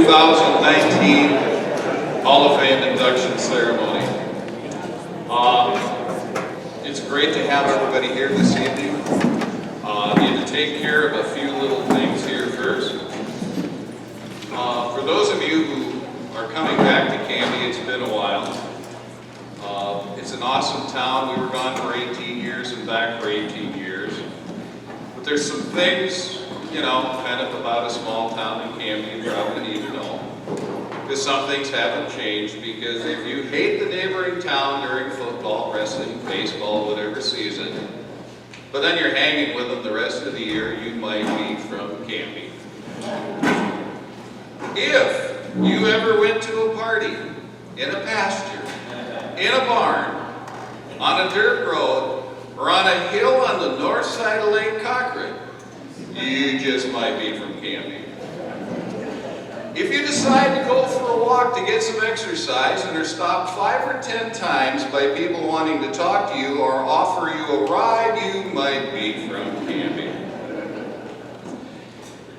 2019 Hall of Fame induction ceremony. It's great to have everybody here this evening. I need to take care of a few little things here first. For those of you who are coming back to Canby, it's been a while. It's an awesome town. We were gone for 18 years and back for 18 years. But there's some things, you know, kind of about a small town in Canby you probably need to know. Because some things haven't changed, because if you hate the neighboring town during football, wrestling, baseball, whatever season, but then you're hanging with them the rest of the year, you might be from Canby. If you ever went to a party in a pasture, in a barn, on a dirt road, or on a hill on the north side of Lake Cochrane, you just might be from Canby. If you decide to go for a walk to get some exercise and are stopped 5 or 10 times by people wanting to talk to you or offer you a ride, you might be from Canby.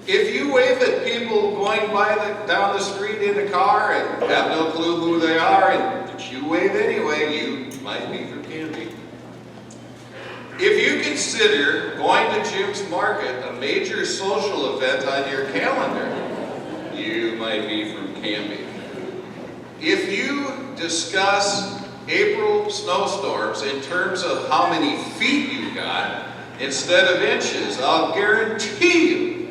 If you wave at people going down the street in a car and have no clue who they are, and you wave anyway, you might be from Canby. If you consider going to Jim's Market a major social event on your calendar, you might be from Canby. If you discuss April snowstorms in terms of how many feet you got instead of inches, I'll guarantee you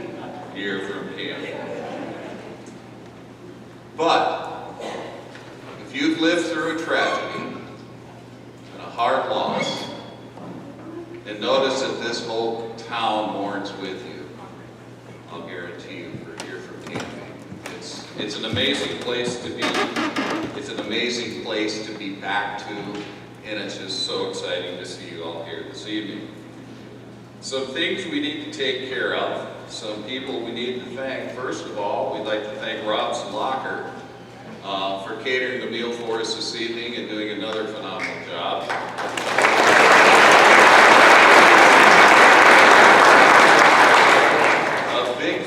you're from Canby. But if you've lived through a tragedy and a hard loss, and notice that this whole town mourns with you, I'll guarantee you're from Canby. It's an amazing place to be. It's an amazing place to be back to, and it's just so exciting to see you all here this evening. Some things we need to take care of. Some people we need to thank. First of all, we'd like to thank Rob's Locker for catering the meal for us this evening and doing another phenomenal job.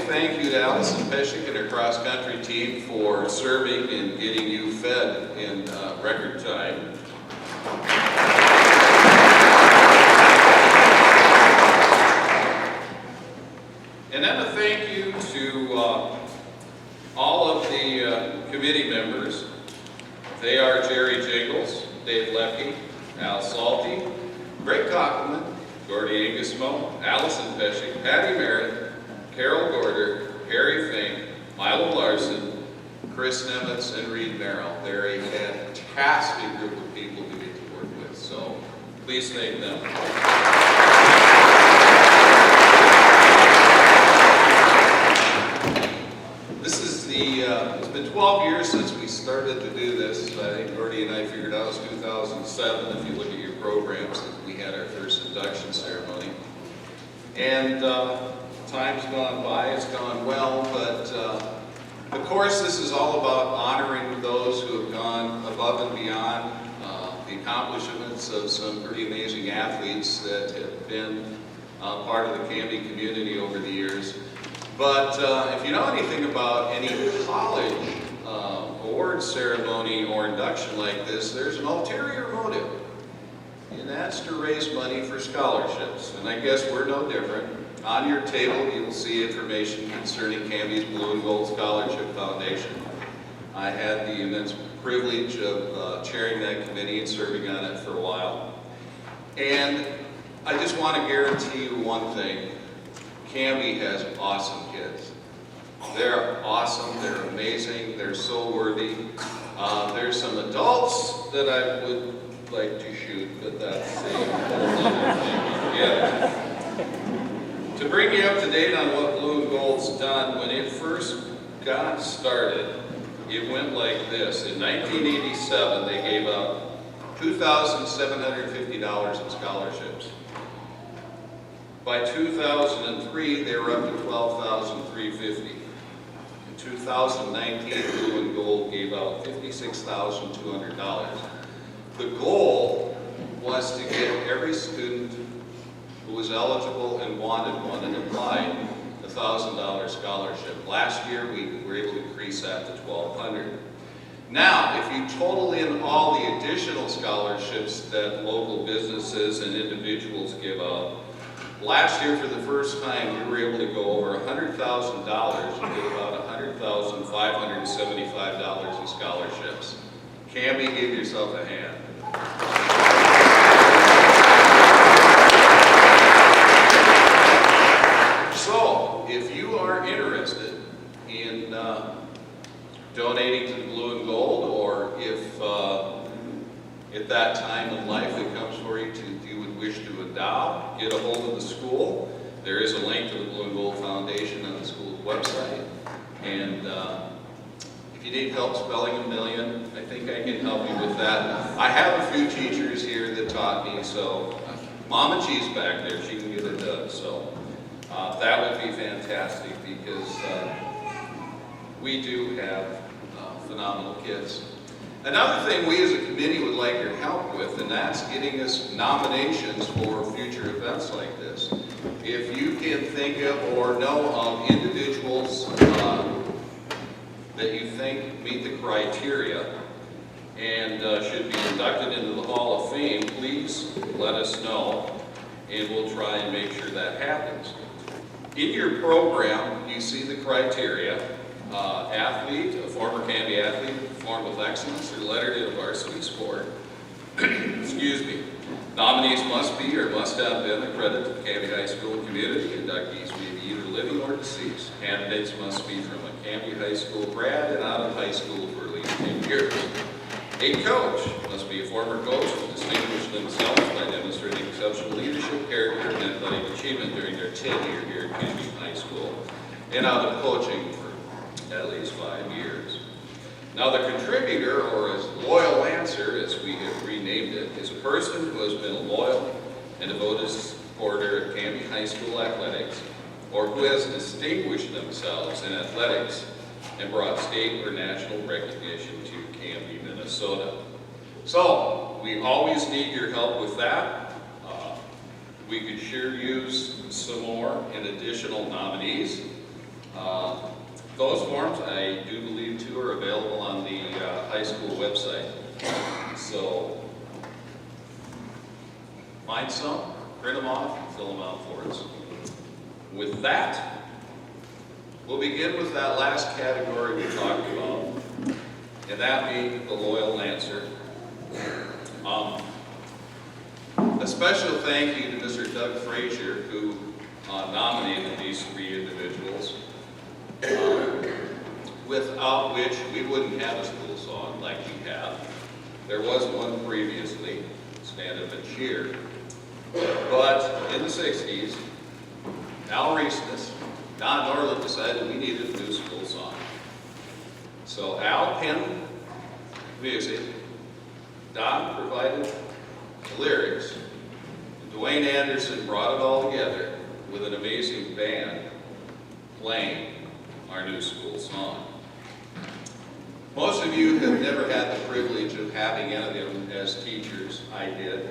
Thank you to Allison Peschik and her cross-country team for serving and getting you fed in record time. And then a thank you to all of the committee members. They are Jerry Jingles, Dave Lepke, Al Salty, Greg Cockleman, Gordy Angismo, Allison Peschik, Patty Merritt, Carol Gorder, Harry Fink, Milo Larson, Chris Nemitz, and Reed Merrill. They're a fantastic group of people to get to work with, so please thank them. This is it's been 12 years since we started to do this. I think Gordy and I figured out it was 2007, if you look at your programs, that we had our first induction ceremony. And time's gone by, it's gone well, but of course this is all about honoring those who have gone above and beyond, the accomplishments of some pretty amazing athletes that have been part of the Canby community over the years. But if you know anything about any college award ceremony or induction like this, there's an ulterior motive, and that's to raise money for scholarships, and I guess we're no different. On your table, you will see information concerning Canby's Blue and Gold Scholarship Foundation. I had the immense privilege of chairing that committee and serving on it for a while. And I just want to guarantee you one thing. Canby has awesome kids. They're awesome, they're amazing, they're so worthy. There's some adults that I would like to shoot, but that's a whole other thing altogether. To bring you up to date on what Blue and Gold's done, when it first got started, it went like this. In 1987, they gave out $2,750 in scholarships. By 2003, they were up to $12,350. In 2019, Blue and Gold gave out $56,200. The goal was to get every student who was eligible and wanted one and applied a $1,000 scholarship. Last year, we were able to increase that to $1,200. Now, if you total in all the additional scholarships that local businesses and individuals give out, last year, for the first time, we were able to go over $100,000 and get about $100,575 in scholarships. Canby, give yourself a hand. So, if you are interested in donating to the Blue and Gold, or if at that time in life it comes for you you would wish to adopt, get a hold of the school. There is a link to the Blue and Gold Foundation on the school's website. And if you need help spelling a million, I think I can help you with that. I have a few teachers here that taught me, so Mama G's back there, she can get it done. So that would be fantastic, because we do have phenomenal kids. Another thing we as a committee would like your help with, and that's getting us nominations for future events like this. If you can think of or know of individuals that you think meet the criteria and should be inducted into the Hall of Fame, please let us know, and we'll try and make sure that happens. In your program, you see the criteria. Athlete, a former Canby athlete, performed with excellence, or lettered in a varsity sport. Excuse me. Nominees must be or must have been a credit to the Canby High School community. Inductees may be either living or deceased. Candidates must be from a Canby High School grad and out of high school for at least 10 years. A coach must be a former coach who distinguished themselves by demonstrating exceptional leadership, character, and athletic achievement during their tenure here at Canby High School, and out of coaching for at least 5 years. Now, the contributor, or as loyal answer, as we have renamed it, is a person who has been a loyal and devoted supporter of Canby High School athletics, or who has distinguished themselves in athletics and brought state or national recognition to Canby, Minnesota. So, we always need your help with that. We could sure use some more and additional nominees. Those forms, I do believe, too, are available on the high school website. So, find some, print them off, and fill them out for us. With that, we'll begin with that last category we talked about, and that being the loyal answer. A special thank you to Mr. Doug Frazier, who nominated these 3 individuals. Without which we wouldn't have a school song like we have. There was one previously, Stand Up and Cheer. But in the 60s, Reesnes, Don Norlin decided we needed a new school song. So Al penned music, Don provided the lyrics, and Duane Anderson brought it all together with an amazing band playing our new school song. Most of you have never had the privilege of having any of them as teachers. I did.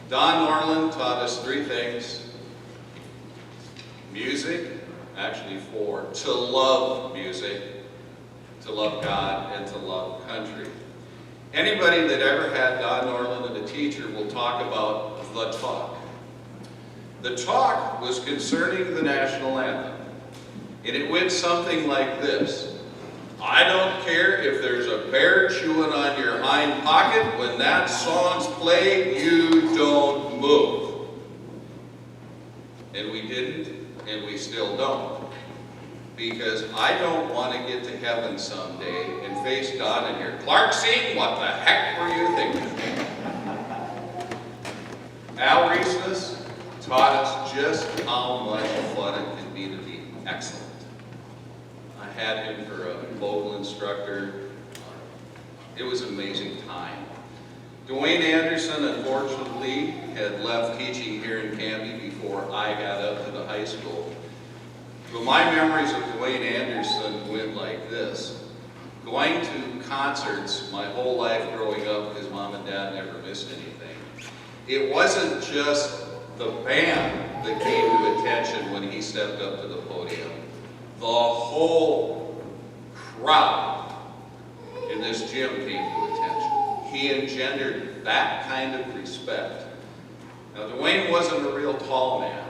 Don Norlin taught us 3 things. Music, actually 4. To love music, to love God, and to love country. Anybody that ever had Don Norlin as a teacher will talk about the talk. The talk was concerning the national anthem. And it went something like this. I don't care if there's a bear chewing on your hind pocket, when that song's played, you don't move. And we didn't, and we still don't. Because I don't want to get to heaven someday and face God and hear, Clark Seaton, what the heck were you thinking? Al Reesnes taught us just how much fun it can be to be excellent. I had him for a local instructor. It was an amazing time. Duane Anderson, unfortunately, had left teaching here in Canby before I got up to the high school. But my memories of Duane Anderson went like this. Going to concerts my whole life growing up, because Mom and Dad never missed anything. It wasn't just the band that came to attention when he stepped up to the podium. The whole crowd in this gym came to attention. He engendered that kind of respect. Now, Duane wasn't a real tall man,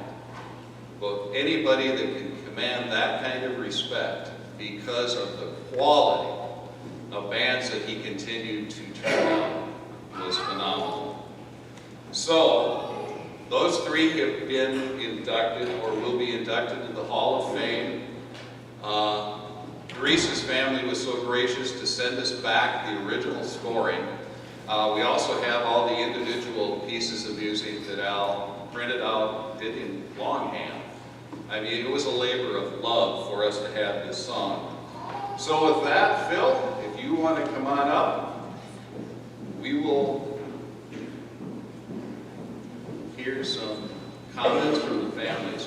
but anybody that can command that kind of respect because of the quality of bands that he continued to turn out was phenomenal. So, those three have been inducted or will be inducted into the Hall of Fame. The Reesnes family was so gracious to send us back the original scoring. We also have all the individual pieces of music that Al printed out, did in longhand. I mean, it was a labor of love for us to have this song. So with that, Phil, if you want to come on up, we will hear some comments from the families.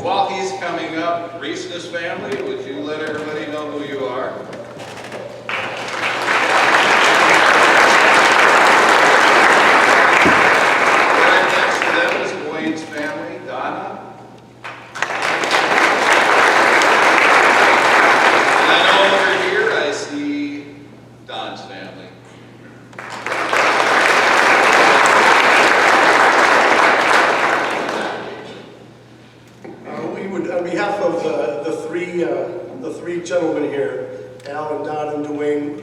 While he's coming up, Reesnes family, would you let everybody know who you are? Right next to them is Duane's family, Donna. And over here I see Don's family. On behalf of the three gentlemen here, Al and Don and Duane,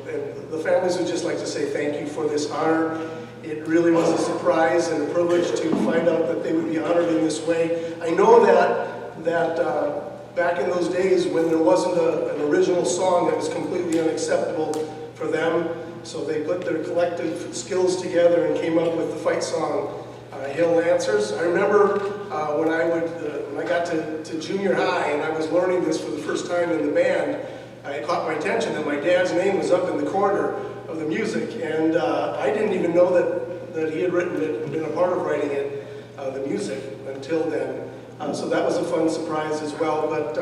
and the families would just like to say thank you for this honor. It really was a surprise and a privilege to find out that they would be honored in this way. I know that back in those days when there wasn't an original song, that was completely unacceptable for them, so they put their collective skills together and came up with the fight song, Hill Lancers. I remember when I got to junior high and I was learning this for the first time in the band, it caught my attention that my dad's name was up in the corner of the music, and I didn't even know that he had written it and been a part of writing it, the music, until then. So that was a fun surprise as well, but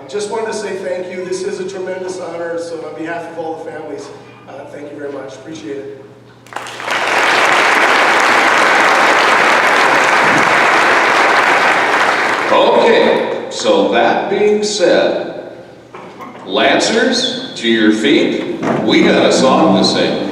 just wanted to say thank you. This is a tremendous honor, so on behalf of all the families, thank you very much. Appreciate it. Okay, so that being said, Lancers, to your feet, we got a song to sing.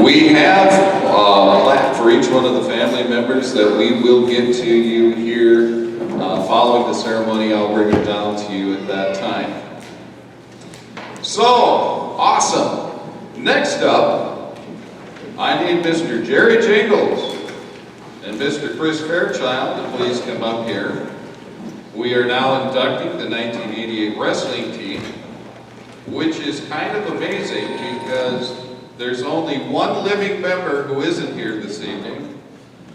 We have a plaque for each one of the family members that we will get to you here following the ceremony. I'll bring it down to you at that time. So, awesome. Next up, I need Mr. Jerry Jingles and Mr. Chris Fairchild to please come up here. We are now inducting the 1988 wrestling team, which is kind of amazing because there's only one living member who isn't here this evening,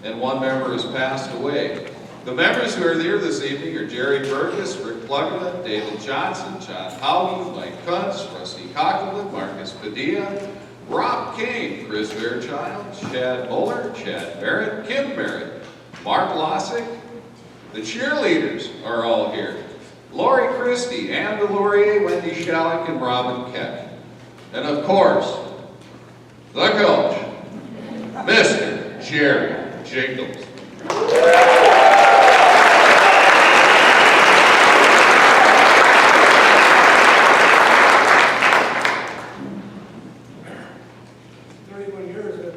and one member has passed away. The members who are here this evening are Jerry Burgess, Rick Plugman, David Johnson, John Howden, Mike Kuntz, Rusty Cockleman, Marcus Padilla, Rob Kane, Chris Fairchild, Chad Muller, Chad Merritt, Kim Merritt, Mark Lossick, The cheerleaders are all here. Lori Christie, Ann Delorier, Wendy Shalik, and Robin Keck. And of course, the coach, Mr. Jerry Jingles. 31 years,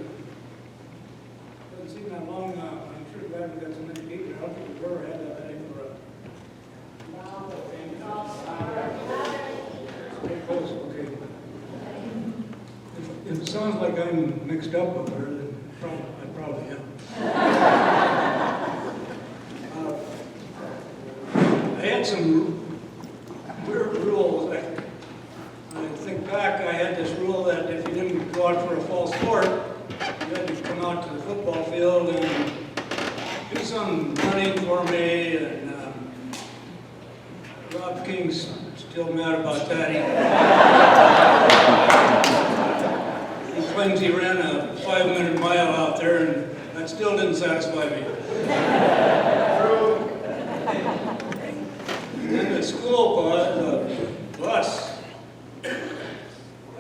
doesn't seem that long. I'm sure glad we got so many people. I don't think we've ever had that many for a... Very close, okay. If it sounds like I'm mixed up with her, then I probably am. I had some weird rules. I think back, I had this rule that if you didn't go out for a fall sport, you had to come out to the football field and do some running for me. And Rob King's still mad about that. He claims he ran a 5-minute mile out there, and that still didn't satisfy me. And the school bus, I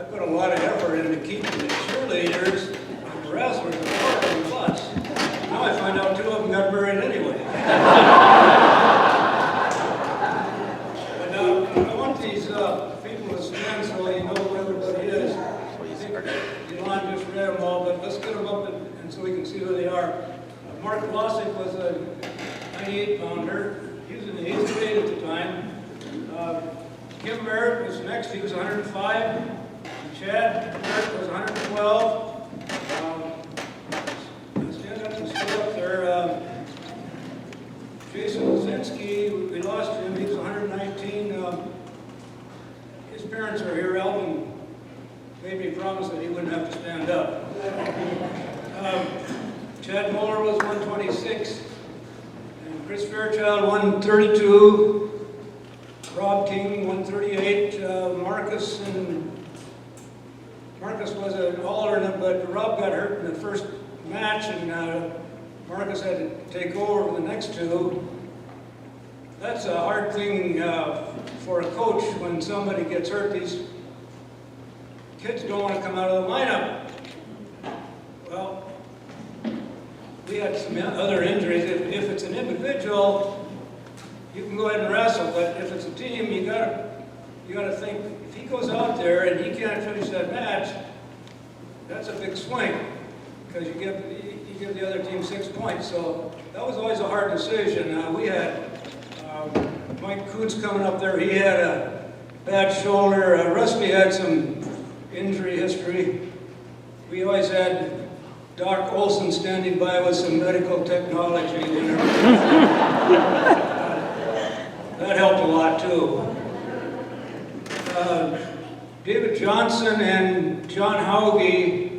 put a lot of effort into keeping the cheerleaders and the wrestlers apart from the bus. Now I find out 2 of them got married anyway. But I want these people to stand so you know where everybody is. I think Elon just read them all, but let's get them up and so we can see who they are. Mark Vlasic was a 98-pounder. He was in the 8th grade at the time. Kim Merritt was next. He was 105. Chad Merritt was 112. Stand up and stay up there. Jason Lazinski, we lost him. He was 119. His parents are here. Alvin made me promise that he wouldn't have to stand up. Chad Muller was 126. And Chris Fairchild, 132. Rob King, 138. Marcus was an alternate, but Rob got hurt in the first match, and Marcus had to take over the next 2. That's a hard thing for a coach when somebody gets hurt. These kids don't want to come out of the lineup. Well, we had some other injuries. If it's an individual, you can go ahead and wrestle, but if it's a team, you gotta think, if he goes out there and he can't finish that match, that's a big swing, because you give the other team 6 points. So that was always a hard decision. We had Mike Coots coming up there. He had a bad shoulder. Rusty had some injury history. We always had Doc Olson standing by with some medical technology. That helped a lot too. David Johnson and John Hauge,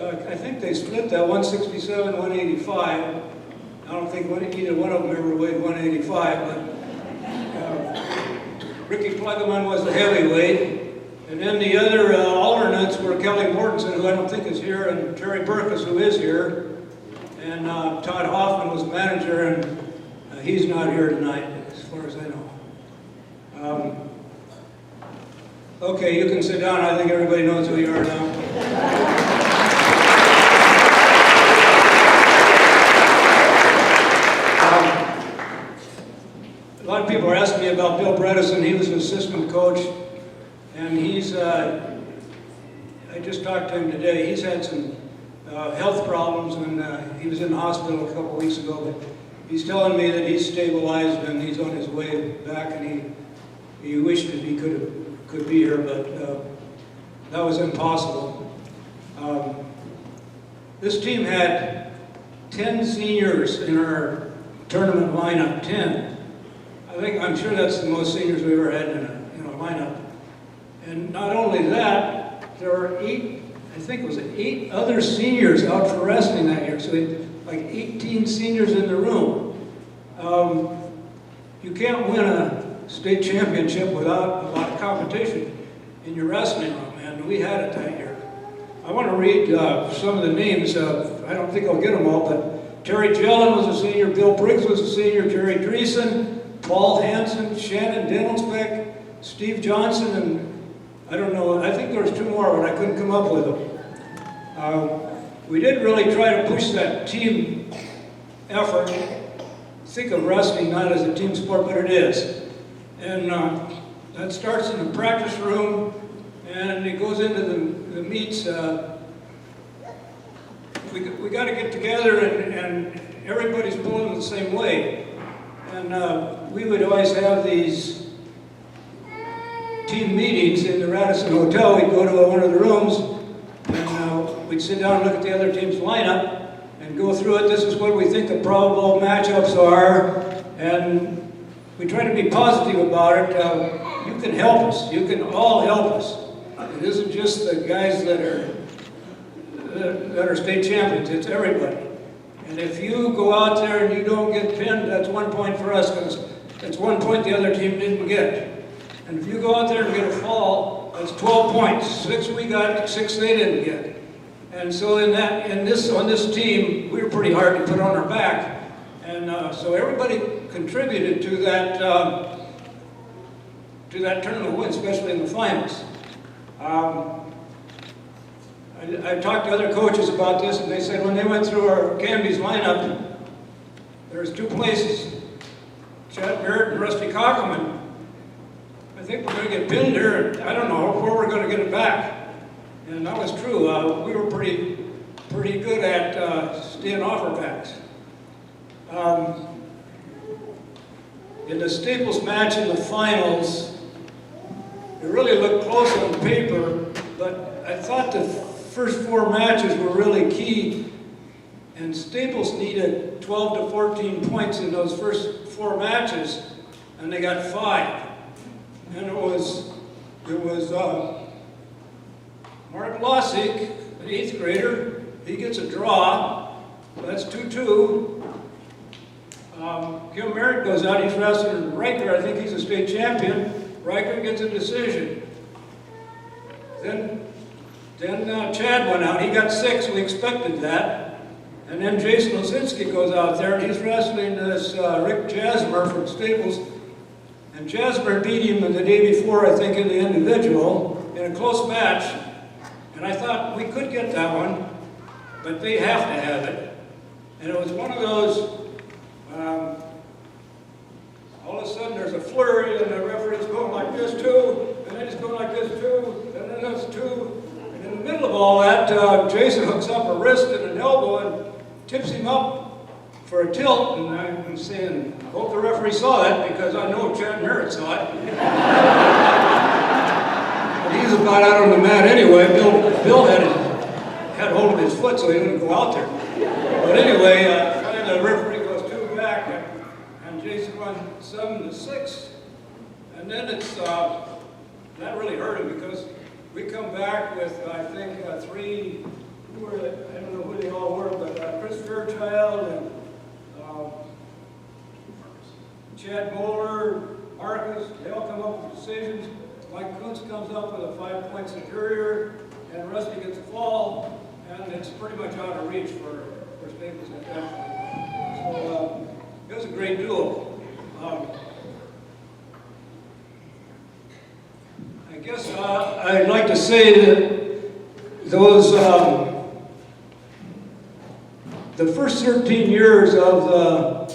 I think they split that 167, 185. I don't think either one of them ever weighed 185, but Ricky Pluggeman was the heavyweight. And then the other alternates were Kelly Mortensen, who I don't think is here, and Terry Burkus, who is here. And Todd Hoffman was the manager, and he's not here tonight, as far as I know. Okay, you can sit down. I think everybody knows who you are now. A lot of people are asking me about Bill Bredesen. He was an assistant coach, and he's, I just talked to him today. He's had some health problems, and he was in the hospital a couple weeks ago, but he's telling me that he's stabilized and he's on his way back, and he wished that he could be here, but that was impossible. This team had 10 seniors in our tournament lineup, 10. I'm sure that's the most seniors we ever had in a lineup. And not only that, there were 8 other seniors out for wrestling that year. So we had like 18 seniors in the room. You can't win a state championship without a lot of competition in your wrestling room, and we had it that year. I want to read some of the names. I don't think I'll get them all, but Terry Jellin was a senior, Bill Briggs was a senior, Jerry Dreesen, Paul Hansen, Shannon Dennelsbeck, Steve Johnson, and I don't know, I think there was 2 more, but I couldn't come up with them. We did really try to push that team effort. Think of wrestling not as a team sport, but it is. And that starts in the practice room, and it goes into the meets. We got to get together, and everybody's pulling the same way. And we would always have these team meetings in the Radisson Hotel. We'd go to one of the rooms, and we'd sit down and look at the other team's lineup and go through it. This is what we think the probable matchups are, and we try to be positive about it. You can help us. You can all help us. It isn't just the guys that are state champions. It's everybody. And if you go out there and you don't get pinned, that's 1 point for us, because that's 1 point the other team didn't get. And if you go out there and get a fall, that's 12 points. 6 we got, 6 they didn't get. And so on this team, we were pretty hard to put on our back. And so everybody contributed to that tournament win, especially in the finals. I talked to other coaches about this, and they said when they went through our Canby's lineup, there's 2 places, Chad Merritt and Rusty Cockerman. I think we're going to get pinned here, and I don't know where we're going to get it back. And that was true. We were pretty good at staying off our backs. In the Staples match in the finals, it really looked close on paper, but I thought the first 4 matches were really key, and Staples needed 12 to 14 points in those first 4 matches, and they got 5. And it was Mark Lossick, an 8th grader, he gets a draw, that's 2-2. Kim Merritt goes out, he's wrestling Riker, I think he's a state champion. Riker gets a decision. Then Chad went out, he got 6, we expected that. And then Jason Losinski goes out there, and he's wrestling this Rick Jasmer from Staples. And Jasmer beat him the day before, I think, in the individual, in a close match. And I thought we could get that one, but they have to have it. And it was one of those, all of a sudden there's a flurry, and the referee's going like this too, and then he's going like this too, and then that's 2. And in the middle of all that, Jason hooks up a wrist and an elbow and tips him up for a tilt, and I'm saying, I hope the referee saw that, because I know Chad Merritt saw it. But he's about out on the mat anyway. Bill had hold of his foot so he wouldn't go out there. But anyway, finally the referee goes 2 back, and Jason won 7-6. And then it's, that really hurt him, because we come back with, I think, 3, who were they? I don't know who they all were, but Chris Fairchild and Chad Moeller, Marcus, they all come up with decisions. Mike Kuntz comes up with a 5-point superior, and Rusty gets a fall, and it's pretty much out of reach for Staples at that point. So it was a great duel. I guess I'd like to say that those, the first 13 years of the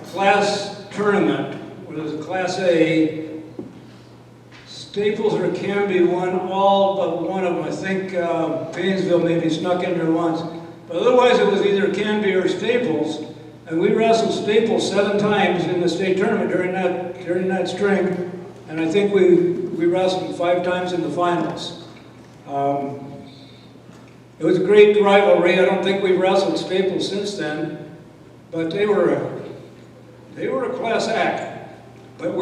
class tournament, where it was a Class A, Staples or Canby won all but one of them. I think Paynesville maybe snuck in there once. But otherwise it was either Canby or Staples. And we wrestled Staples 7 times in the state tournament during that string. And I think we wrestled 5 times in the finals. It was a great rivalry. I don't think we've wrestled Staples since then. But they were a class act. But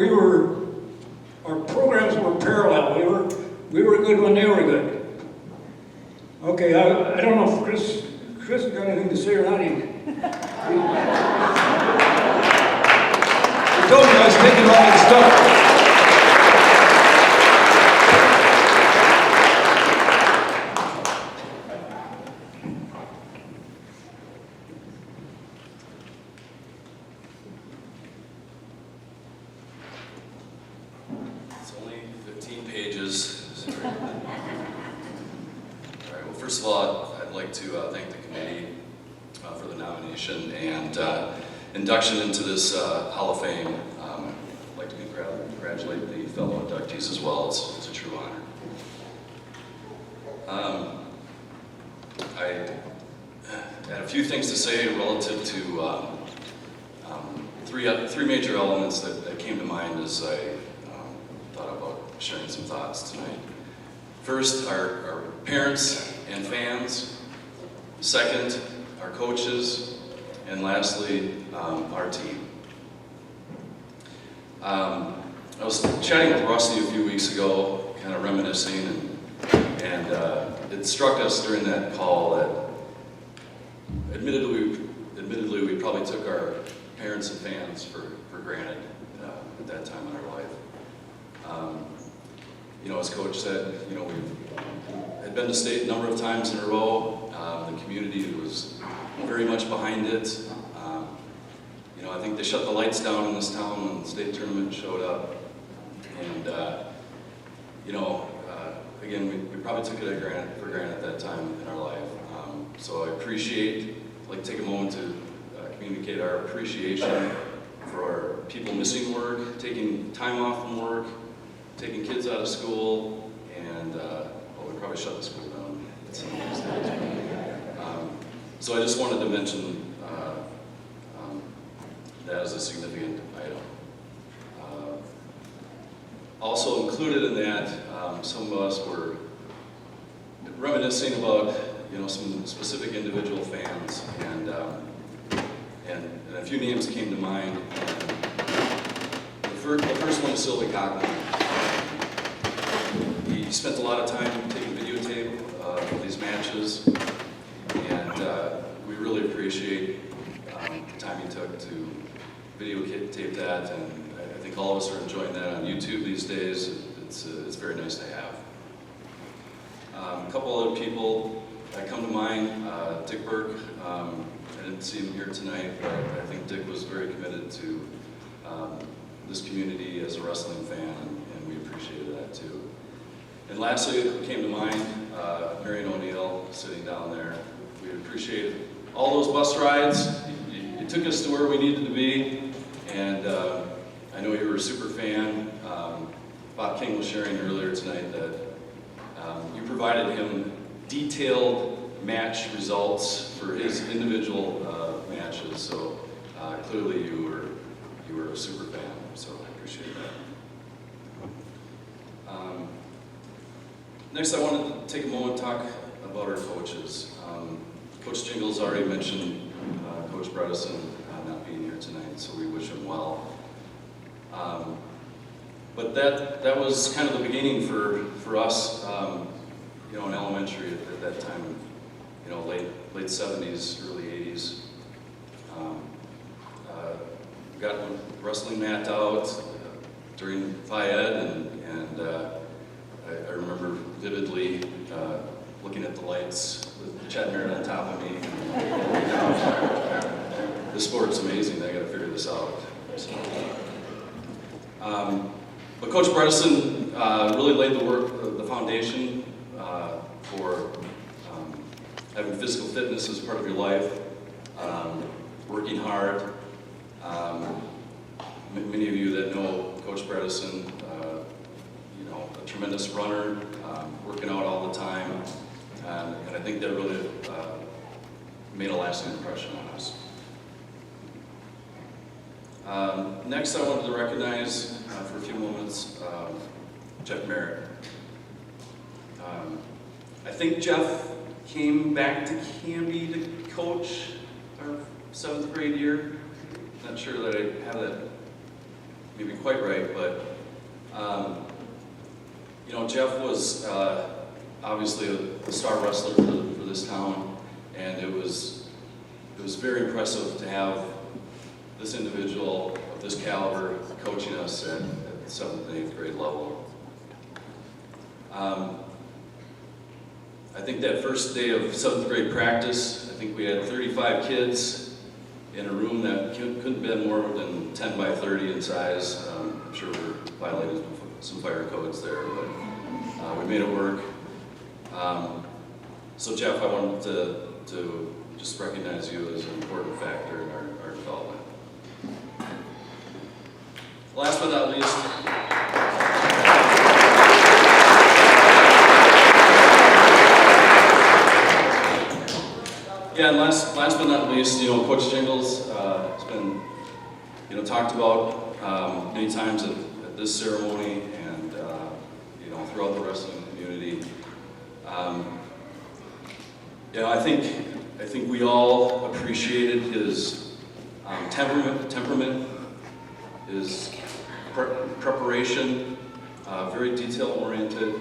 our programs were parallel. We were good when they were good. Okay, I don't know if Chris has got anything to say or not. He told me I was taking all his stuff. First of all, I'd like to thank the committee for the nomination and induction into this Hall of Fame. I'd like to congratulate the fellow inductees as well. It's a true honor. I had a few things to say relative to three major elements that came to mind as I thought about sharing some thoughts tonight. First, our parents and fans. Second, our coaches. And lastly, our team. I was chatting with Rusty a few weeks ago, kind of reminiscing, and it struck us during that call that admittedly we probably took our parents and fans for granted at that time in our life. As Coach said, we had been to state a number of times in a row. The community was very much behind it. I think they shut the lights down in this town when the state tournament showed up. And, again, we probably took it for granted at that time in our life. So I'd like to take a moment to communicate our appreciation for our people missing work, taking time off from work, taking kids out of school, and we probably shut the school down at some of these days. So I just wanted to mention that as a significant item. Also included in that, some of us were reminiscing about some specific individual fans, and a few names came to mind. The first one is Sylvie Coughlin. He spent a lot of time taking videotape of these matches, and we really appreciate the time he took to videotape that, and I think all of us are enjoying that on YouTube these days. It's very nice to have. A couple other people that come to mind, Dick Burke. I didn't see him here tonight, but I think Dick was very committed to this community as a wrestling fan, and we appreciated that too. And lastly, it came to mind, Marion O'Neill sitting down there. We appreciated all those bus rides. You took us to where we needed to be, and I know you were a super fan. Bob King was sharing earlier tonight that you provided him detailed match results for his individual matches, so clearly you were a super fan, so I appreciate that. Next, I wanted to take a moment to talk about our coaches. Coach Jingles already mentioned Coach Bredesen not being here tonight, so we wish him well. But that was kind of the beginning for us, in elementary at that time, late 70s, early 80s. Got the wrestling mat out during Phi Ed, and I remember vividly looking at the lights with Chad Merritt on top of me. This sport's amazing, I gotta figure this out. So, but Coach Bredesen really laid the foundation for having physical fitness as part of your life, working hard. Many of you that know Coach Bredesen, a tremendous runner, working out all the time, and I think that really made a lasting impression on us. Next, I wanted to recognize, for a few moments, Jeff Merritt. I think Jeff came back to Canby to coach our 7th grade year. Not sure that I have that maybe quite right, but Jeff was obviously a star wrestler for this town, and it was very impressive to have this individual of this caliber coaching us at the 7th and 8th grade level. I think that first day of 7th grade practice, I think we had 35 kids in a room that couldn't have been more than 10 by 30 in size. I'm sure we're violating some fire codes there, but we made it work. So Jeff, I wanted to just recognize you as an important factor in our development. Last but not least, yeah, and last but not least, Coach Jingles has been, talked about many times at this ceremony and, throughout the wrestling community. I think we all appreciated his temperament, his preparation, very detail-oriented.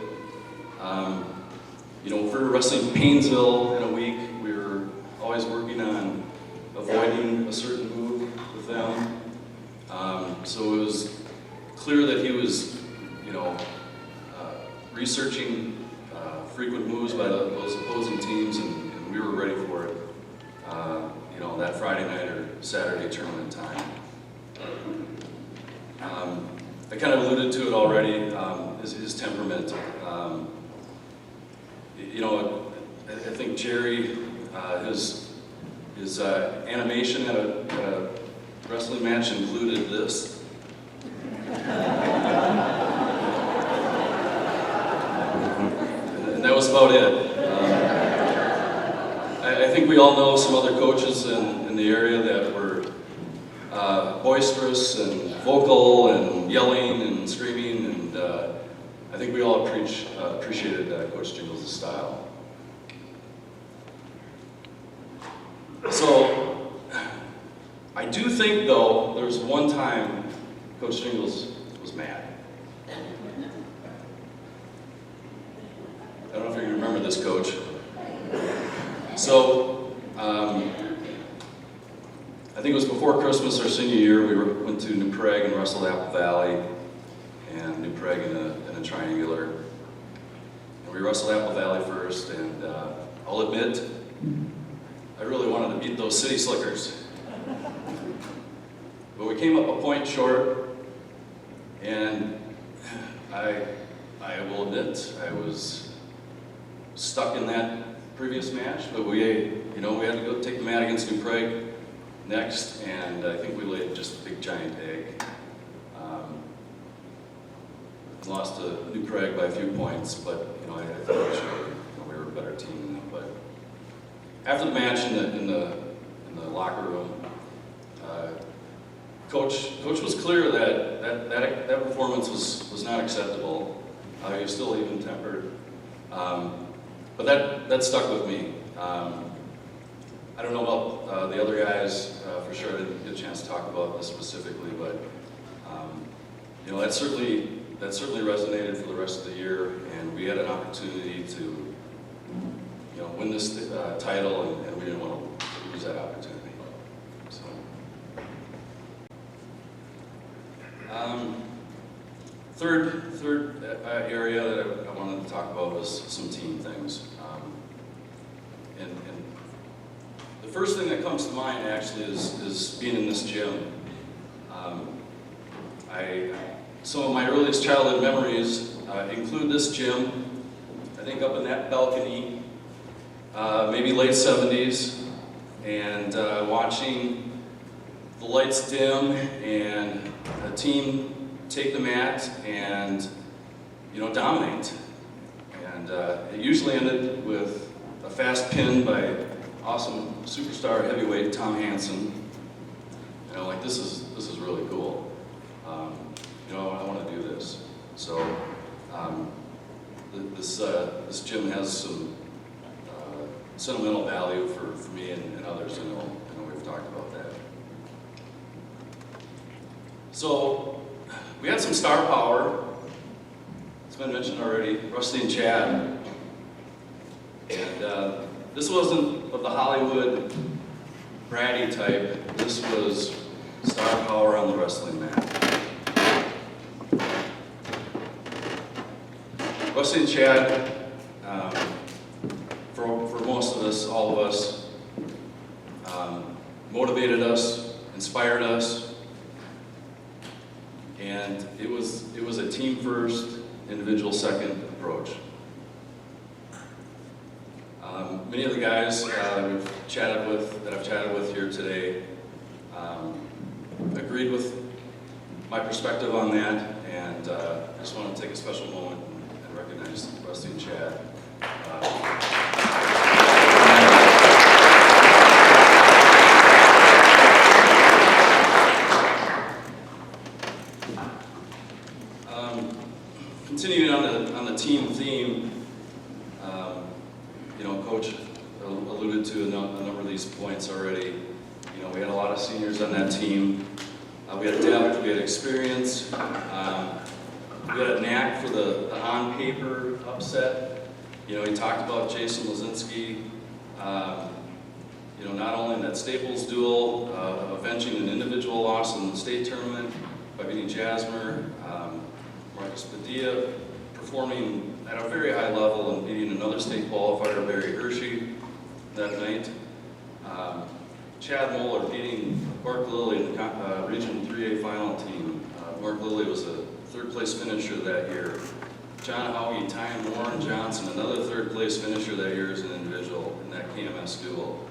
If we were wrestling Painesville in a week, we were always working on avoiding a certain move with them. So it was clear that he was, researching frequent moves by those opposing teams, and we were ready for it, that Friday night or Saturday tournament time. I kind of alluded to it already, his temperament. I think Jerry, his animation at a wrestling match included this. And that was about it. I think we all know some other coaches in the area that were boisterous and vocal and yelling and screaming, and I think we all appreciated Coach Jingles' style. So, I do think, though, there was one time Coach Jingles was mad. I don't know if you can remember this, Coach. So, I think it was before Christmas, our senior year, we went to New Prague and wrestled Apple Valley, and New Prague in a triangular. And we wrestled Apple Valley first, and I'll admit, I really wanted to beat those city slickers. But we came up a point short, and I will admit, I was stuck in that previous match, but we had to go take the mat against New Prague next, and I think we laid just a big giant egg. Lost to New Prague by a few points, but I thought we were a better team than them. But after the match in the locker room, Coach was clear that performance was not acceptable. He was still even-tempered, but that stuck with me. I don't know about the other guys for sure. I didn't get a chance to talk about this specifically, but that certainly resonated for the rest of the year, and we had an opportunity to win this title, and we didn't want to lose that opportunity. So, third area that I wanted to talk about was some team things. And the first thing that comes to mind actually is being in this gym. Some of my earliest childhood memories include this gym, I think up in that balcony, maybe late 70s, and watching the lights dim and a team take the mat and dominate. And it usually ended with a fast pin by awesome superstar heavyweight Tom Hansen. This is really cool. I want to do this. So this gym has some sentimental value for me and others. I know we've talked about that. So we had some star power. It's been mentioned already. Rusty and Chad. And this wasn't of the Hollywood bratty type. This was star power on the wrestling mat. Rusty and Chad, for most of us, all of us, motivated us, inspired us, and it was a team first, individual second approach. Many of the guys that I've chatted with here today agreed with my perspective on that, and I just want to take a special moment and recognize Rusty and Chad. Continuing on the team theme, Coach alluded to a number of these points already. We had a lot of seniors on that team. We had depth, we had experience, we had a knack for the on-paper upset. He talked about Jason Lazinski, not only in that Staples duel, avenging an individual loss in the state tournament by beating Jasmer, Marcus Padilla performing at a very high level and beating another state qualifier, Barry Hershey, that night. Chad Moeller beating Mark Lilly in the Region 3A final team. Mark Lilly was a third-place finisher that year. John Hauge tying Warren Johnson, another third-place finisher that year as an individual in that KMS duel.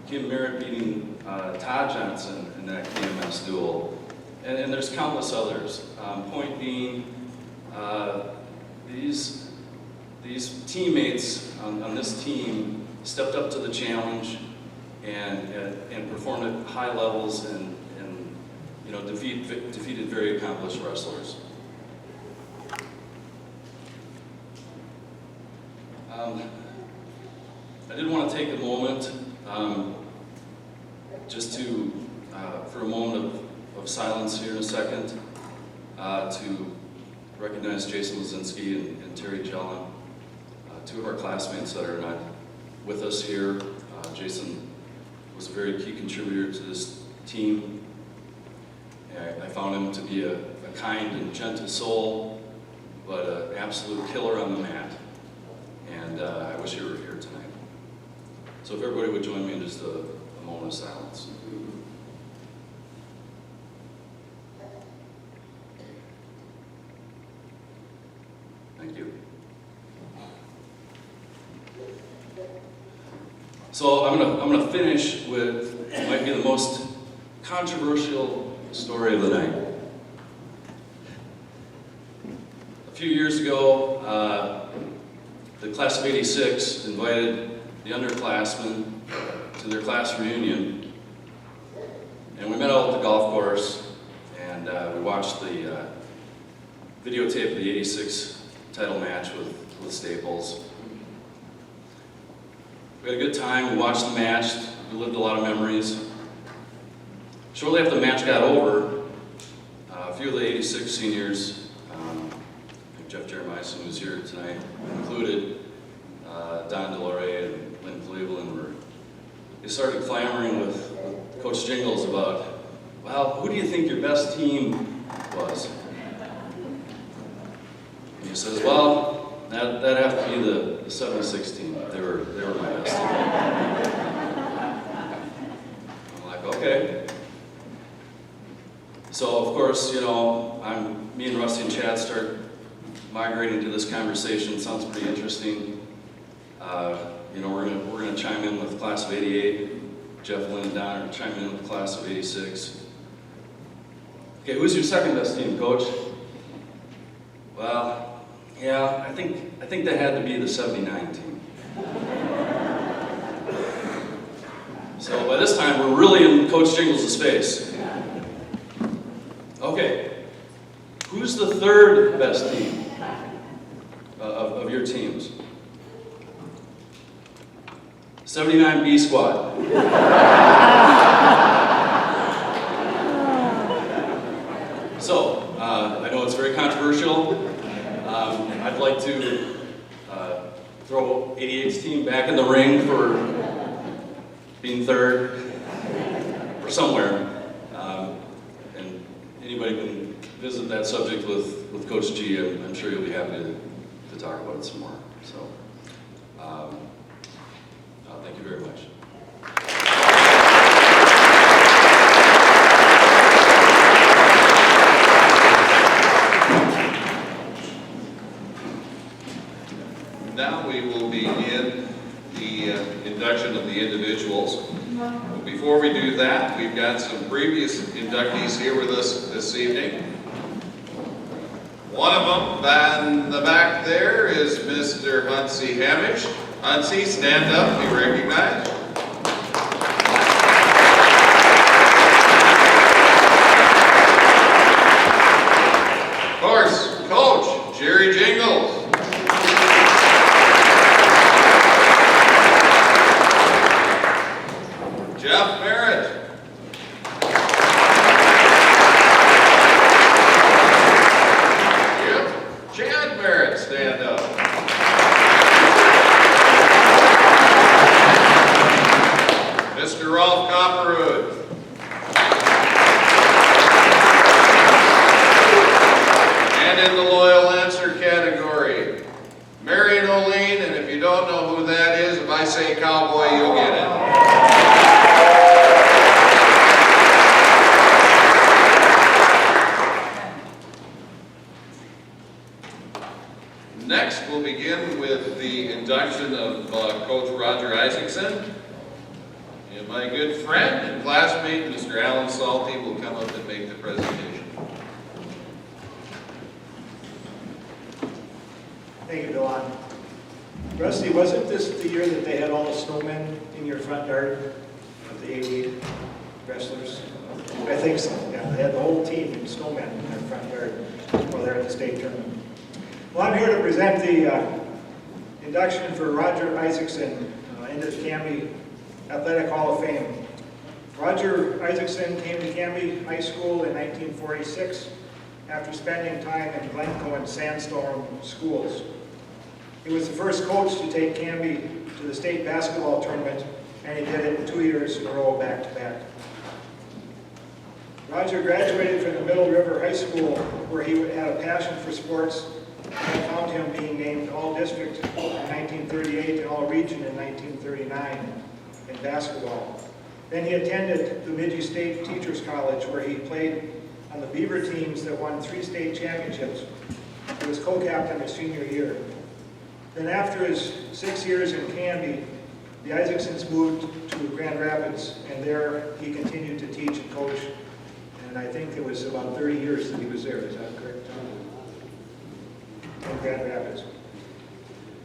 Kim Merritt beating Todd Johnson in that KMS duel. And there's countless others. Point being, these teammates on this team stepped up to the challenge and performed at high levels and defeated very accomplished wrestlers. I did want to take a moment just to, for a moment of silence here in a second, to recognize Jason Lazinski and Terry Jellin, two of our classmates that are not with us here. Jason was a very key contributor to this team. I found him to be a kind and gentle soul, but an absolute killer on the mat. And I wish he were here tonight. So if everybody would join me in just a moment of silence. Thank you. So I'm gonna finish with what might be the most controversial story of the night. A few years ago, the class of '86 invited the underclassmen to their class reunion, and we met out at the golf course, and we watched the videotape of the '86 title match with Staples. We had a good time, we watched the match, we lived a lot of memories. Shortly after the match got over, a few of the '86 seniors, like Jeff Jeremiason, who's here tonight, included, Don DeLorean and Lynn Cleveland, they started clamoring with Coach Jingles about, well, who do you think your best team was? And he says, well, that'd have to be the 76 team. They were my best team. I'm like, okay. So of course, me and Rusty and Chad start migrating to this conversation. It sounds pretty interesting. We're gonna chime in with the class of '88. Jeff, Lynn, and Don are chiming in with the class of '86. Okay, who's your second best team, Coach? Well, yeah, I think that had to be the '79 team. So by this time, we're really in Coach Jingles' face. Okay, who's the third best team of your teams? 79 B squad. So, I know it's very controversial. I'd like to throw 88's team back in the ring for being third or somewhere. And anybody can visit that subject with Coach G. I'm sure you'll be happy to talk about it some more. So, thank you very much. Now we will begin the induction of the individuals. Before we do that, we've got some previous inductees here with us this evening. One of them in the back there is Mr. Huntsy Hamish. Huntsy, stand up, be recognized. Of course, Coach Jerry Jingles. Jeff Merritt. Yep. Chad Merritt, stand up. Mr. Rolf Copperwood. And in the loyal answer category, Mary Nolene, and if you don't know who that is, if I say cowboy, you'll get it. Next, we'll begin with the induction of Coach Roger Isaacson. And my good friend and classmate, Mr. Alan Salty, will come up and make the presentation. Thank you, Duane. Rusty, wasn't this the year that they had all the snowmen in your front yard of the A-League wrestlers? I think so, yeah. They had the whole team of snowmen in their front yard while they're at the state tournament. Well, I'm here to present the induction for Roger Isaacson into the Canby Athletic Hall of Fame. Roger Isaacson came to Canby High School in 1946 after spending time in Glencoe and Sandstone schools. He was the first coach to take Canby to the state basketball tournament, and he did it 2 years in a row back-to-back. Roger graduated from the Middle River High School, where he had a passion for sports, and found him being named All-District in 1938 and All-Region in 1939 in basketball. Then he attended the Midgie State Teachers College, where he played on the Beaver teams that won 3 state championships. He was co-captain his senior year. Then after his 6 years in Canby, the Isaacsons moved to Grand Rapids, and there he continued to teach and coach. And I think it was about 30 years that he was there. Is that correct, Tom? In Grand Rapids.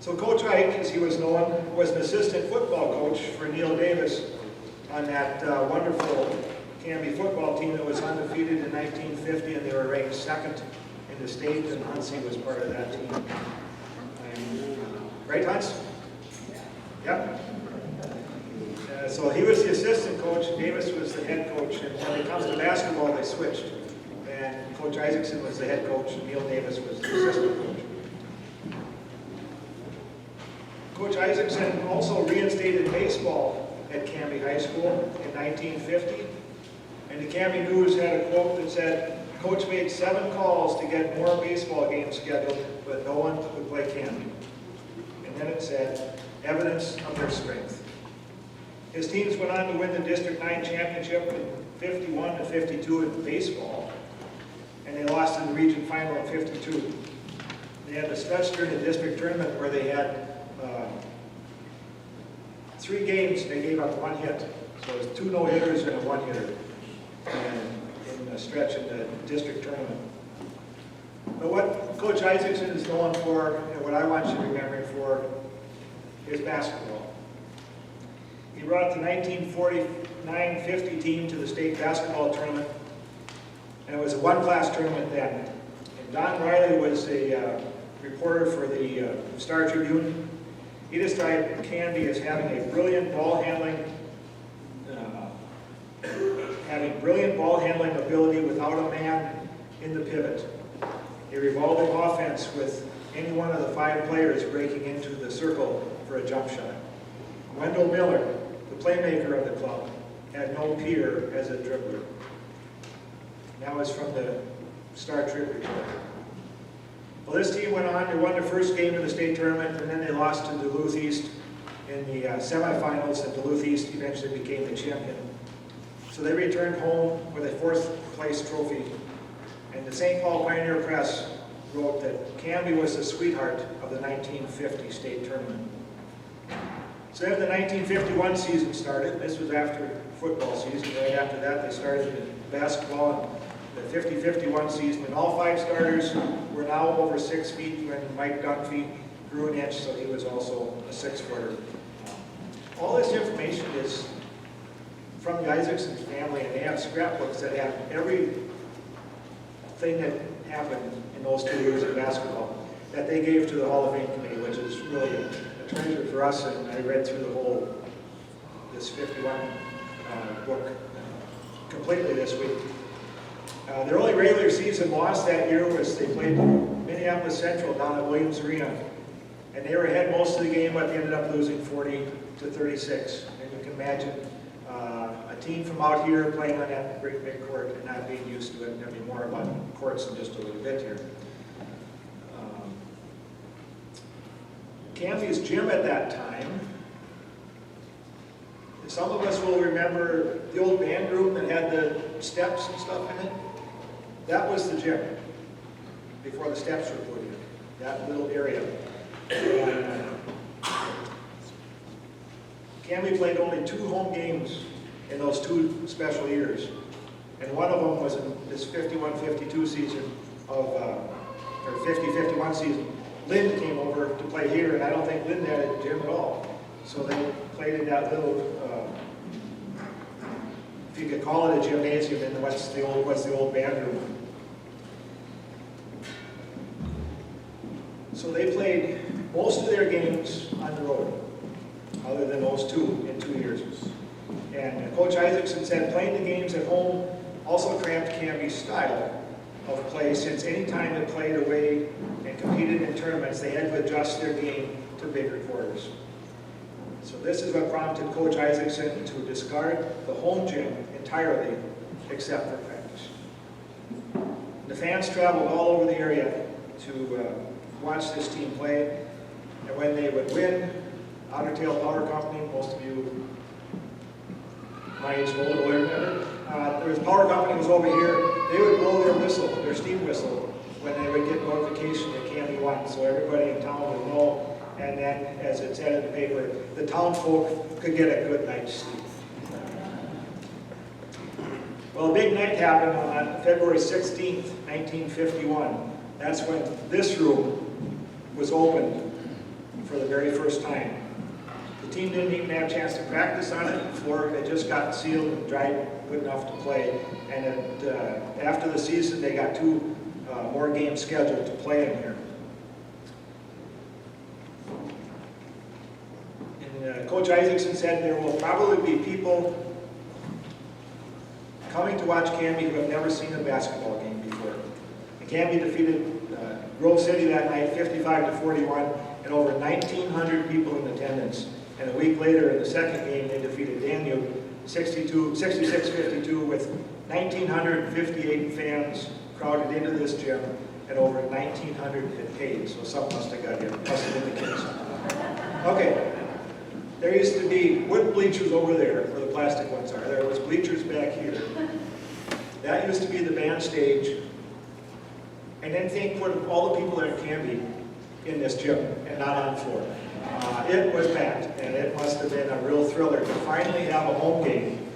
So Coach Ike, as he was known, was an assistant football coach for Neil Davis on that wonderful Canby football team that was undefeated in 1950, and they were ranked 2nd in the state, and Huntsy was part of that team. Right, Hunts? Yep. So he was the assistant coach, Davis was the head coach, and when it comes to basketball, they switched. And Coach Isaacson was the head coach, and Neil Davis was the assistant coach. Coach Isaacson also reinstated baseball at Canby High School in 1950. And the Canby News had a quote that said, "Coach made 7 calls to get more baseball games scheduled, but no one would play Canby." And then it said, "Evidence of their strength." His teams went on to win the District 9 championship in 51 to 52 in baseball, and they lost in the region final in 52. They had a stretch during the district tournament where they had 3 games and they gave up 1 hit. So it was 2 no-hitters and a 1-hitter in a stretch in the district tournament. But what Coach Isaacson is known for, and what I want you to remember him for, is basketball. He brought the 1949-50 team to the state basketball tournament, and it was a 1-class tournament then. And Don Riley was a reporter for the Star Tribune. He described Canby as having brilliant ball handling ability without a man in the pivot. A revolving offense with any one of the 5 players breaking into the circle for a jump shot. Wendell Miller, the playmaker of the club, had no peer as a dribbler. That was from the Star Tribune report. Well, this team went on, they won their first game of the state tournament, and then they lost to Duluth East in the semifinals, and Duluth East eventually became the champion. So they returned home with a 4th place trophy, and the St. Paul Pioneer Press wrote that Canby was the sweetheart of the 1950 state tournament. So then the 1951 season started. This was after football season. Right after that, they started the basketball and the 50-51 season. And all 5 starters were now over 6 feet when Mike Dunphy grew an inch, so he was also a 6-footer. All this information is from the Isaacson family, and they have scrapbooks that have everything that happened in those 2 years of basketball that they gave to the Hall of Fame committee, which is really a treasure for us. And I read through this 51 book completely this week. Their only regular season loss that year was they played Minneapolis Central down at Williams Arena, and they were ahead most of the game, but they ended up losing 40-36. And you can imagine a team from out here playing on that great big court and not being used to it. And there'll be more about courts in just a little bit here. Canby's gym at that time, some of us will remember the old band room that had the steps and stuff in it. That was the gym before the steps were put in, that little area. And, Canby played only 2 home games in those 2 special years. And one of them was in this 51-52 season or 50-51 season. Lynn came over to play here, and I don't think Lynn had a gym at all. So they played in that little, if you could call it a gymnasium, and what's the old band room. So they played most of their games on the road, other than those 2 in 2 years. And Coach Isaacson said playing the games at home also cramped Canby's style of play, since any time they played away and competed in tournaments, they had to adjust their game to bigger quarters. So this is what prompted Coach Isaacson to discard the home gym entirely, except for practice. The fans traveled all over the area to watch this team play, and when they would win, Otter Tail Power Company, most of you my age and older will remember, there was power company was over here. They would blow their whistle, their steam whistle, when they would get notification that Canby won, so everybody in town would know. And then, as it said in the paper, the town folk could get a good night's sleep. Well, a big night happened on February 16th, 1951. That's when this room was opened for the very first time. The team didn't even have a chance to practice on it. The floor had just gotten sealed and dried good enough to play. And after the season, they got 2 more games scheduled to play in here. And Coach Isaacson said there will probably be people coming to watch Canby who have never seen a basketball game before. And Canby defeated Grove City that night 55-41, and over 1,900 people in attendance. And a week later, in the second game, they defeated Danube 66-52 with 1,958 fans crowded into this gym, and over 1,900 had paid. So something must have got in. Must have been the kids. Okay. There used to be wood bleachers over there, where the plastic ones are. There was bleachers back here. That used to be the band stage. And then think what all the people that can be in this gym and not on the floor. It was packed, and it must have been a real thriller to finally have a home game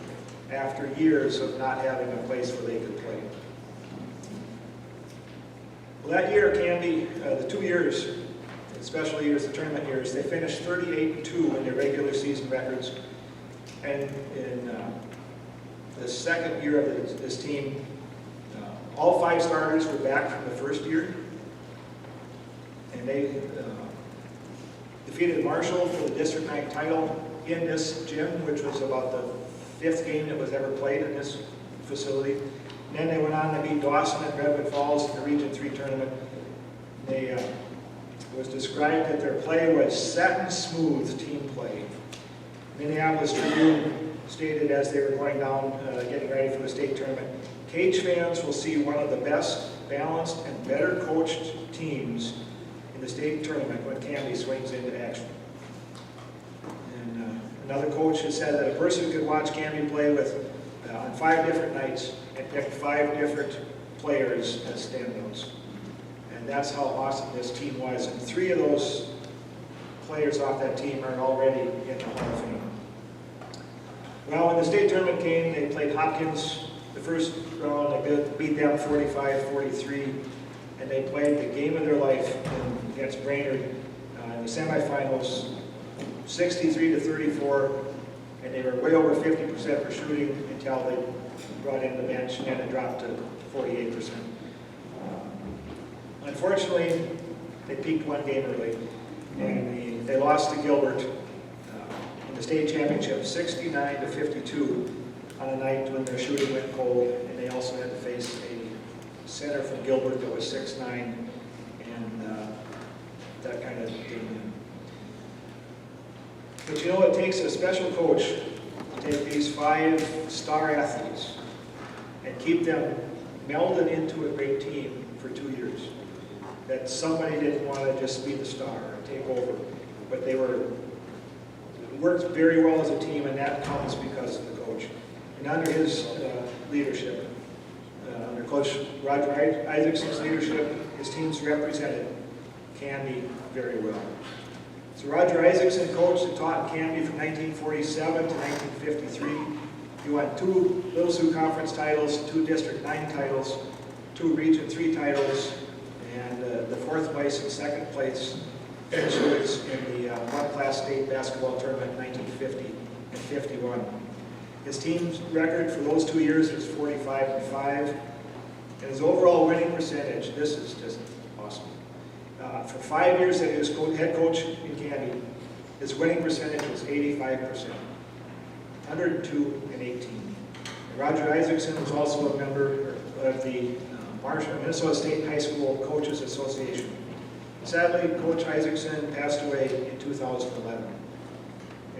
after years of not having a place where they could play. Well, that year, Canby, the 2 years, the special years, the tournament years, they finished 38-2 in their regular season records. And in the second year of this team, all 5 starters were back from the first year. And they defeated Marshall for the District 9 title in this gym, which was about the 5th game that was ever played in this facility. And then they went on to beat Dawson and Redwood Falls in the Region 3 tournament. It was described that their play was set and smooth team play. Minneapolis Tribune stated as they were going down, getting ready for the state tournament, Cage fans will see one of the best, balanced, and better coached teams in the state tournament when Canby swings into action. And another coach has said that a person could watch Canby play with on 5 different nights and pick 5 different players as standouts. And that's how awesome this team was. And 3 of those players off that team are already in the Hall of Fame. Well, when the state tournament came, they played Hopkins the first round. They beat them 45-43, and they played the game of their life against Brainerd in the semifinals, 63-34, and they were way over 50% for shooting until they brought in the bench, and then it dropped to 48%. Unfortunately, they peaked one game early, and they lost to Gilbert in the state championship, 69-52, on a night when their shooting went cold, and they also had to face a center from Gilbert that was 6'9", and that kind of did them. But you know, it takes a special coach to take these 5 star athletes and keep them melded into a great team for 2 years. That somebody didn't want to just be the star or take over, but they worked very well as a team, and that comes because of the coach. And under his leadership, under Coach Roger Isaacson's leadership, his teams represented Canby very well. So Roger Isaacson coached and taught Canby from 1947 to 1953. He won 2 Little Sioux Conference titles, 2 District 9 titles, 2 Region 3 titles, and the 4th place and 2nd place finishes in the one-class state basketball tournament in 1950 and 51. His team's record for those 2 years is 45-5, and his overall winning percentage, this is just awesome. For 5 years that he was head coach in Canby, his winning percentage was 85%, 102-18. Roger Isaacson was also a member of the Minnesota State High School Coaches Association. Sadly, Coach Isaacson passed away in 2011.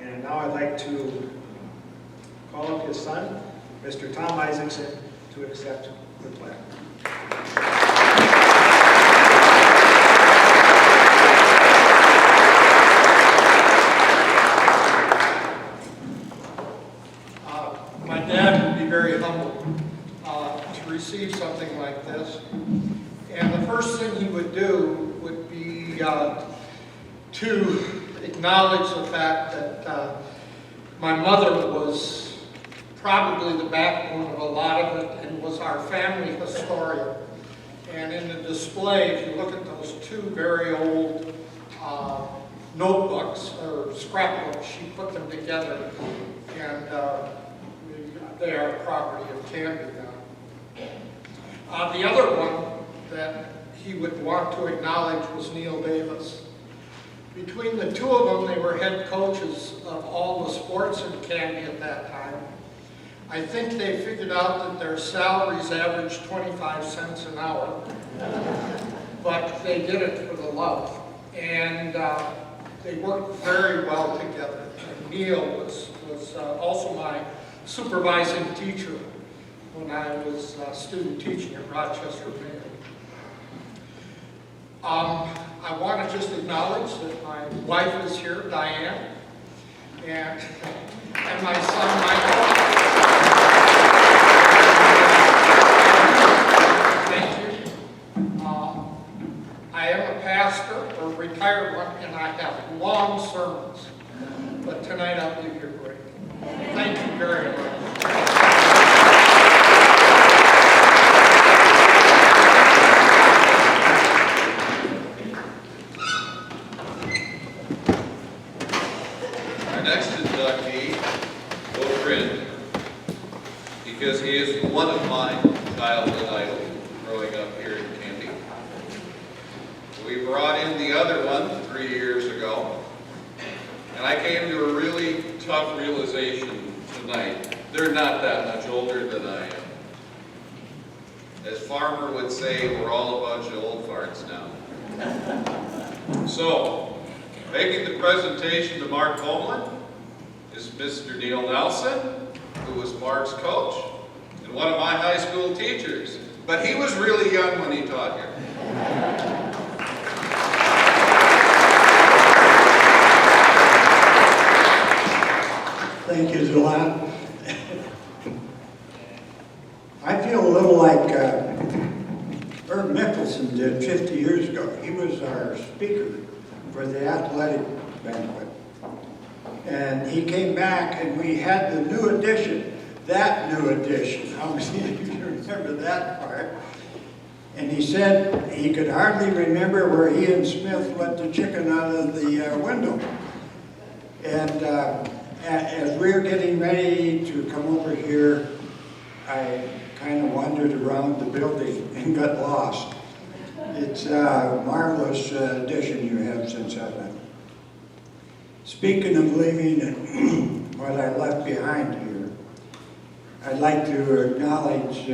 And now I'd like to call up his son, Mr. Tom Isaacson, to accept the plaque. My dad would be very humbled to receive something like this. And the first thing he would do would be to acknowledge the fact that my mother was probably the backbone of a lot of it and was our family historian. And in the display, if you look at those 2 very old notebooks or scrapbooks, she put them together, and they are property of Canby now. The other one that he would want to acknowledge was Neil Davis. Between the 2 of them, they were head coaches of all the sports in Canby at that time. I think they figured out that their salaries averaged 25 cents an hour, but they did it for the love. And they worked very well together. And Neil was also my supervising teacher when I was student teaching at Rochester, Maine. I want to just acknowledge that my wife is here, Diane, and my son, Michael. Thank you. I am a pastor, or retired one, and I have long sermons, but tonight I'll give you a break. Thank you very much. Next inductee, friend, because he is one of my childhood idols growing up here in Canby. We brought in the other one 3 years ago, and I came to a really tough realization tonight. They're not that much older than I am. As Farmer would say, we're all a bunch of old farts now. So, making the presentation to Mark Holmlund is Mr. Neil Nelson, who was Mark's coach and one of my high school teachers. But he was really young when he taught here. Thank you, Duane. I feel a little like Herb Mickelson did 50 years was our speaker for the athletic banquet. And he came back and we had the new edition, that new edition. How many of you remember that part? And he said he could hardly remember where he and Smith let the chicken out of the window. And as we were getting ready to come over here, I kind of wandered around the building and got lost. It's a marvelous addition you have since I left. Speaking of leaving and what I left behind here, I'd like to acknowledge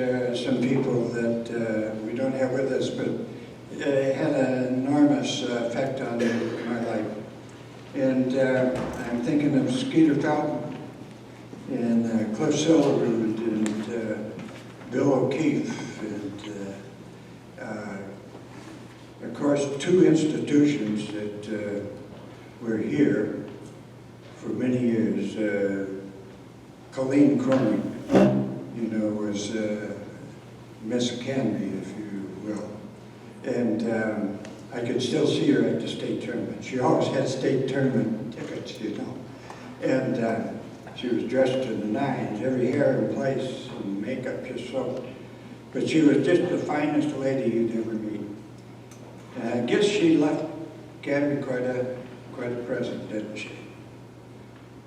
some people that we don't have with us, but had an enormous effect on my life. And I'm thinking of Skeeter Fountain and Cliff Silverwood and Bill O'Keefe and of course 2 institutions that were here for many years. Colleen Cronin, you know, was Miss Canby, if you will. And I could still see her at the state tournament. She always had state tournament tickets, you know. And she was dressed to the nines, every hair in place, and makeup just so. But she was just the finest lady you'd ever meet. And I guess she left Canby quite a present, didn't she?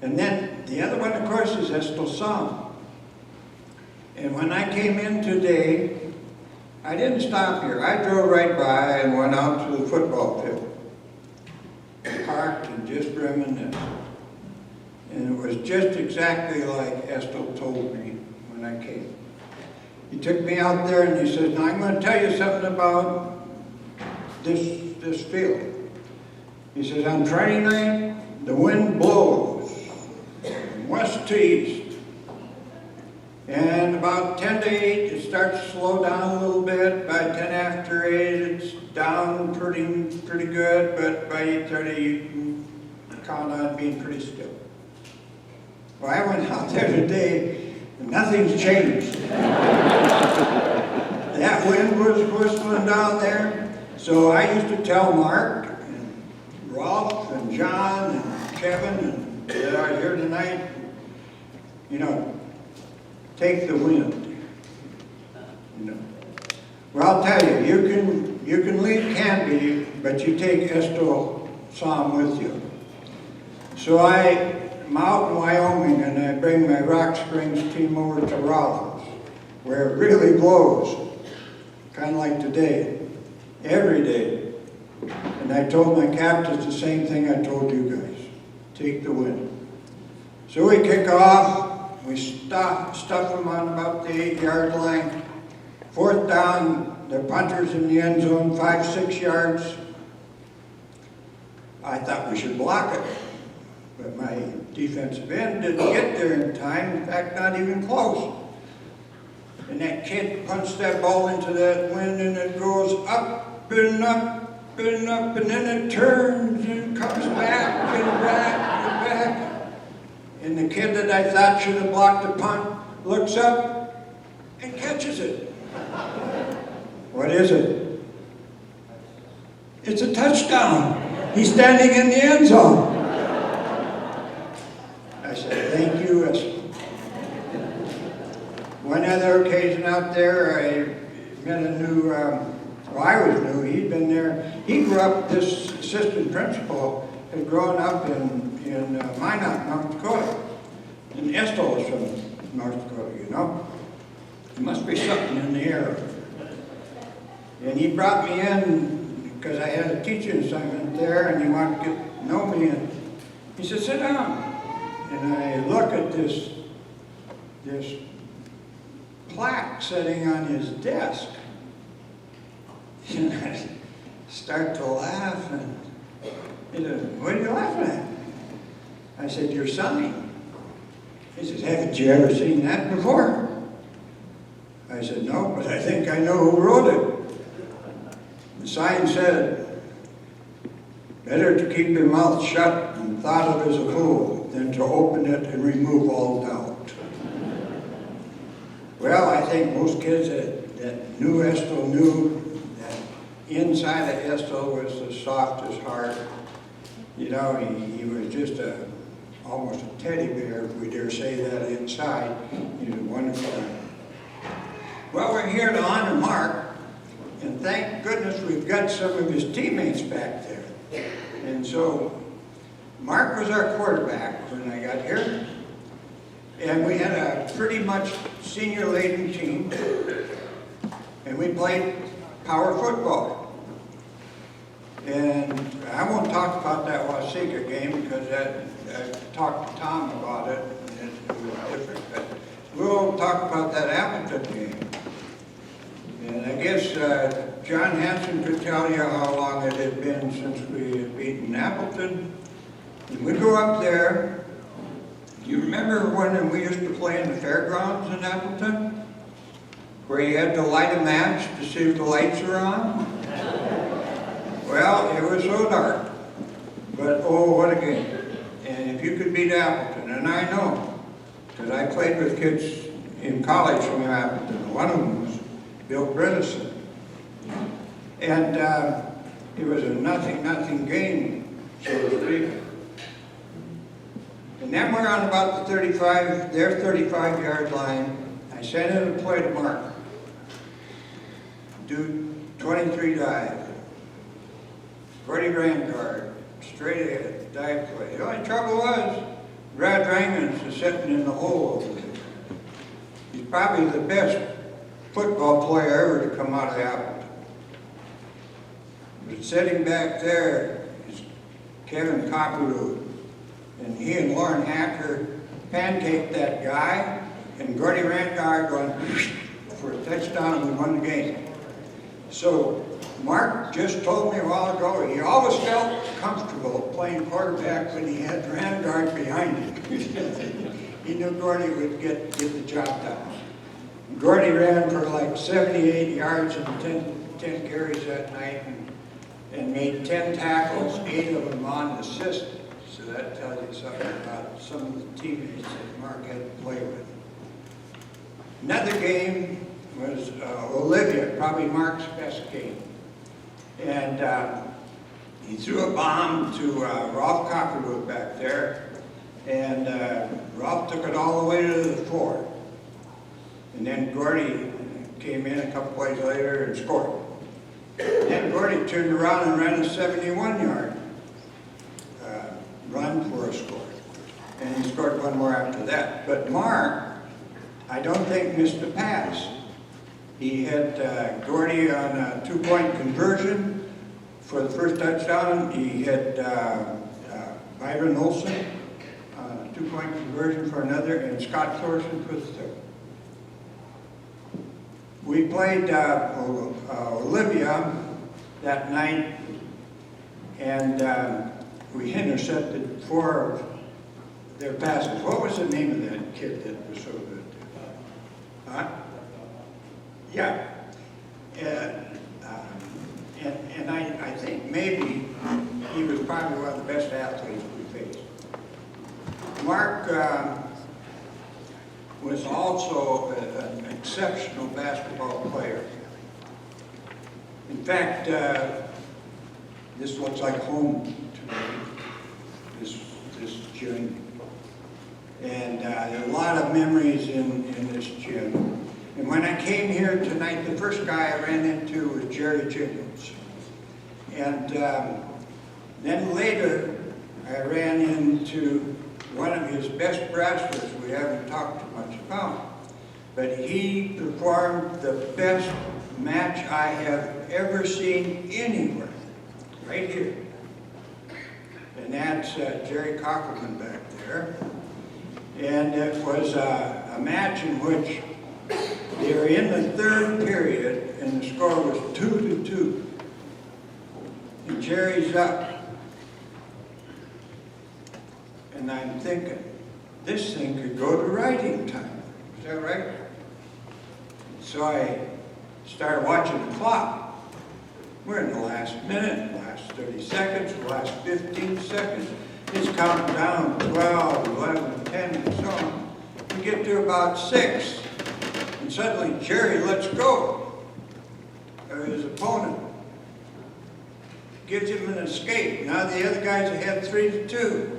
And then the other one, of course, is Saum. And when I came in today, I didn't stop here. I drove right by and went out to the football field. Parked and just reminisced. And it was just exactly like Estel told me when I came. He took me out there and he said, now I'm going to tell you something about this field. He says, on Friday night, the wind blows from west to east. And about 10 to 8, it starts to slow down a little bit. By 10 after 8, it's down pretty good. But by 8:30, you can count on it being pretty still. Well, I went out there today, and nothing's changed. That wind was whistling down there. So I used to tell Mark and Rolf and John and Kevin and that are here tonight, you know, take the wind. You know. Well, I'll tell you, you can leave Canby, but you take Saum with you. So I'm out in Wyoming and I bring my Rock Springs team over to Rollins, where it really blows, kind of like today. Every day. And I told my captains the same thing I told you guys. Take the wind. So we kick off. We stuff them on about the 8-yard line. 4th down, the punters in the end zone, 5-6 yards. I thought we should block it. But my defensive end didn't get there in time. In fact, not even close. And that kid punched that ball into that wind and it goes up and up and up, and then it turns and comes back and back and back. And the kid that I thought should have blocked the punt looks up and catches it. What is it? It's a touchdown. He's standing in the end zone. I said, thank you, Estel. One other occasion out there, I met a new, well, I was new, he'd been there. He grew up, this assistant principal had grown up in Minot, North Dakota. And Estel was from North Dakota, you know. There must be something in the air. And he brought me in because I had a teaching assignment there and he wanted to get to know me. And he said, sit down. And I look at this plaque sitting on his desk. And I start to laugh, and he said, what are you laughing at? I said, your sign. He says, haven't you ever seen that before? I said, no, but I think I know who wrote it. The sign said, better to keep your mouth shut and thought of as a fool than to open it and remove all doubt. Well, I think most kids that knew Estel knew that inside of Estill was the softest heart. You know, he was just almost a teddy bear, if we dare say that, inside. He was wonderful. Well, we're here to honor Mark, and thank goodness we've got some of his teammates back there. And so, Mark was our quarterback when I got here, and we had a pretty much senior-laden team, and we played power football. And I won't talk about that Waseca game because I talked to Tom about it, and it was different. But we'll talk about that Appleton game. And I guess John Hanson could tell you how long it had been since we had beaten Appleton. And we go up there. Do you remember when we used to play in the fairgrounds in Appleton? Where you had to light a match to see if the lights were on? Well, it was so dark. But oh, what a game. And if you could beat Appleton, and I know, because I played with kids in college from Appleton. One of them was Bill Bredesen. And it was a nothing game, so to speak. And then we're on about the 35, their 35-yard line. I sent in a play to Mark. Do 23 dive. Gordy ran guard, straight ahead, dive play. The only trouble was, Brad Rangens is sitting in the hole over there. He's probably the best football player ever to come out of Appleton. But sitting back there is Kevin Copperwood. And he and Lauren Hacker pancaked that guy, and Gordy ran guard going for a touchdown, and we won the game. So Mark just told me a while ago he always felt comfortable playing quarterback when he had ran guard behind him. He knew Gordy would get the job done. Gordy ran for like 78 yards and 10 carries that night and made 10 tackles, 8 of them on assist. So that tells you something about some of the teammates that Mark had to play with. Another game was Olivia, probably Mark's best game. And he threw a bomb to Rolf Copperwood back there, and Rolf took it all the way to the 4. And then Gordy came in a couple plays later and scored. Then Gordy turned around and ran a 71-yard run for a score. And he scored one more after that. But Mark, I don't think missed a pass. He had Gordy on a 2-point conversion for the first touchdown. He had Byron Olson on a 2-point conversion for another, and Scott Thorson for the third. We played Olivia that night, and we intercepted 4 of their passes. What was the name of that kid that was so good? Huh? Yeah. And I think maybe he was probably one of the best athletes we faced. Mark was also an exceptional basketball player. In fact, this looks like home to me, this gym. And there are a lot of memories in this gym. And when I came here tonight, the first guy I ran into was Jerry Jingles. And then later, I ran into one of his best wrestlers we haven't talked too much about. But he performed the best match I have ever seen anywhere, right here. And that's Jerry Cockerman back there. And it was a match in which they were in the 3rd period, and the score was 2-2. And Jerry's up. And I'm thinking, this thing could go to writing time. Is that right? So I started watching the clock. We're in the last minute, the last 30 seconds, the last 15 seconds. It's counting down 12, 11, 10, and so on. We get to about 6, and suddenly Jerry lets go of his opponent. gives him an escape. Now the other guys ahead 3-2.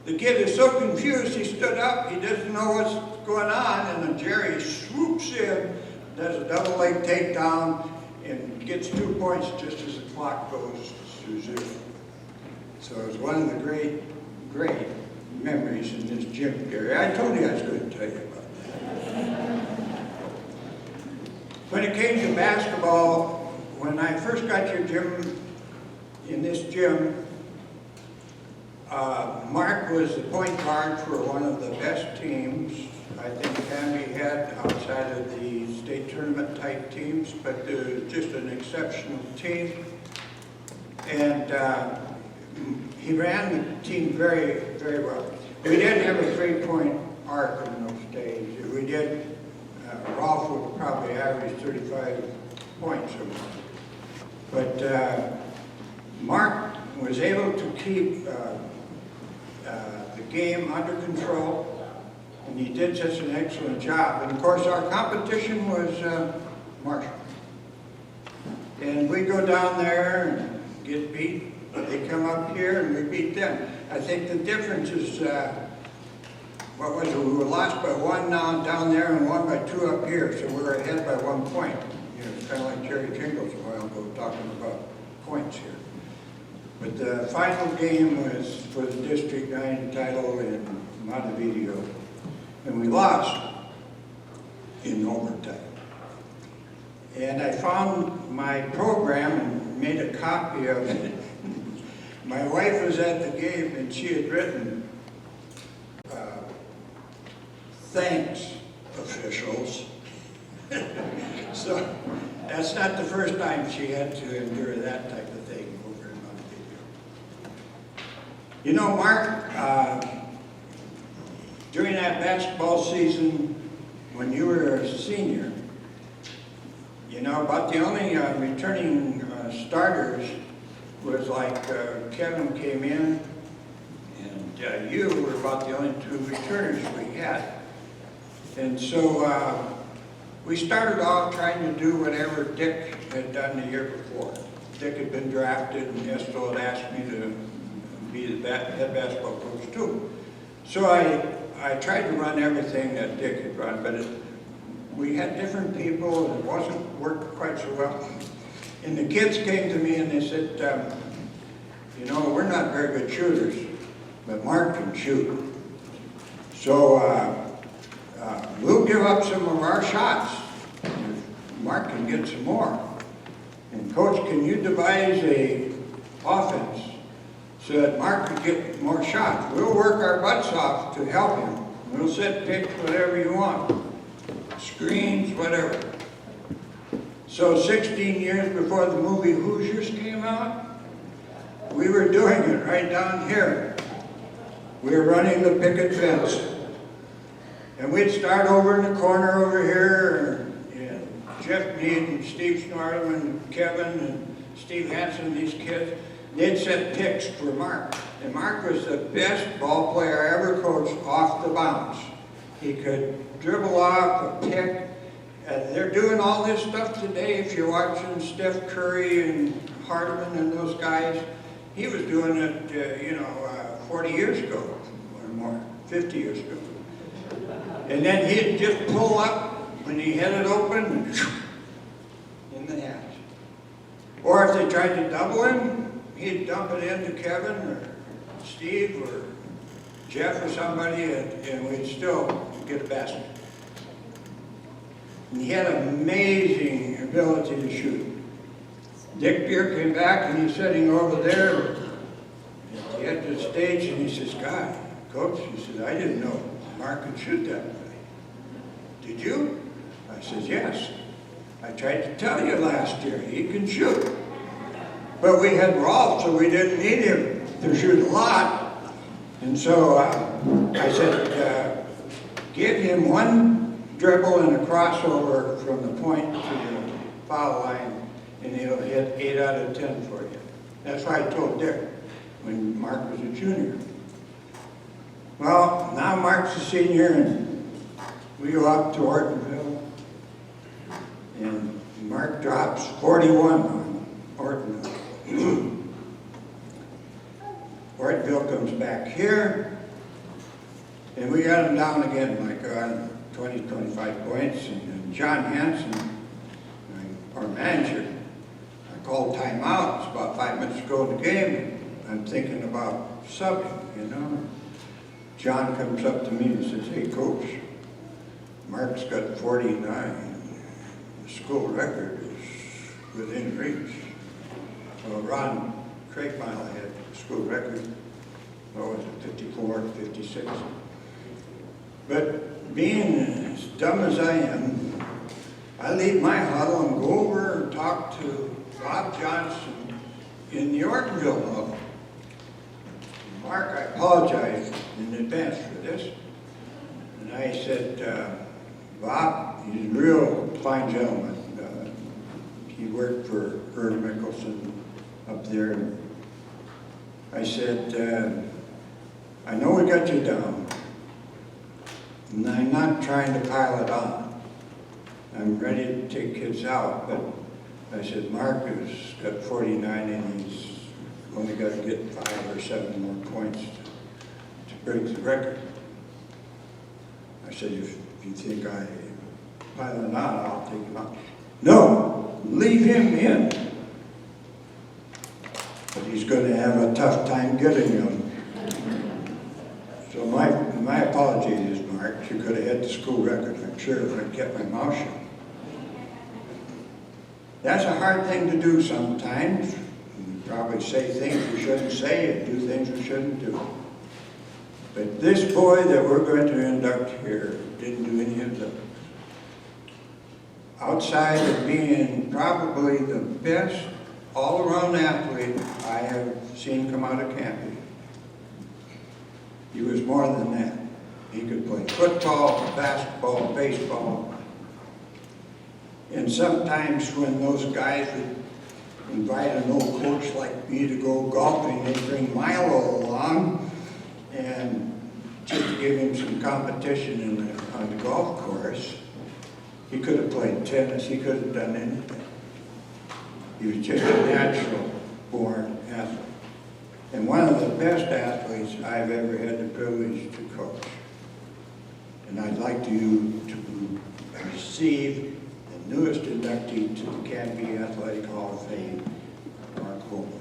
The kid is so confused, he stood up, he doesn't know what's going on, and then Jerry swoops in, does a double leg takedown, and gets 2 points just as the clock goes to 0. So it was one of the great memories in this gym, Gary. I told you I was going to tell you about that. When it came to basketball, when I first got your gym, in this gym, Mark was the point guard for one of the best teams I think Canby had outside of the state tournament type teams, but it was just an exceptional team. And he ran the team very, very well. We didn't have a 3-point arc in those days. We did, Rolf would probably average 35 points or more. But Mark was able to keep the game under control, and he did such an excellent job. And of course, our competition was Marshall. And we go down there and get beat. They come up here and we beat them. I think the difference is, what was it? We were lost by 1 down there and won by 2 up here, so we were ahead by 1 point. You know, it's kind of like Jerry Jingles a while ago talking about points here. But the final game was for the District 9 title in Montevideo, and we lost in overtime. And I found my program and made a copy of it. My wife was at the game and she had written, thanks, officials. So that's not the first time she had to endure that type of thing over in Montevideo. You know, Mark, during that basketball season, when you were a senior, you know, about the only returning starters was like Kevin came in, and you were about the only 2 returners we had. And so we started off trying to do whatever Dick had done the year before. Dick had been drafted, and Esto had asked me to be the head basketball coach too. So I tried to run everything that Dick had run, but we had different people, and it wasn't worked quite so well. And the kids came to me and they said, you know, we're not very good shooters, but Mark can shoot. So we'll give up some of our shots if Mark can get some more. And Coach, can you devise a offense so that Mark could get more shots? We'll work our butts off to help him. We'll set picks, whatever you want. Screens, whatever. So 16 years before the movie Hoosiers came out, we were doing it right down here. We were running the picket fence. And we'd start over in the corner over here, and Jeff Mead and Steve Norlin and Kevin and Steve Hansen, these kids, they'd set picks for Mark. And Mark was the best ball player I ever coached off the bounce. He could dribble off a pick. They're doing all this stuff today. If you're watching Steph Curry and Hardeman and those guys, he was doing it, 40 years ago or more, 50 years ago. And then he'd just pull up when he had it open and in the hatch. Or if they tried to double him, he'd dump it into Kevin or Steve or Jeff or somebody, and we'd still get a basket. And he had amazing ability to shoot. Dick Beer came back and he's sitting over there at the edge of the stage and he says, God, Coach, he says, I didn't know Mark could shoot that way. Did you? I says, yes. I tried to tell you last year, he can shoot. But we had Rolf, so we didn't need him to shoot a lot. And so I said, give him one dribble and a crossover from the point to the foul line, and he'll hit 8 out of 10 for you. That's why I told Dick when Mark was a junior. Well, now Mark's a senior, and we go up to Ortonville, and Mark drops 41 on Ortonville. Ortville comes back here, and we got him down again, like 20, 25 points. And John Hanson, our manager, I called timeout. It's about 5 minutes to go in the game. I'm thinking about subbing, you know. John comes up to me and says, "Hey, Coach, Mark's got 49. The school record is within reach." So Ron Craigmile had the school record. What was it, 54, 56? But being as dumb as I am, I leave my huddle and go over and talk to Bob Johnson in the Ortonville huddle. "Mark, I apologize in advance for this." And I said, "Bob, he's a real fine gentleman. He worked for Herb Mickelson up there." I said, "I know we got you down, and I'm not trying to pile it on. I'm ready to take kids out, but," I said, "Mark has got 49 and he's only got to get 5 or 7 more points to break the record." I said, if you think I pile it on, I'll take him out." "No, leave him in. But he's going to have a tough time getting him." So my apology is, Mark, you could have had the school record, I'm sure, if I'd kept my mouth shut. That's a hard thing to do sometimes. You probably say things we shouldn't say and do things we shouldn't do. But this boy that we're going to induct here didn't do any of those. Outside of being probably the best all-around athlete I have seen come out of Canby, he was more than that. He could play football, basketball, baseball. And sometimes when those guys would invite an old coach like me to go golfing, they'd bring Milo along and just to give him some competition on the golf course. He could have played tennis, he could have done anything. He was just a natural born athlete. And one of the best athletes I've ever had the privilege to coach. And I'd like you to receive the newest inductee to the Canby Athletic Hall of Fame, Mark Holmlund.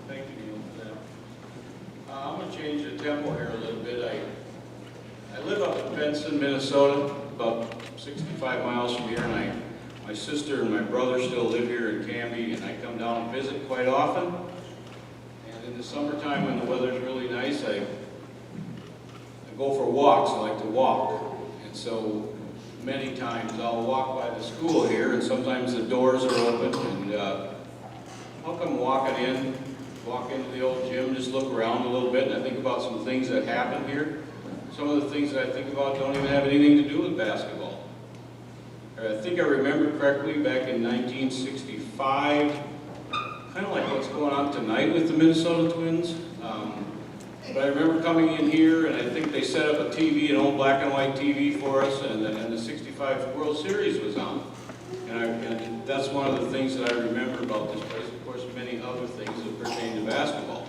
Thank you, Neil, for that. I'm going to change the tempo here a little bit. I live up in Benson, Minnesota, about 65 miles from here, and my sister and my brother still live here in Canby, and I come down and visit quite often. And in the summertime, when the weather's really nice, I go for walks. I like to walk. And so many times I'll walk by the school here, and sometimes the doors are open, and I'll come walking in, walk into the old gym, just look around a little bit, and I think about some things that happen here. Some of the things that I think about don't even have anything to do with basketball. I think I remember correctly back in 1965, kind of like what's going on tonight with the Minnesota Twins. But I remember coming in here, and I think they set up a TV, an old black and white TV for us, and the 65 World Series was on. And that's one of the things that I remember about this place. Of course, many other things that pertain to basketball.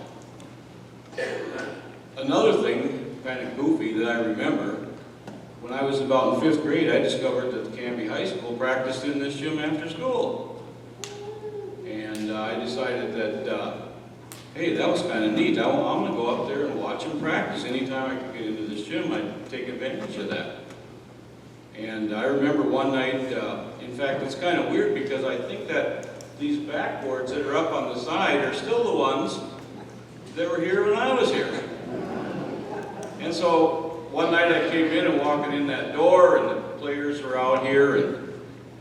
Another thing, kind of goofy, that I remember, when I was about in 5th grade, I discovered that the Canby High School practiced in this gym after school. And I decided that, hey, that was kind of neat. I'm going to go up there and watch them practice. Anytime I could get into this gym, I'd take advantage of that. And I remember one night, in fact, it's kind of weird because I think that these backboards that are up on the side are still the ones that were here when I was here. And so one night I came in and walking in that door, and the players were out here,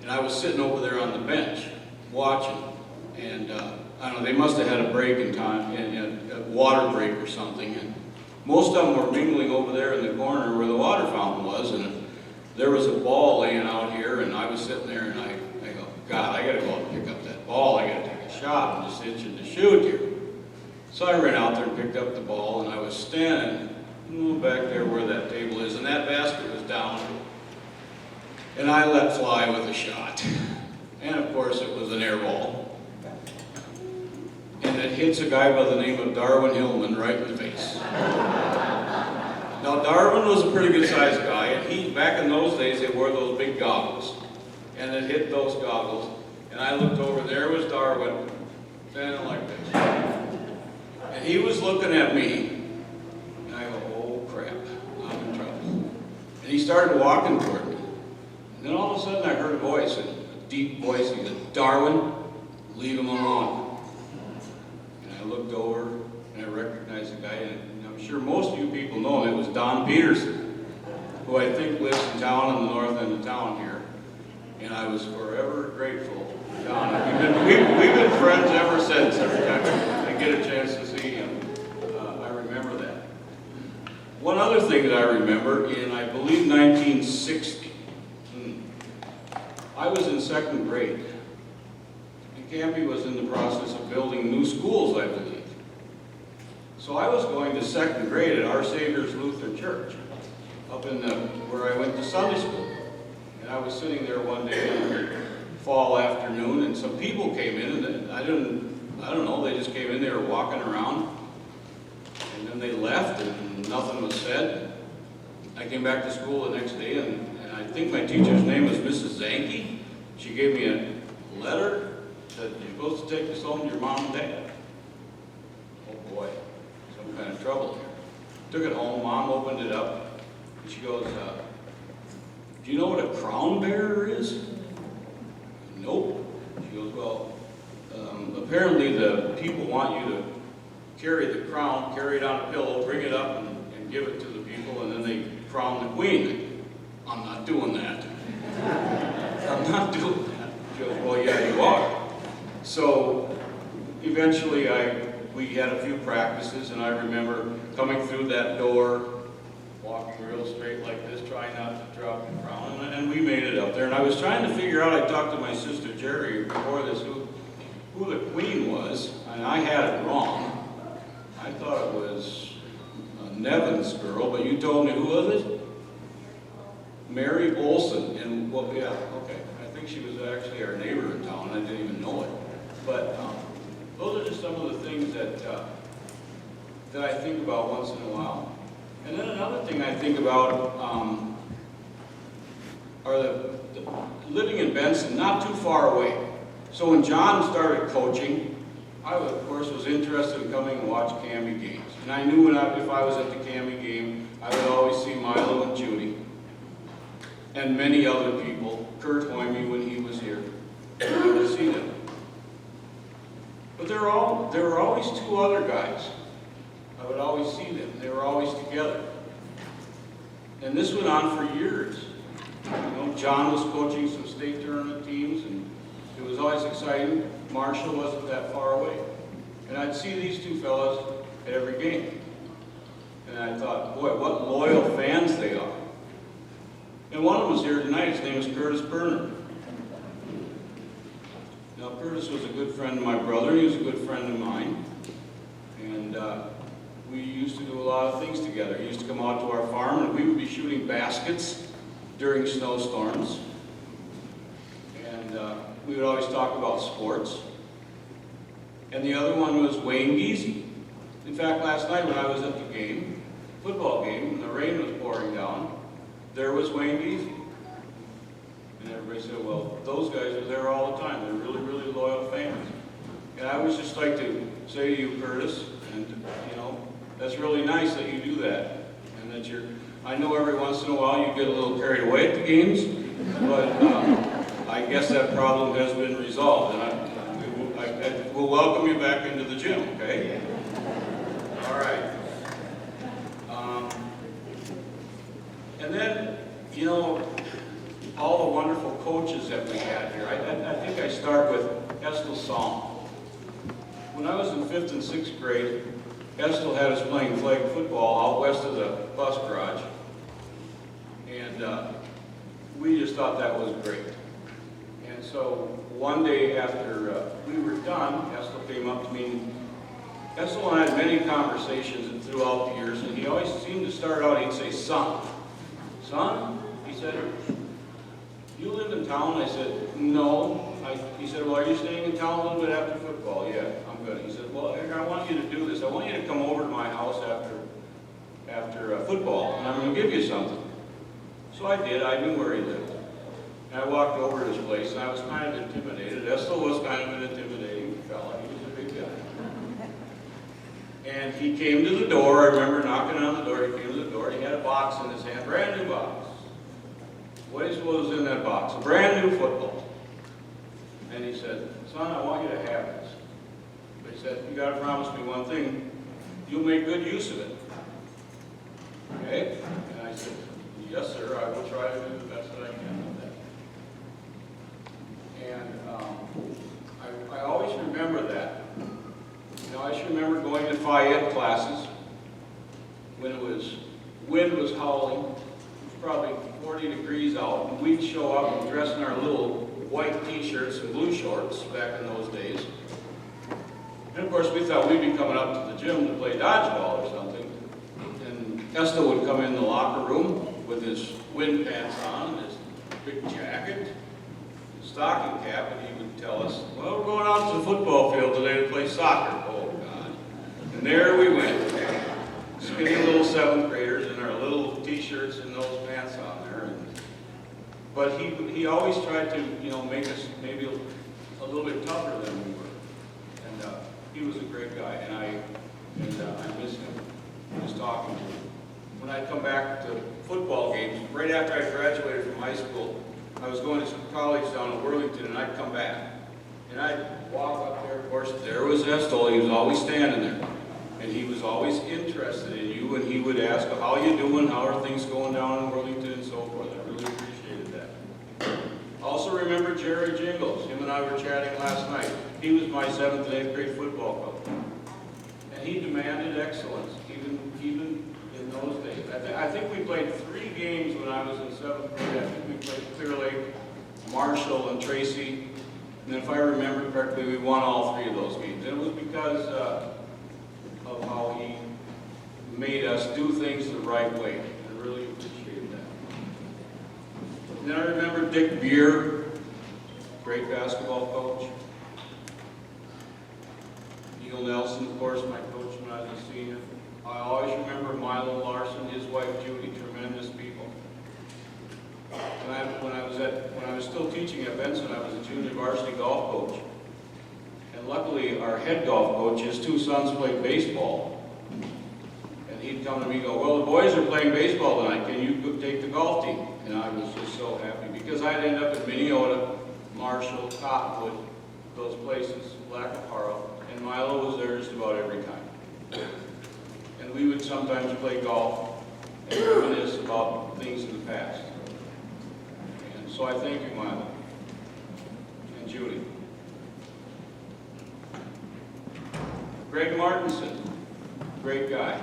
and I was sitting over there on the bench watching. And I don't know, they must have had a break in time, a water break or something. And most of them were mingling over there in the corner where the water fountain was, and there was a ball laying out here, and I was sitting there, and I go, God, I got to go out and pick up that ball. I got to take a shot. I'm just itching to shoot you. So I ran out there and picked up the ball, and I was standing back there where that table is, and that basket was down. And I let fly with a shot. And of course, it was an air ball. And it hits a guy by the name of Duane Hillman right in the face. Now, Darwin was a pretty good-sized guy, and back in those days, they wore those big goggles. And it hit those goggles, and I looked over, there was Darwin, standing like this. And he was looking at me, and I go, oh crap, I'm in trouble. And he started walking toward me. And then all of a sudden I heard a voice, a deep voice, he said, Darwin, leave him alone. And I looked over, and I recognized the guy, and I'm sure most of you people know him. It was Don Peterson, who I think lives in town, in the north end of town here. And I was forever grateful to Don. We've been friends ever since. Every time I get a chance to see him, I remember that. One other thing that I remember, in I believe 1960, I was in 2nd grade. And Canby was in the process of building new schools, I believe. So I was going to 2nd grade at Our Savior's Lutheran Church, up in where I went to Sunday school. And I was sitting there one day in the fall afternoon, and some people came in, and I don't know, they just came in, they were walking around, and then they left, and nothing was said. I came back to school the next day, and I think my teacher's name was Mrs. Zanke. She gave me a letter, said, you're supposed to take this home to your mom and dad. Oh boy, some kind of trouble here. Took it home, Mom opened it up, and she goes, do you know what a crown bearer is? Nope. She goes, well, apparently the people want you to carry the crown, carry it on a pillow, bring it up and give it to the people, and then they crown the queen. I'm not doing that. I'm not doing that. She goes, well, yeah, you are. So eventually we had a few practices, and I remember coming through that door, walking real straight like this, trying not to drop the crown, and we made it up there. And I was trying to figure out, I talked to my sister Jerry before this, who the queen was, and I had it wrong. I thought it was a Nevin's girl, but you told me who was it? Mary Olson, and well, yeah, okay. I think she was actually our neighbor in town, and I didn't even know it. But those are just some of the things that I think about once in a while. And then another thing I think about are the living in Benson, not too far away. So when John started coaching, I, of course, was interested in coming and watch Canby games. And I knew if I was at the Canby game, I would always see Milo and Judy, and many other people, Kurt Hoyme when he was here. I would see them. But there were always 2 other guys. I would always see them. They were always together. And this went on for years. You know, John was coaching some state tournament teams, and it was always exciting. Marshall wasn't that far away. And I'd see these 2 fellas at every game. And I thought, boy, what loyal fans they are. And one of them was here tonight. His name is Curtis Berner. Now, Curtis was a good friend of my brother. He was a good friend of mine. And we used to do a lot of things together. He used to come out to our farm, and we would be shooting baskets during snowstorms. And we would always talk about sports. And the other one was Wayne Giese. In fact, last night when I was at the game, football game, and the rain was pouring down, there was Wayne Giese. And everybody said, well, those guys are there all the time. They're really, really loyal fans. And I would just like to say to you, Curtis, and you know, that's really nice that you do that. And that I know every once in a while you get a little carried away at the games, but I guess that problem has been resolved. And I will welcome you back into the gym, okay? All right. And then, you know, all the wonderful coaches that we had here. I think I start with Estel Saum. When I was in 5th and 6th grade, Estel had us playing flag football out west of the bus garage. And we just thought that was great. And so one day after we were done, Estel came up to me. Estel and I had many conversations throughout the years, and he always seemed to start out, he'd say, son. Son? He said, you live in town? I said, no. He said, well, are you staying in town a little bit after football? Yeah, I'm good. He said, well, I want you to do this. I want you to come over to my house after football, and I'm going to give you something. So I did. I knew where he lived. And I walked over to his place, and I was kind of intimidated. Estel was kind of an intimidating fella. He was a big guy. And he came to the door. I remember knocking on the door. He came to the door. He had a box in his hand, brand new box. What do you suppose was in that box? A brand new football. And he said, son, I want you to have this. But he said, you got to promise me one thing. You'll make good use of it. Okay? And I said, yes, sir. I will try to do the best that I can with that. And I always remember that. You know, I just remember going to Fayette classes when wind was howling. It was probably 40 degrees out, and we'd show up and dress in our little white t-shirts and blue shorts back in those days. And of course, we thought we'd be coming up to the gym to play dodgeball or something. And Estel would come in the locker room with his wind pants on and his big jacket, his stocking cap, and he would tell us, well, we're going out to the football field today to play soccer. Oh, God. And there we went. Skinny little 7th graders in our little t-shirts and those pants on there. But he always tried to, you know, make us maybe a little bit tougher than we were. And he was a great guy, and I miss him. I was talking to him. When I come back to football games, right after I graduated from high school, I was going to college down in Worthington, and I'd come back. And I'd walk up there, of course, there was Estel. He was always standing there. And he was always interested in you, and he would ask, how you doing, how are things going down in Worthington, and so forth. I really appreciated that. I also remember Jerry Jingles. Him and I were chatting last night. He was my 7th and 8th grade football coach. And he demanded excellence, even in those days. I think we played 3 games when I was in 7th grade. I think we played Clear Lake, Marshall, and Tracy. And if I remember correctly, we won all 3 of those games. And it was because of how he made us do things the right way. I really appreciated that. And then I remember Dick Beer, great basketball coach. Neil Nelson, of course, my coach when I was a senior. I always remember Milo Larson, his wife Judy, tremendous people. When I was still teaching at Benson, I was a junior varsity golf coach. And luckily, our head golf coach, his 2 sons played baseball. And he'd come to me and go, well, the boys are playing baseball tonight. Can you go take the golf team? And I was just so happy because I'd end up in Minneota, Marshall, Cottonwood, those places, Black Aparo, and Milo was there just about every time. And we would sometimes play golf and reminisce about things in the past. And so I thank you, Milo, and Judy. Greg Martinson, great guy,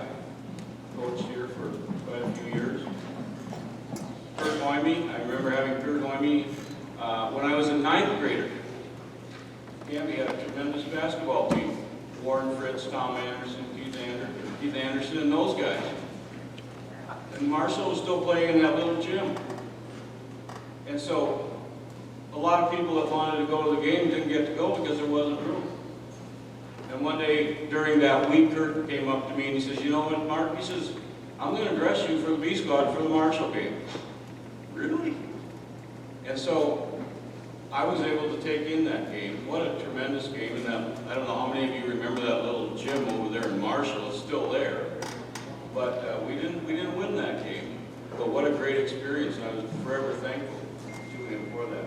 coached here for quite a few years. Kurt Noemi, I remember having Kurt Noemi when I was a 9th grader. Canby had a tremendous basketball team. Warren Fritz, Tom Anderson, Keith Anderson, and those guys. And Marshall was still playing in that little gym. And so a lot of people that wanted to go to the game didn't get to go because there wasn't room. And one day during that week, Kurt came up to me and he says, you know what, Mark? He says, I'm going to dress you for the B squad for the Marshall game. Really? And so I was able to take in that game. What a tremendous game. And I don't know how many of you remember that little gym over there in Marshall. It's still there. But we didn't win that game. But what a great experience. And I was forever thankful to him for that.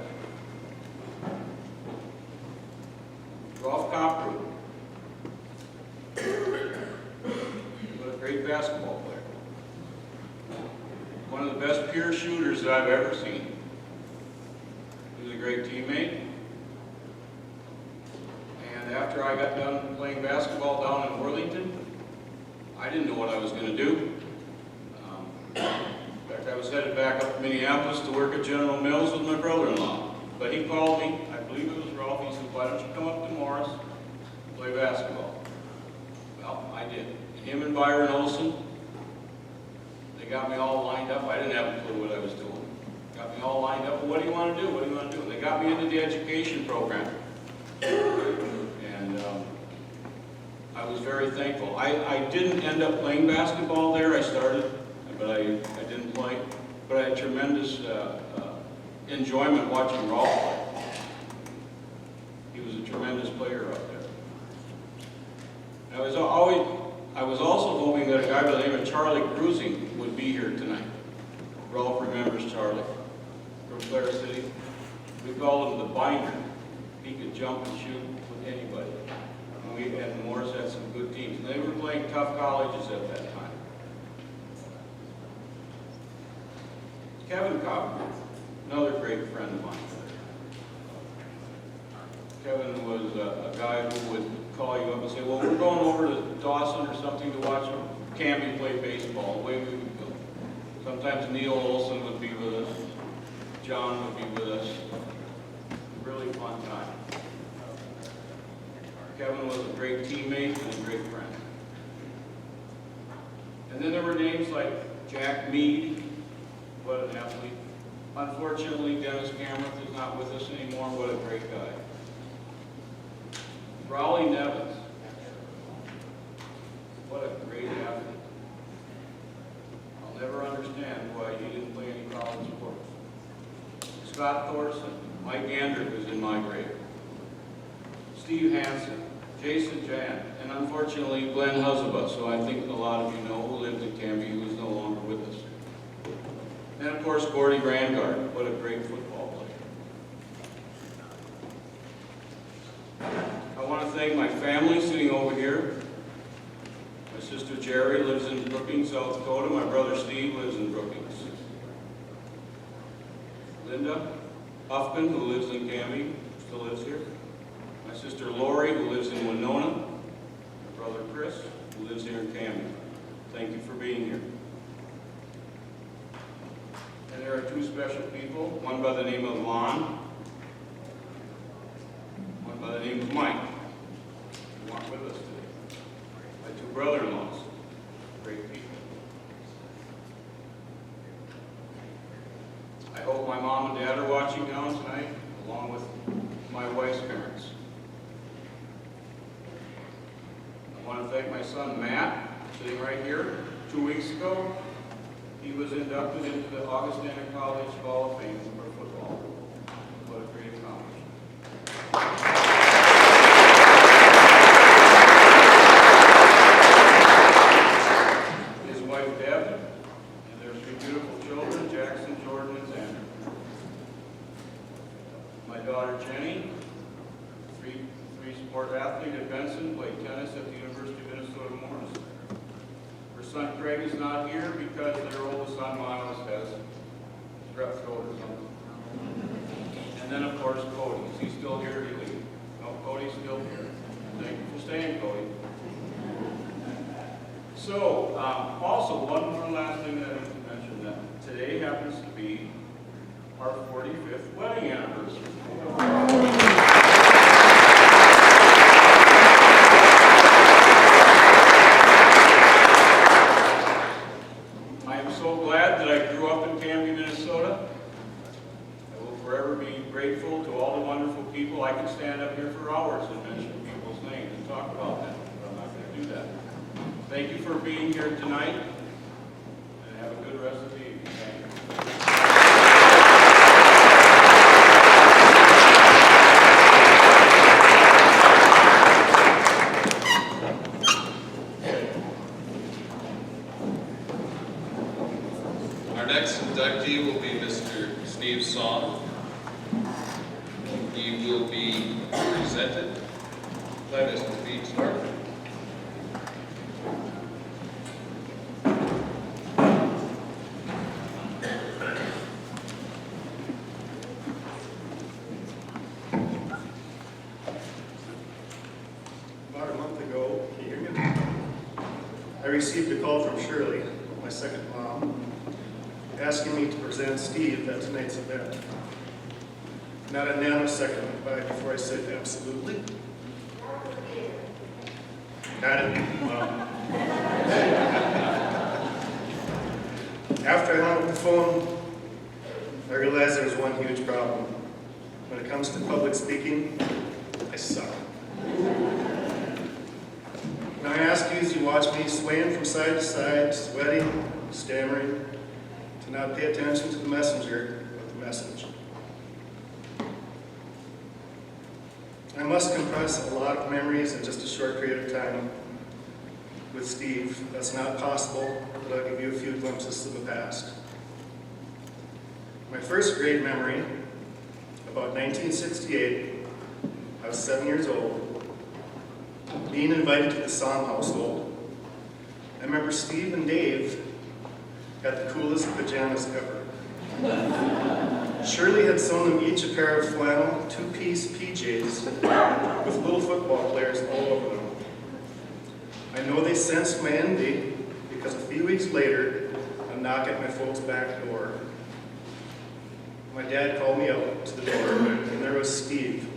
Rolf Koppru. What a great basketball player. One of the best pure shooters that I've ever seen. He was a great teammate. And after I got done playing basketball down in Worthington, I didn't know what I was going to do. In fact, I was headed back up to Minneapolis to work at General Mills with my brother-in-law. But he called me, I believe it was Ralph, he said, why don't you come up to Morris and play basketball? Well, I did. Him and Byron Olson, they got me all lined up. I didn't have a clue what I was doing. Got me all lined up. Well, what do you want to do? What do you want to do? And they got me into the education program. And I was very thankful. I didn't end up playing basketball there. I started, but I didn't play. But I had tremendous enjoyment watching Rolf play. He was a tremendous player out there. I was also hoping that a guy by the name of Charlie Cruising would be here tonight. Rolf remembers Charlie from Clare City. We called him the binder. He could jump and shoot with anybody. And Morris had some good teams. And they were playing tough colleges at that time. Kevin Cobb, another great friend of mine. Kevin was a guy who would call you up and say, well, we're going over to Dawson or something to watch Canby play baseball. Away we would go. Sometimes Neil Olson would be with us. John would be with us. Really fun time. Kevin was a great teammate and a great friend. And then there were names like Jack Mead, what an athlete. Unfortunately, Dennis Cameron is not with us anymore. What a great guy. Raleigh Nevins, what a great athlete. I'll never understand why he didn't play any college sports. Scott Thorson, Mike Andrew was in my grade. Steve Hansen, Jason Jan, and unfortunately Glenn Huzzabutt, so I think a lot of you know, who lived in Canby, who is no longer with us. And of course, Gordy Rangard, what a great football player. I want to thank my family sitting over here. My sister Jerry lives in Brookings, South Dakota. My brother Steve lives in Brookings. Linda Huffman, who lives in Canby, still lives here. My sister Lori, who lives in Winona. My brother Chris, who lives here in Canby. Thank you for being here. And there are two special people, one by the name of Lon, one by the name of Mike, who aren't with us today. My two brother-in-laws, great people. I hope my mom and dad are watching down tonight, along with my wife's parents. I want to thank my son Matt, sitting right here. 2 weeks ago, he was inducted into the Augustana College Hall of Fame for football. What a great accomplishment. His wife Beth, and their three beautiful children, Jackson, Jordan, and Xander. My daughter Jenny, three-sport athlete at Benson, played tennis at the University of Minnesota Morris. Her son Craig is not here because their oldest son Miles has strep throat or something. And then of course Cody. Is he still here? Did he leave? No, Cody's still here. Thank you for staying, Cody. So, also one more last thing that I want to mention, that today happens to be our 45th wedding anniversary. Grateful to all the wonderful people. I could stand up here for hours and mention people's names and talk about them, but I'm not going to do that. Thank you for being here tonight, and have a good rest of the evening. Thank you. Our next inductee will be Mr. Steve Saum. He will be presented by Mr. Pete Norlin. About a month ago, can you hear me? I received a call from Shirley, my second mom, asking me to present Steve at tonight's event. Not a nanosecond went by before I said absolutely. Got it. After I hung up the phone, I realized there was one huge problem. When it comes to public speaking, I suck. Now I ask you as you watch me swaying from side to side, sweating, stammering, to not pay attention to the messenger, but the message. I must compress a lot of memories in just a short period of time. With Steve, that's not possible, but I'll give you a few glimpses of the past. My first grade memory, about 1968, I was 7 years old, being invited to the Saum household. I remember Steve and Dave had the coolest pajamas ever. Shirley had sewn them each a pair of flannel, two-piece PJs with little football players all over them. I know they sensed my envy because a few weeks later, a knock at my folks' back door. My dad called me out to the door, and there was Steve,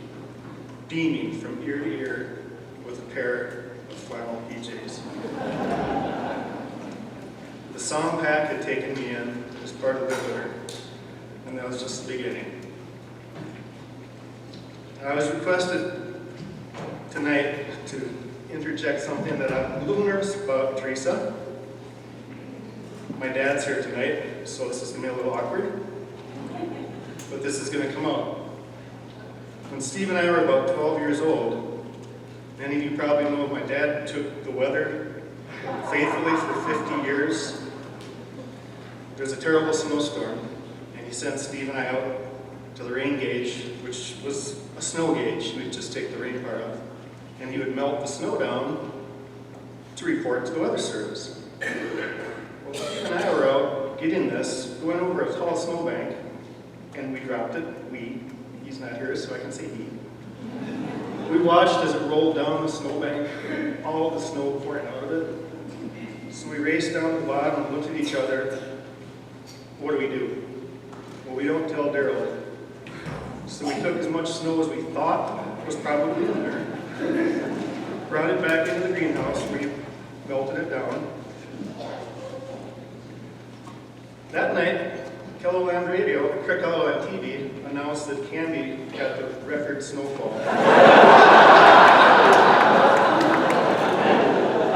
beaming from ear to ear with a pair of flannel PJs. The Saum pack had taken me in as part of the winter, and that was just the beginning. I was requested tonight to interject something that I'm a little nervous about, Teresa. My dad's here tonight, so this is going to be a little awkward, but this is going to come out. When Steve and I were about 12 years old, many of you probably know my dad took the weather faithfully for 50 years. There was a terrible snowstorm, and he sent Steve and I out to the rain gauge, which was a snow gauge. We'd just take the rain part off. And he would melt the snow down to report to the weather service. Well, Steve and I were out getting this, going over a tall snowbank, and we dropped it. He's not here, so I can say he. We watched as it rolled down the snowbank, all the snow pouring out of it. So we raced down to the bottom and looked at each other. What do? Well, we don't tell Daryl. So we took as much snow as we thought was probably in there. Brought it back into the greenhouse, we melted it down. That night, Kelloland Radio, Kelloland TV, announced that Canby had the record snowfall.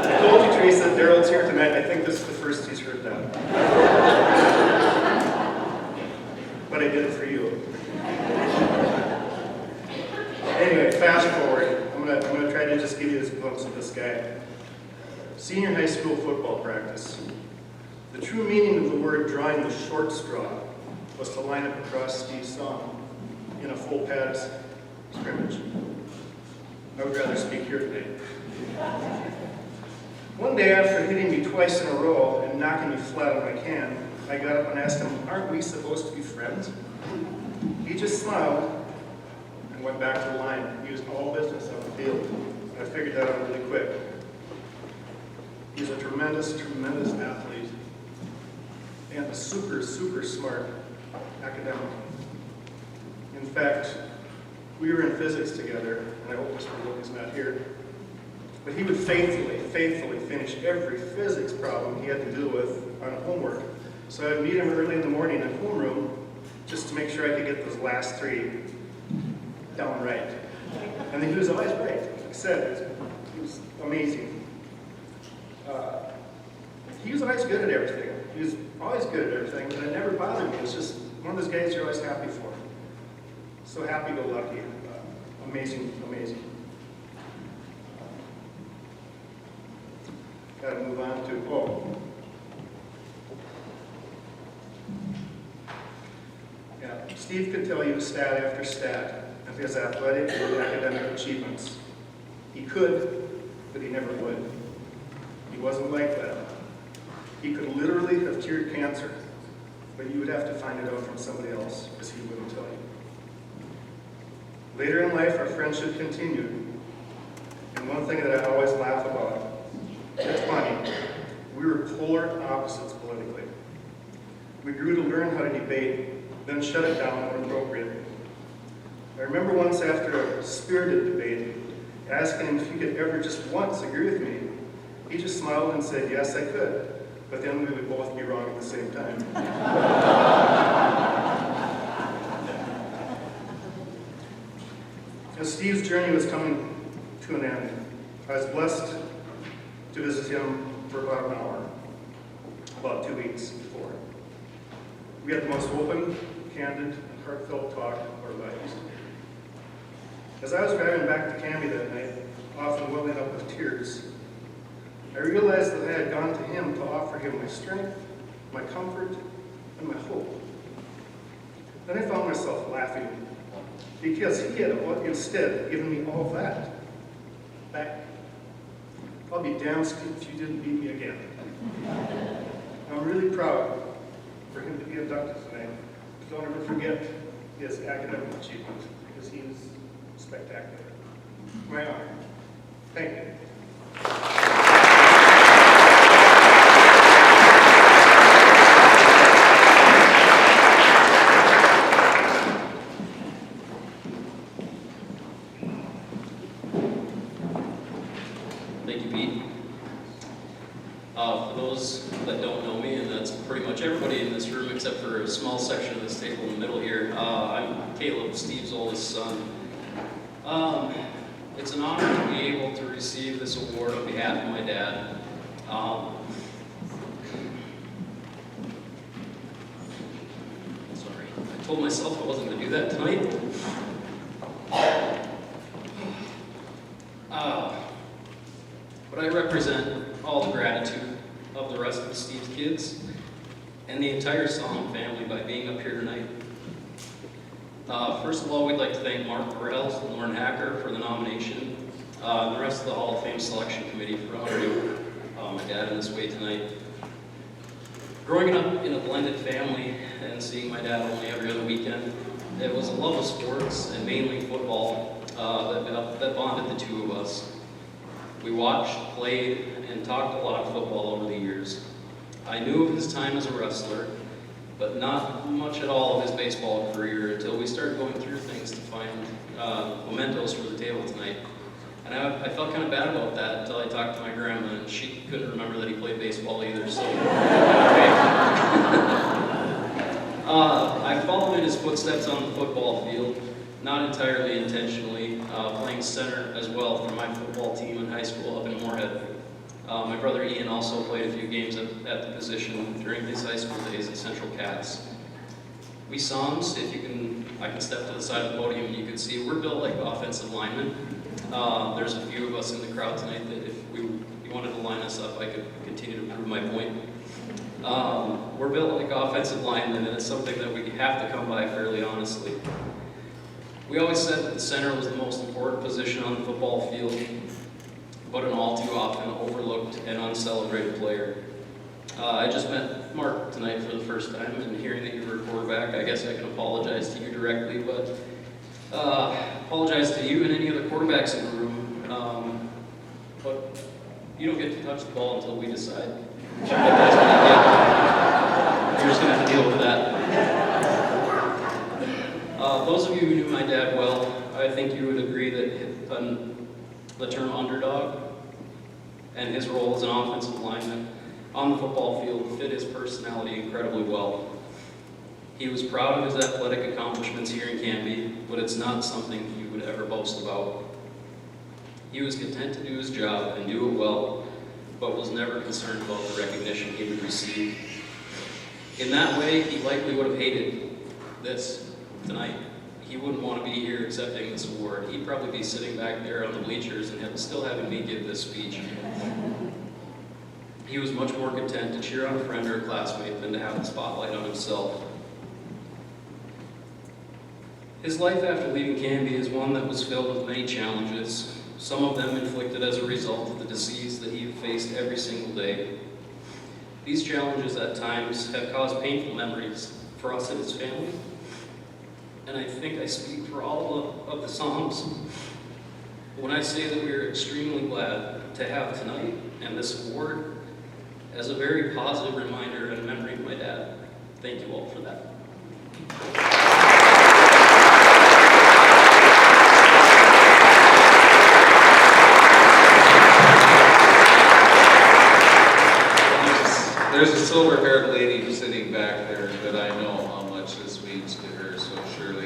I told you, Teresa, Daryl's here tonight. I think this is the first he's heard that. But I did it for you. Anyway, fast forward. I'm gonna try to just give you this glimpse of this guy. Senior high school football practice. The true meaning of the word drawing the short straw was to line up across Steve's Saum in a full pads scrimmage. I would rather speak here today. One day after hitting me twice in a row and knocking me flat on my can, I got up and asked him, "Aren't we supposed to be friends?" He just smiled and went back to the line. He was all business on the field. I figured that out really quick. He's a tremendous, tremendous athlete and a super, super smart academic. In fact, we were in physics together, and I hope Mr. Wilkie's not here, but he would faithfully finish every physics problem he had to deal with on homework. So I'd meet him early in the morning in homeroom just to make sure I could get those last three down right. And then he was always right. Like I said, he was amazing. He was always good at everything. He was always good at everything, and it never bothered me. It was just one of those guys you're always happy for. So happy-go-lucky. Amazing, amazing. Got to move on to, yeah, Steve could tell you stat after stat of his athletic and academic achievements. He could, but he never would. He wasn't like that. He could literally have cured cancer, but you would have to find it out from somebody else, because he wouldn't tell you. Later in life, our friendship continued, and one thing that I always laugh about, it's funny, we were polar opposites politically. We grew to learn how to debate, then shut it down when appropriate. I remember once after a spirited debate, asking him if he could ever just once agree with me. He just smiled and said, yes, I could, but then we would both be wrong at the same time. As Steve's journey was coming to an end, I was blessed to visit him for about an hour, about 2 weeks before. We had the most open, candid, and heartfelt talk of our lives. As I was driving back to Canby that night, often welling up with tears, I realized that I had gone to him to offer him my strength, my comfort, and my hope. Then I found myself laughing, because he had instead given me all that back. I'll be damn scared if you didn't beat me again. I'm really proud for him to be inducted tonight. Don't ever forget his academic achievement, because he is spectacular. My honor. Thank you. Thank you, Pete. For those that don't know me, and that's pretty much everybody in this room except for a small section of this table in the middle here, I'm Caleb, Steve's oldest son. It's an honor to be able to receive this award on behalf of my dad. Sorry, I told myself I wasn't going to do that tonight. But I represent all the gratitude of the rest of Steve's kids and the entire Saum family by being up here tonight. First of all, we'd like to thank Mark Burrells and Lauren Hacker for the nomination, and the rest of the Hall of Fame Selection Committee for honoring my dad in this way tonight. Growing up in a blended family and seeing my dad only every other weekend, it was a love of sports and mainly football that bonded the two of us. We watched, played, and talked a lot of football over the years. I knew of his time as a wrestler, but not much at all of his baseball career until we started going through things to find mementos for the table tonight. And I felt kind of bad about that until I talked to my grandma, and she couldn't remember that he played baseball either, so. I followed in his footsteps on the football field, not entirely intentionally, playing center as well for my football team in high school up in Moorhead. My brother Ian also played a few games at the position during his high school days at Central Cats. We Saums, I can step to the side of the podium and you can see we're built like offensive linemen. There's a few of us in the crowd tonight that if you wanted to line us up, I could continue to prove my point. We're built like offensive linemen, and it's something that we have to come by fairly honestly. We always said that the center was the most important position on the football field, but an all too often overlooked and uncelebrated player. I just met Mark tonight for the first time, and hearing that you were a quarterback, I guess I can apologize to you directly, but apologize to you and any other quarterbacks in the room. But you don't get to touch the ball until we decide. You're just going to have to deal with that. Those of you who knew my dad well, I think you would agree that the term underdog and his role as an offensive lineman on the football field fit his personality incredibly well. He was proud of his athletic accomplishments here in Canby, but it's not something he would ever boast about. He was content to do his job and do it well, but was never concerned about the recognition he would receive. In that way, he likely would have hated this tonight. He wouldn't want to be here accepting this award. He'd probably be sitting back there on the bleachers and still having me give this speech. He was much more content to cheer on a friend or a classmate than to have the spotlight on himself. His life after leaving Canby is one that was filled with many challenges, some of them inflicted as a result of the disease that he faced every single day. These challenges at times have caused painful memories for us and his family, and I think I speak for all of the Saums when I say that we are extremely glad to have tonight and this award as a very positive reminder and memory of my dad. Thank you all for that. silver-haired lady who's sitting back there that I know how much this means to her, so Shirley.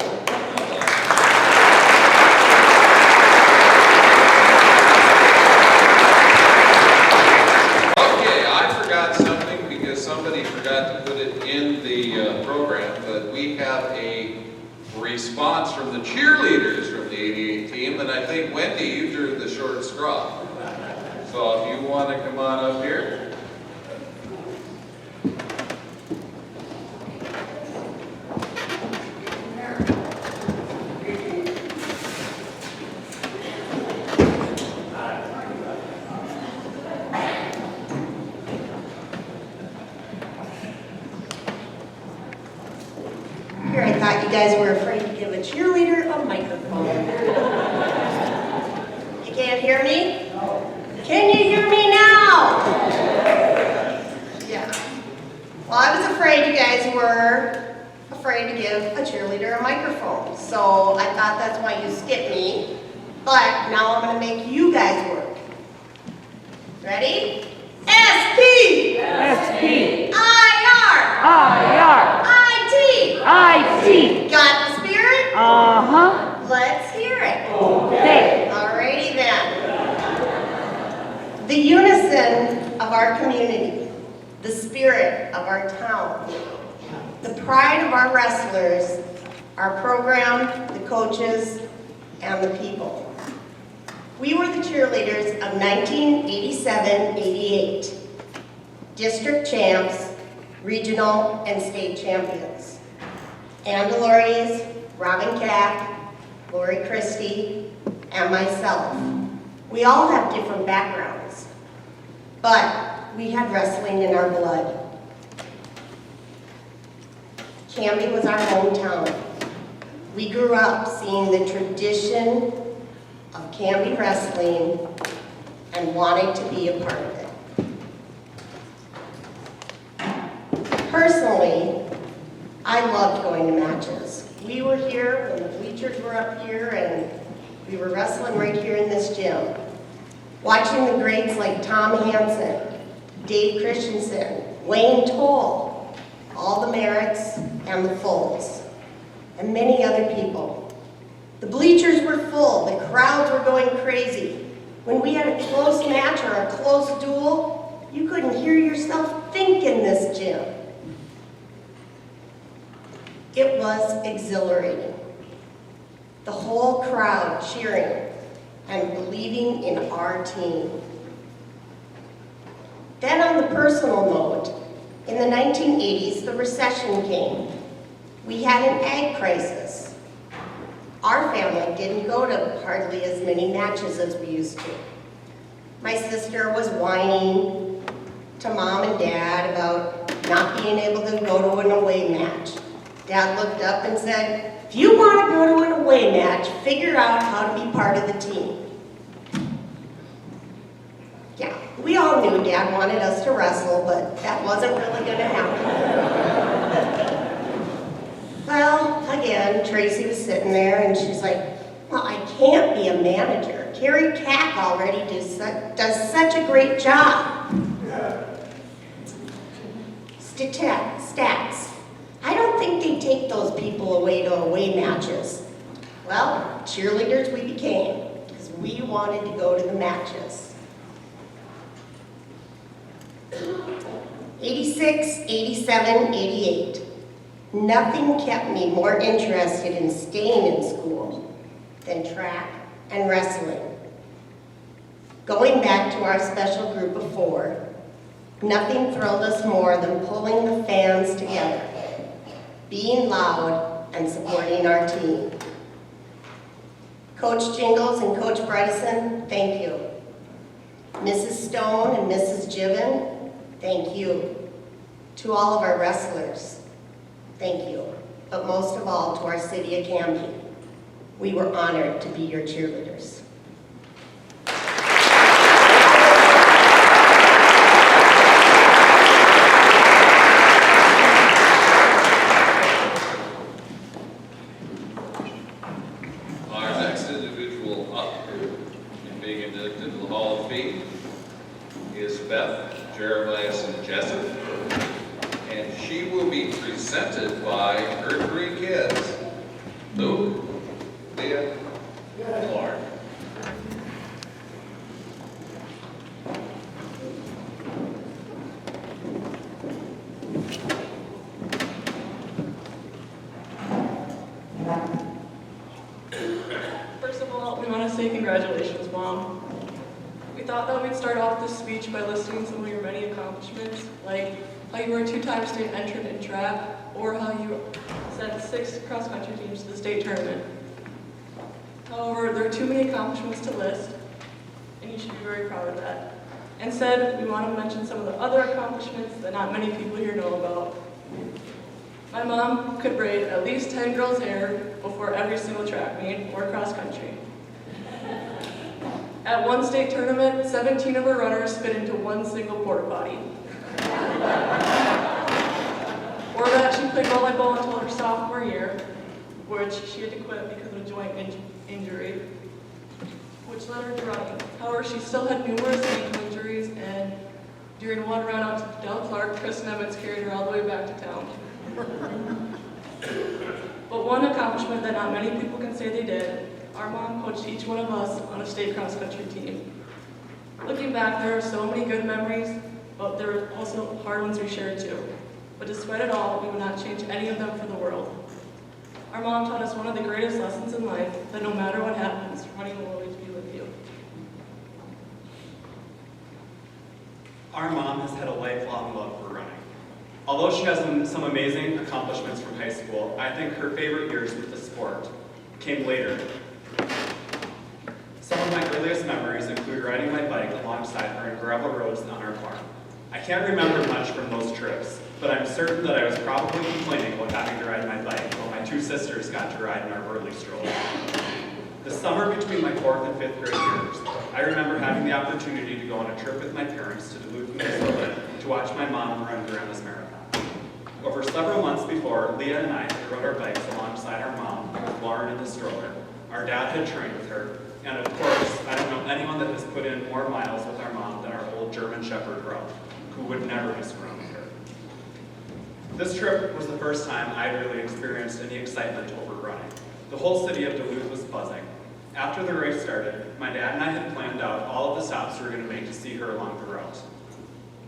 Okay, I forgot something because somebody forgot to put it in the program, but we have a response from the cheerleaders from the 88 team, and I think, Wendy, you drew the short straw. So if you want to come on up here. Here, I thought you guys were afraid to give a cheerleader a microphone. You can't hear me? Can you hear me now? Yeah. Well, I was afraid you guys were afraid to give a cheerleader a microphone. So I thought that's why you skipped me. But now I'm going to make you guys work. Ready? S-P! S-P! I-R! I-R! I-T! I-T! Got the spirit? Uh-huh. Let's hear it. Okay. Alrighty then. The unison of our community, the spirit of our town, the pride of our wrestlers, our program, the coaches, and the people. We were the cheerleaders of 1987-88, district champs, regional and state champions. Ann Delores, Robin Cack, Lori Christie, and myself. We all have different backgrounds, but we had wrestling in our blood. Canby was our hometown. We grew up seeing the tradition of Canby wrestling and wanted to be a part of it. Personally, I loved going to matches. We were here when the bleachers were up here and we were wrestling right here in this gym. Watching the greats like Tom Hansen, Dave Christensen, Wayne Toll, all the Merritts and the Fulls, and many other people. The bleachers were full, the crowds were going crazy. When we had a close match or a close duel, you couldn't hear yourself think in this gym. It was exhilarating. The whole crowd cheering and believing in our team. Then on the personal note, in the 1980s, the recession came. We had an ag crisis. Our family didn't go to hardly as many matches as we used to. My sister was whining to Mom and Dad about not being able to go to an away match. Dad looked up and said, "If you want to go to an away match, figure out how to be part of the team." Yeah, we all knew Dad wanted us to wrestle, but that wasn't really going to happen. Well, again, Tracy was sitting there and she's like, "Well, I can't be a manager. Carrie Cack already does such a great job." Stats. I don't think they take those people away to away matches. Well, cheerleaders we became, because we wanted to go to the matches. 86, 87, 88. Nothing kept me more interested in staying in school than track and wrestling. Going back to our special group of 4, nothing thrilled us more than pulling the fans together, being loud, and supporting our team. Coach Jingles and Coach Bryson, thank you. Mrs. Stone and Mrs. Gibbon, thank you. To all of our wrestlers, thank you. But most of all, to our city of Canby, we were honored to be your cheerleaders. Our next individual up here and being inducted to the Hall of Fame is Beth. Jeremiason Jessen, and she will be presented by her three kids, Luke, Leah, and Lauren. First of all, we want to say congratulations, Mom. We thought that we'd start off this speech by listing some of your many accomplishments, like how you were a two-time state entrant in track, or how you sent 6 cross-country teams to the state tournament. However, there are too many accomplishments to list, and you should be very proud of that. Instead, we want to mention some of the other accomplishments that not many people here know about. My mom could braid at least 10 girls' hair before every single track meet or cross-country. At one state tournament, 17 of her runners fit into one single porta potty. Or that she played volleyball until her sophomore year, which she had to quit because of a joint injury, which led her to running. However, she still had numerous ankle injuries, and during one run out to Del Clark, Chris Nemitz carried her all the way back to town. But one accomplishment that not many people can say they did, our mom coached each one of us on a state cross-country team. Looking back, there are so many good memories, but there are also hard ones we shared too. But despite it all, we would not change any of them for the world. Our mom taught us one of the greatest lessons in life, that no matter what happens, running will always be with you. Our mom has had a lifelong love for running. Although she has some amazing accomplishments from high school, I think her favorite years with the sport came later. Some of my earliest memories include riding my bike alongside her in gravel roads on our farm. I can't remember much from those trips, but I'm certain that I was probably complaining about having to ride my bike while my 2 sisters got to ride in our Burley stroller. The summer between my 4th and 5th grade years, I remember having the opportunity to go on a trip with my parents to Duluth, Minnesota to watch my mom run Grandma's Marathon. Over several months before, Leah and I had rode our bikes alongside our mom with Lauren in the stroller. Our dad had trained with her, and of course, I don't know anyone that has put in more miles with our mom than our old German Shepherd Ralph, who would never miss a run with her. This trip was the first time I really experienced any excitement over running. The whole city of Duluth was buzzing. After the race started, my dad and I had planned out all of the stops we were going to make to see her along the route.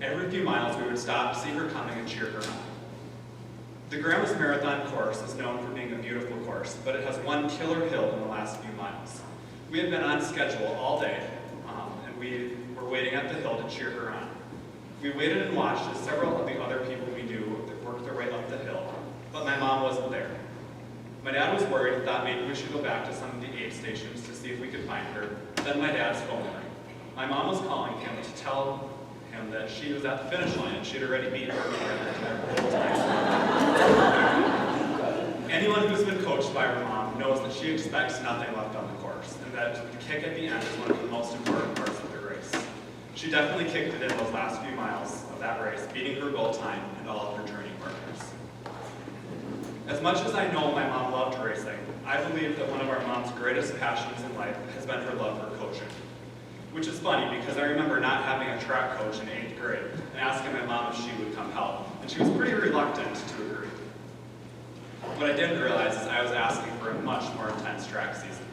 Every few miles, we would stop, see her coming, and cheer her on. The Grandma's Marathon course is known for being a beautiful course, but it has one killer hill in the last few miles. We had been on schedule all day, and we were waiting at the hill to cheer her on. We waited and watched as several of the other people we knew worked their way up the hill, but my mom wasn't there. My dad was worried and thought maybe we should go back to some of the aid stations to see if we could find her. Then my dad's phone rang. My mom was calling him to tell him that she was at the finish line and she'd already beat her. Anyone who's been coached by her mom knows that she expects nothing left on the course, and that the kick at the end is one of the most important parts of the race. She definitely kicked it in those last few miles of that race, beating her goal time and all of her training partners. As much as I know my mom loved racing, I believe that one of our mom's greatest passions in life has been her love for coaching. Which is funny because I remember not having a track coach in 8th grade and asking my mom if she would come help, and she was pretty reluctant to agree. What I didn't realize is I was asking for a much more intense track season.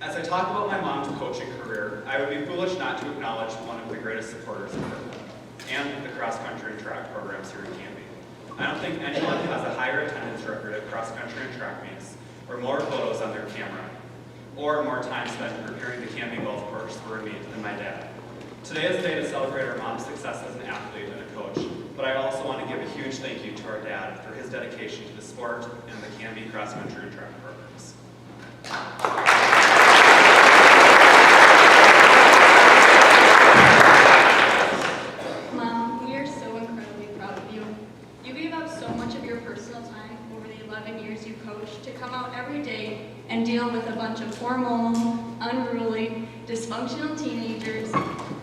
As I talk about my mom's coaching career, I would be foolish not to acknowledge one of the greatest supporters of her and the cross-country and track programs here in Canby. I don't think anyone has a higher attendance record at cross-country and track meets, or more photos on their camera, or more time spent preparing the Canby golf course for a meet than my dad. Today is a day to celebrate our mom's success as an athlete and a coach, but I also want to give a huge thank you to our dad for his dedication to the sport and the Canby cross-country and track programs. Mom, we are so incredibly proud of you. You gave up so much of your personal time over the 11 years you coached to come out every day and deal with a bunch of hormonal, unruly, dysfunctional teenagers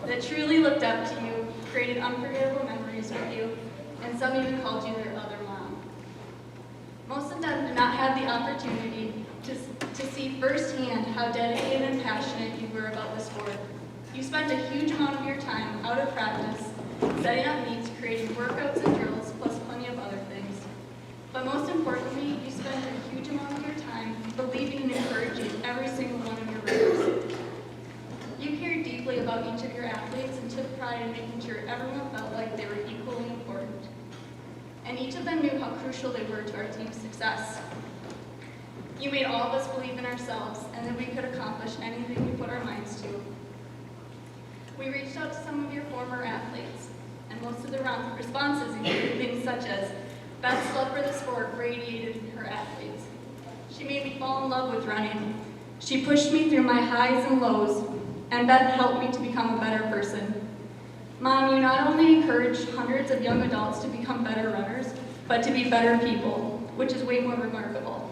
that truly looked up to you, created unforgettable memories with you, and some even called you their other mom. Most of them did not have the opportunity to see firsthand how dedicated and passionate you were about the sport. You spent a huge amount of your time out of practice, setting up meets, creating workouts and drills, plus plenty of other things. But most importantly, you spent a huge amount of your time believing and encouraging every single one of your runners. You cared deeply about each of your athletes and took pride in making sure everyone felt like they were equally important. And each of them knew how crucial they were to our team's success. You made all of us believe in ourselves and that we could accomplish anything we put our minds to. We reached out to some of your former athletes, and most of the responses included things such as, Beth's love for the sport radiated in her athletes. She made me fall in love with running. She pushed me through my highs and lows, and Beth helped me to become a better person. Mom, you not only encouraged hundreds of young adults to become better runners, but to be better people, which is way more remarkable.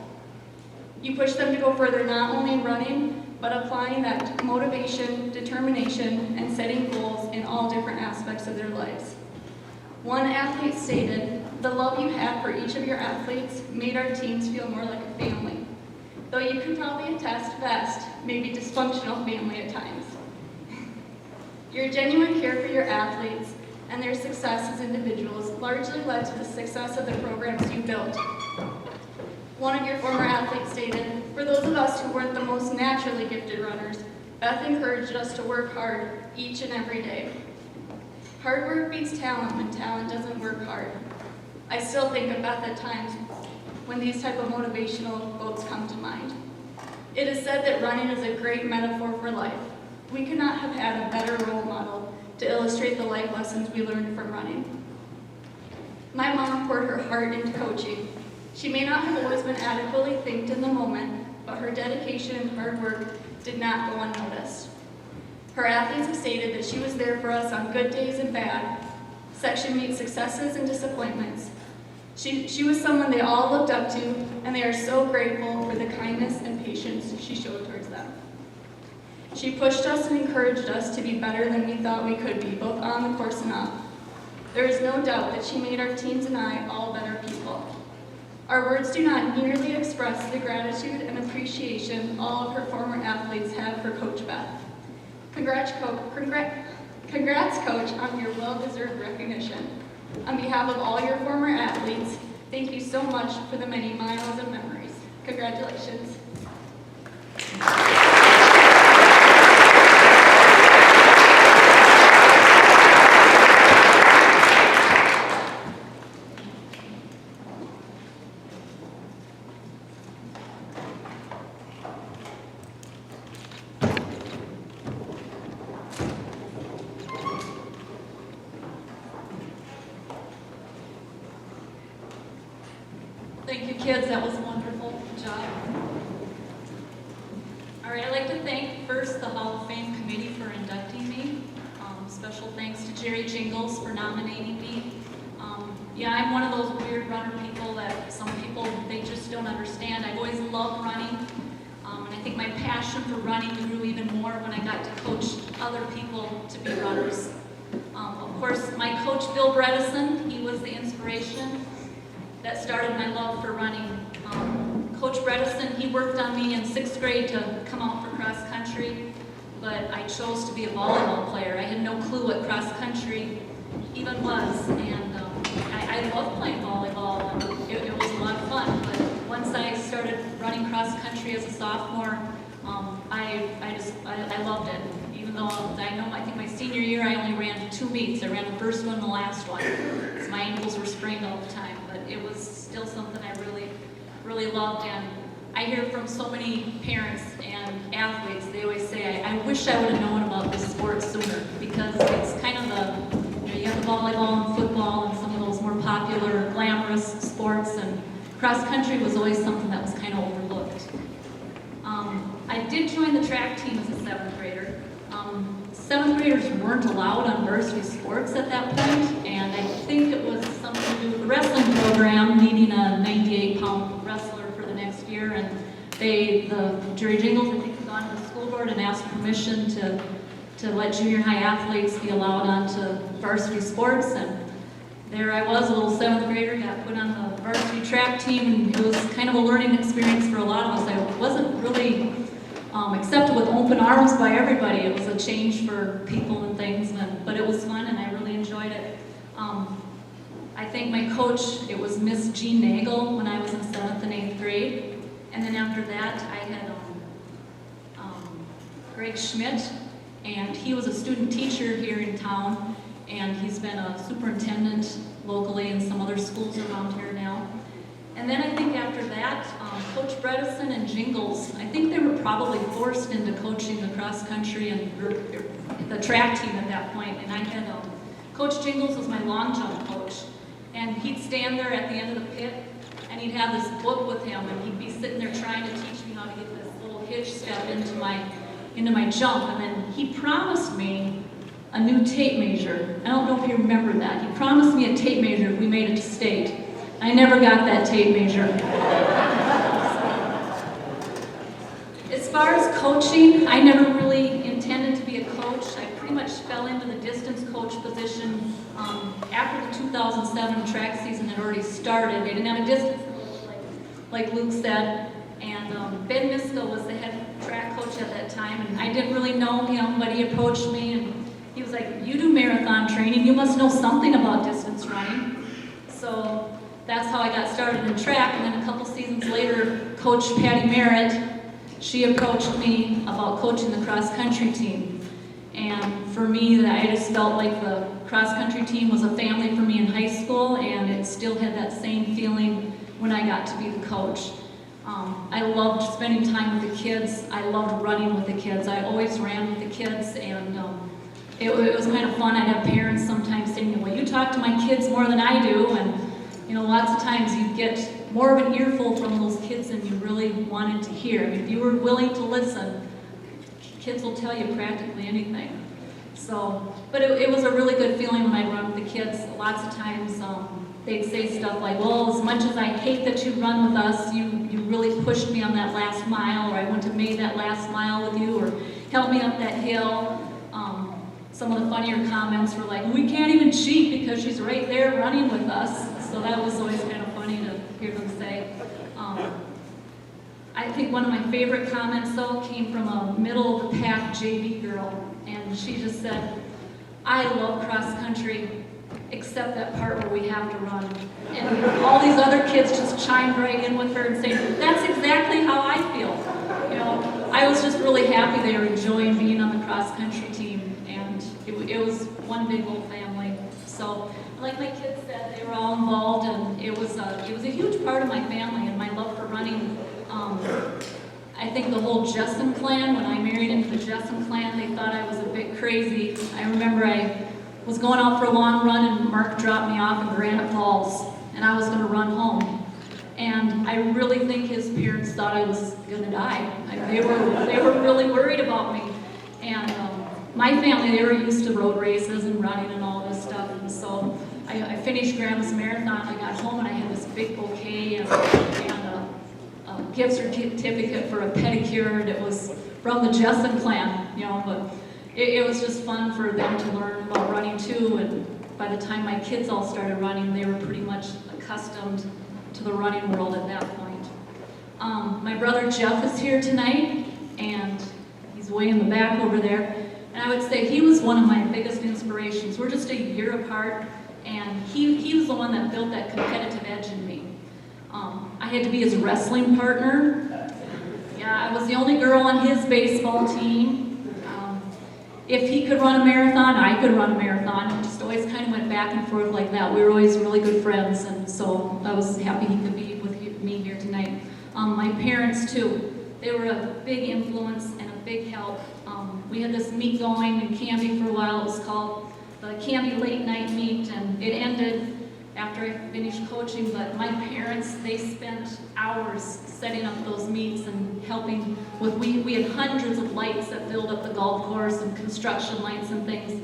You pushed them to go further not only in running, but applying that motivation, determination, and setting goals in all different aspects of their lives. One athlete stated, the love you had for each of your athletes made our teams feel more like a family. Though you could probably attest best, maybe dysfunctional family at times. Your genuine care for your athletes and their success as individuals largely led to the success of the programs you built. One of your former athletes stated, for those of us who weren't the most naturally gifted runners, Beth encouraged us to work hard each and every day. Hard work beats talent when talent doesn't work hard. I still think of Beth at times when these type of motivational quotes come to mind. It is said that running is a great metaphor for life. We could not have had a better role model to illustrate the life lessons we learned from running. My mom poured her heart into coaching. She may not have always been adequately thanked in the moment, but her dedication and hard work did not go unnoticed. Her athletes have stated that she was there for us on good days and bad, section meet successes and disappointments. She was someone they all looked up to, and they are so grateful for the kindness and patience she showed towards them. She pushed us and encouraged us to be better than we thought we could be, both on the course and off. There is no doubt that she made our teams and I all better people. Our words do not nearly express the gratitude and appreciation all of her former athletes have for Coach Beth. Congrats, Coach, on your well-deserved recognition. On behalf of all your former athletes, thank you so much for the many miles and memories. Congratulations. Thank you, kids. That was a wonderful job. All right, I'd like to thank first the Hall of Fame committee for inducting me. Special thanks to Jerry Jingles for nominating me. Yeah, I'm one of those weird runner people that some people, they just don't understand. I've always loved running. And I think my passion for running grew even more when I got to coach other people to be runners. Of course, my coach, Bill Bredesen, he was the inspiration that started my love for running. Coach Bredesen, he worked on me in 6th grade to come out for cross country, but I chose to be a volleyball player. I had no clue what cross country even was, and I loved playing volleyball. It was a lot of fun, but once I started running cross country as a sophomore, I loved it. Even though I think my senior year I only ran 2 meets. I ran the first one and the last one, because my ankles were sprained all the time. But it was still something I really, really loved. And I hear from so many parents and athletes, they always say, I wish I would have known about this sport sooner, because it's kind of you have the volleyball and football and some of those more popular, glamorous sports, and cross country was always something that was kind of overlooked. I did join the track team as a 7th grader. 7th graders weren't allowed on varsity sports at that point, and I think it was something to do with the wrestling program needing a 98-pound wrestler for the next year, and the Jerry Jingles, I think, had gone to the school board and asked permission to let junior high athletes be allowed onto varsity sports, and there I was, a little 7th grader, got put on the varsity track team, and it was kind of a learning experience for a lot of us. I wasn't really accepted with open arms by everybody. It was a change for people and things, but it was fun and I really enjoyed it. I think my coach, it was Miss Jean Nagel when I was in 7th and 8th grade. And then after that, I had Greg Schmidt, and he was a student teacher here in town, and he's been a superintendent locally in some other schools around here now. And then I think after that, Coach Bredesen and Jingles, I think they were probably forced into coaching the cross country and the track team at that point. And I had Coach Jingles was my long jump coach, and he'd stand there at the end of the pit, and he'd have this book with him, and he'd be sitting there trying to teach me how to get this little hitch step into my jump. And then he promised me a new tape measure. I don't know if you remember that. He promised me a tape measure if we made it to state. I never got that tape measure. As far as coaching, I never really intended to be a coach. I pretty much fell into the distance coach position after the 2007 track season had already started. They didn't have a distance coach, like Luke said. And Ben Misko was the head track coach at that time, and I didn't really know him, but he approached me and he was like, "You do marathon training, you must know something about distance running." So that's how I got started in track. And then a couple seasons later, Coach Patty Merritt, she approached me about coaching the cross country team. And for me, I just felt like the cross country team was a family for me in high school, and it still had that same feeling when I got to be the coach. I loved spending time with the kids. I loved running with the kids. I always ran with the kids, and it was kind of fun. I'd have parents sometimes saying, "Well, you talk to my kids more than I do," and lots of times you get more of an earful from those kids than you really wanted to hear. I mean, if you were willing to listen, kids will tell you practically anything. So, but it was a really good feeling when I'd run with the kids. Lots of times they'd say stuff like, "Well, as much as I hate that you run with us, you really pushed me on that last mile," or "I wouldn't have made that last mile with you," or "helped me up that hill." Some of the funnier comments were like, "We can't even cheat because she's right there running with us." So that was always kind of funny to hear them say. I think one of my favorite comments, though, came from a middle-of-the-pack JV girl, and she just said, "I love cross country, except that part where we have to run." And all these other kids just chimed right in with her and said, "That's exactly how I feel." I was just really happy they were enjoying being on the cross country team, and it was one big old family. So, like my kids said, they were all involved, and it was a huge part of my family and my love for running. I think the whole Jessen clan, when I married into the Jessen clan, they thought I was a bit crazy. I remember I was going out for a long run, and Mark dropped me off in Granite Falls, and I was going to run home. And I really think his parents thought I was going to die. They were really worried about me. And my family, they were used to road races and running and all this stuff. And so I finished Grandma's Marathon. I got home and I had this big bouquet and a gift certificate for a pedicure that was from the Jessen clan, but it was just fun for them to learn about running too. And by the time my kids all started running, they were pretty much accustomed to the running world at that point. My brother Jeff is here tonight, and he's way in the back over there. And I would say he was one of my biggest inspirations. We're just a year apart, and he was the one that built that competitive edge in me. I had to be his wrestling partner. Yeah, I was the only girl on his baseball team. If he could run a marathon, I could run a marathon. We just always kind of went back and forth like that. We were always really good friends, and so I was happy he could be with me here tonight. My parents, too, they were a big influence and a big help. We had this meet going in Canby for a while. It was called the Canby Late Night Meet, and it ended after I finished coaching, but my parents, they spent hours setting up those meets and helping with, we had hundreds of lights that filled up the golf course and construction lights and things,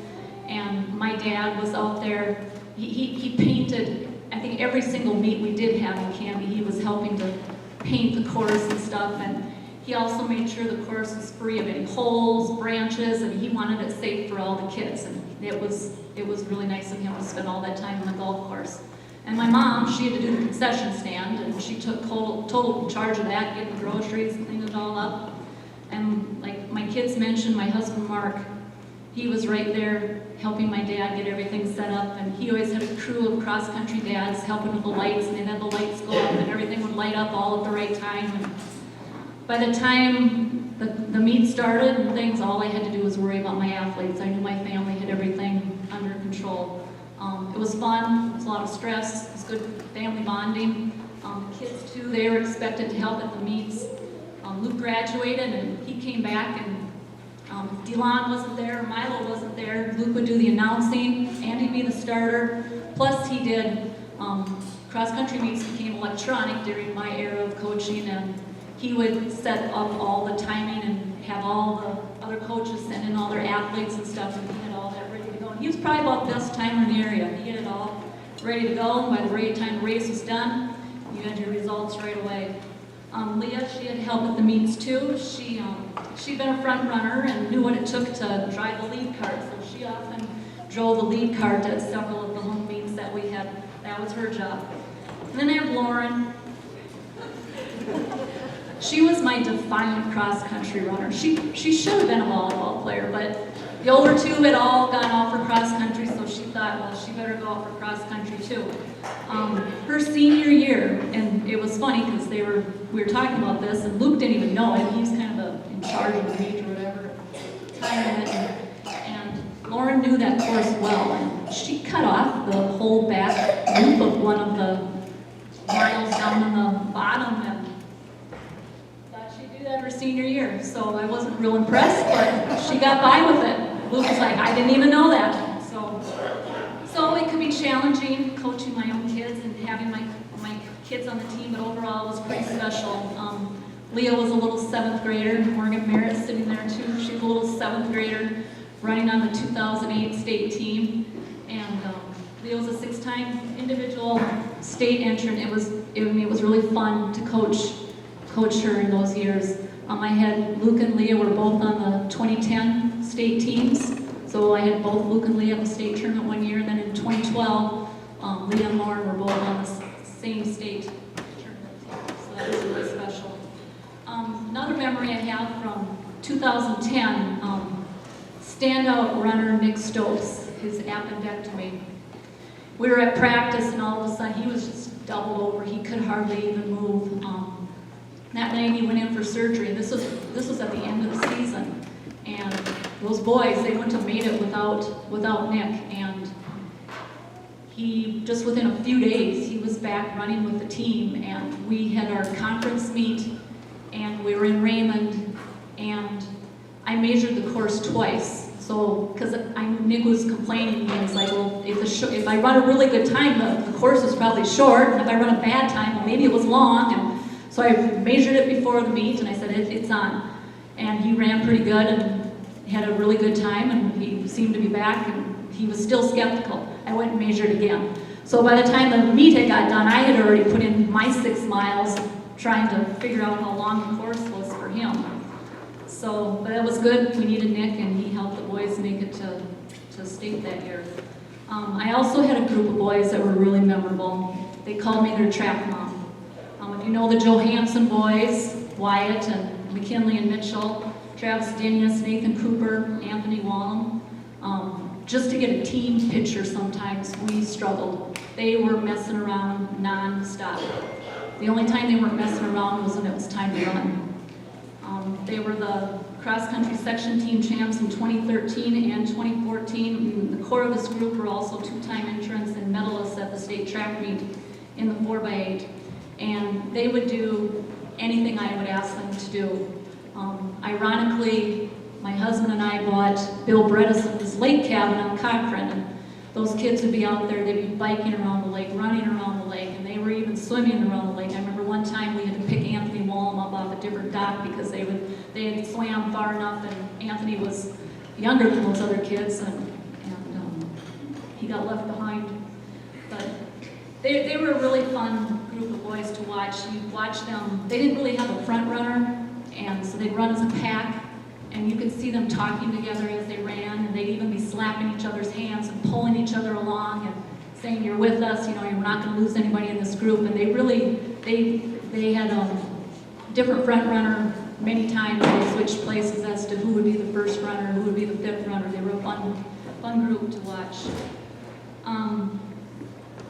and my dad was out there. He painted, I think every single meet we did have in Canby, he was helping to paint the course and stuff, and he also made sure the course was free of any holes, branches, and he wanted it safe for all the kids, and it was really nice of him to spend all that time on the golf course. And my mom, she had to do the concession stand, and she took total charge of that, getting groceries and cleaning it all up. And like my kids mentioned, my husband Mark, he was right there helping my dad get everything set up, and he always had a crew of cross-country dads helping with the lights, and they'd have the lights go up and everything would light up all at the right time. And by the time the meet started and things, all I had to do was worry about my athletes. I knew my family had everything under control. It was fun, it was a lot of stress, it was good family bonding. The kids too, they were expected to help at the meets. Luke graduated and he came back, and Delon wasn't there, Milo wasn't there. Luke would do the announcing, Andy'd be the starter. Plus he did, cross-country meets became electronic during my era of coaching, and he would set up all the timing and have all the other coaches send in all their athletes and stuff, and he had all that ready to go. And he was probably about the best timer in the area. He had it all ready to go, and by the time the race was done, you had your results right away. Leah, she had help at the meets too. She'd been a front runner and knew what it took to drive the lead cart, so she often drove the lead cart at several of the home meets that we had. That was her job. And then I have Lauren. She was my defiant cross-country runner. She should have been a volleyball player, but the older two had all gone off for cross-country, so she thought, well, she better go off for cross-country too. Her senior year, and it was funny because we were talking about this, and Luke didn't even know it. He was kind of in charge of the meet or whatever, timing it, and Lauren knew that course well, and she cut off the whole back loop of one of the miles down in the bottom, and thought she'd do that her senior year. So I wasn't real impressed, but she got by with it. Luke was like, I didn't even know that. So it could be challenging coaching my own kids and having my kids on the team, but overall it was pretty special. Leah was a little 7th grader, Morgan Merritt sitting there too. She was a little 7th grader running on the 2008 state team. And Leah was a 6-time individual state entrant. It was really fun to coach her in those years. I had Luke and Leah were both on the 2010 state teams. So I had both Luke and Leah at the state tournament one year, and then in 2012, Leah and Lauren were both on the same state tournament. So that was really special. Another memory I have from 2010, standout runner Nick Stokes, his appendectomy. We were at practice, and all of a sudden he was just doubled over. He could hardly even move. That night he went in for surgery, and this was at the end of the season. And those boys, they wouldn't have made it without Nick. And he, just within a few days, he was back running with the team. And we had our conference meet, and we were in Raymond, and I measured the course twice. So, because Nick was complaining, he was like, well, if I run a really good time, the course is probably short, and if I run a bad time, well, maybe it was long. And so I measured it before the meet, and I said, it's on. And he ran pretty good and had a really good time, and he seemed to be back, and he was still skeptical. I went and measured again. So by the time the meet had got done, I had already put in my 6 miles trying to figure out how long the course was for him. So, but that was good. We needed Nick, and he helped the boys make it to state that year. I also had a group of boys that were really memorable. They called me their track mom. If you know the Johansson boys, Wyatt and McKinley and Mitchell, Travis Dinius, Nathan Cooper, Anthony Wallum, just to get a team picture sometimes we struggled. They were messing around non-stop. The only time they weren't messing around was when it was time to run. They were the cross-country section team champs in 2013 and 2014. And the core of this group were also 2-time entrants and medalists at the state track meet in the 4x8. And they would do anything I would ask them to do. Ironically, my husband and I bought Bill Bredesen's lake cabin on Cochrane, and those kids would be out there, they'd be biking around the lake, running around the lake, and they were even swimming around the lake. I remember one time we had to pick Anthony Wallum up off a different dock because they had swam far enough, and Anthony was younger than those other kids, and he got left behind. But they were a really fun group of boys to watch. You watch them, they didn't really have a front runner, and so they'd run as a pack, and you could see them talking together as they ran, and they'd even be slapping each other's hands and pulling each other along and saying, you're with us, you're not going to lose anybody in this group. And they had a different front runner, many times they switched places as to who would be the first runner, who would be the fifth runner. They were a fun group to watch.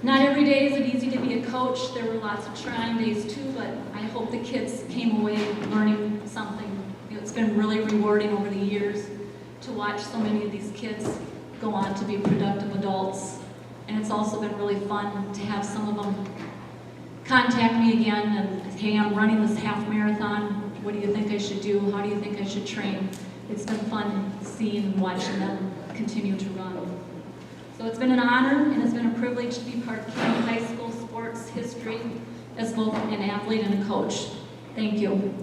Not every day is it easy to be a coach. There were lots of trying days too, but I hope the kids came away learning something. It's been really rewarding over the years to watch so many of these kids go on to be productive adults. And it's also been really fun to have some of them contact me again and, hey, I'm running this half marathon. What do you think I should do? How do you think I should train? It's been fun seeing and watching them continue to run. So it's been an honor and it's been a privilege to be part of Canby High School sports history as both an athlete and a coach. Thank you.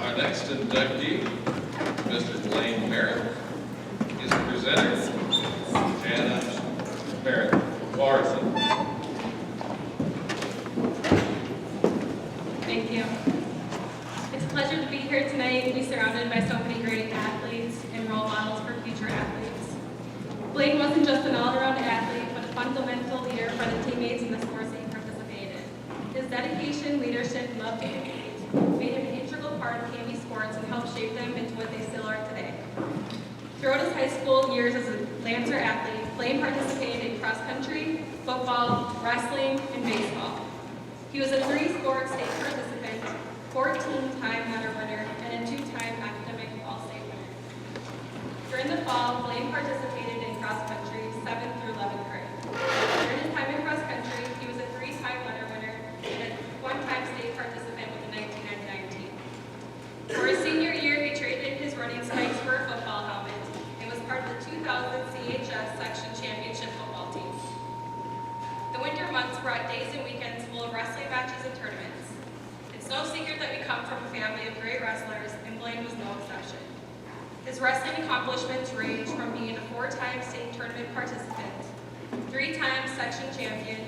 Our next inductee, Mr. Blaine Merritt, is the presenter, Merritt. Thank you. It's a pleasure to be here tonight and be surrounded by so many great athletes and role models for future athletes. Blaine wasn't just an all-around athlete, but a fundamental leader for the teammates in the sports that he participated. His dedication, leadership, and love to compete made him an integral part of Canby sports and helped shape them into what they still are today. Throughout his high school years as a Lancer athlete, Blaine participated in cross country, football, wrestling, and baseball. He was a 3-sport state participant, 14-time medal winner, and a 2-time academic all-state winner. During the fall, Blaine participated in cross country 7th through 11th grade. During his time in cross country, he was a 3-time medal winner and a 1-time state participant with the 1999 team. For his senior year, he traded his running spikes for a football helmet and was part of the 2000 CHS section championship football team. The winter months brought days and weekends full of wrestling matches and tournaments. It's no secret that we come from a family of great wrestlers, and Blaine was no exception. His wrestling accomplishments range from being a 4-time state tournament participant, 3-time section champion,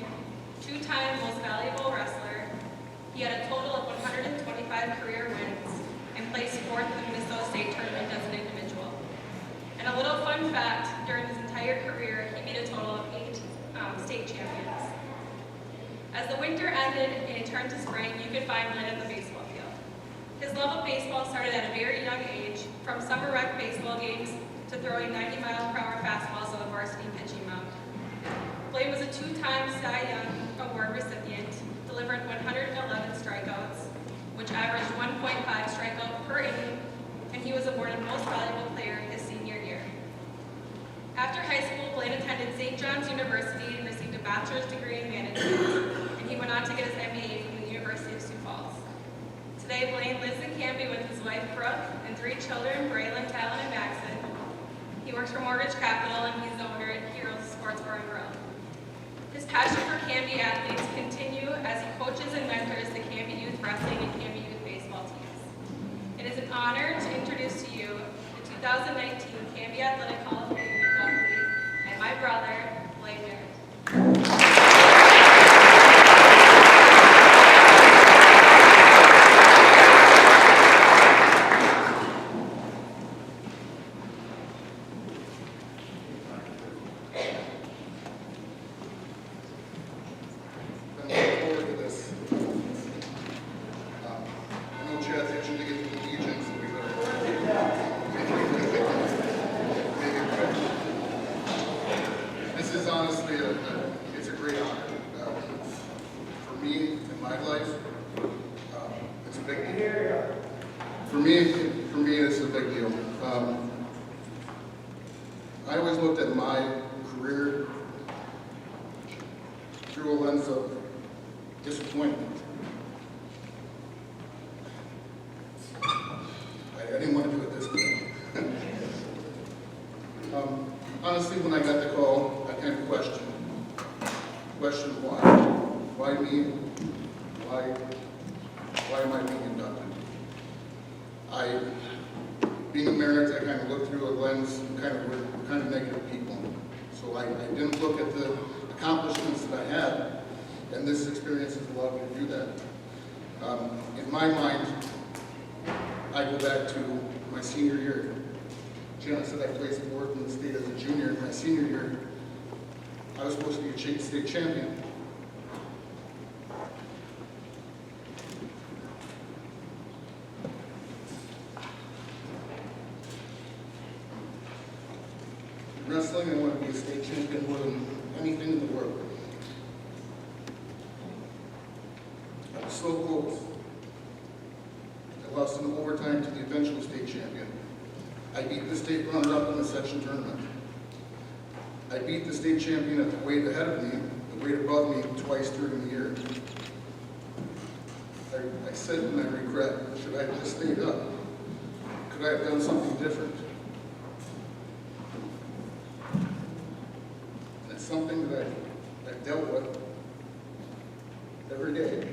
2-time most valuable wrestler. He had a total of 125 career wins and placed 4th in the Minnesota State Tournament as an individual. And a little fun fact, during his entire career, he made a total of 8 state champions. As the winter ended and it turned to spring, you could find Blaine at the baseball field. His love of baseball started at a very young age, from summer rec baseball games to throwing 90-mile-per-hour fastballs on the varsity pitching mound. Blaine was a 2-time Cy Young Award recipient, delivered 111 strikeouts, which averaged 1.5 strikeout per inning, and he was awarded Most Valuable Player his senior year. After high school, Blaine attended St. John's University and received a bachelor's degree in management, and he went on to get his MBA from the University of Sioux Falls. Today, Blaine lives in Canby with his wife, Brooke, and 3 children, Braylon, Talon, and Maxon. He works for Mortgage Capital, and he's the owner at Heroes Sports Bar and Grill. His passion for Canby athletes continue as he coaches and mentors the Canby Youth Wrestling and Canby Youth Baseball teams. It is an honor to introduce to you the 2019 Canby Athletic Hall of Fame inductee and my brother, Blaine Merritt. For me, it's a big deal. I always looked at my career through a lens of disappointment. I didn't want to do it this way. Honestly, when I got the call, I kind of questioned why. Why me? Why am I being inducted? Being a Merritt, I kind of looked through a lens, we're kind of negative people. So I didn't look at the accomplishments that I had, and this experience has allowed me to do that. In my mind, I go back to my senior year. Janet said I placed fourth in the state as a junior. In my senior year, I was supposed to be a state champion. In wrestling, I want to be a state champion more than anything in the world. I was so close. I lost in overtime to the eventual state champion. I beat the state runner-up in the section tournament. I beat the state champion at the weight ahead of me, the weight above me, twice during the year. I sit and I regret, should I have just stayed up? Could I have done something different? And it's something that I've dealt with every day.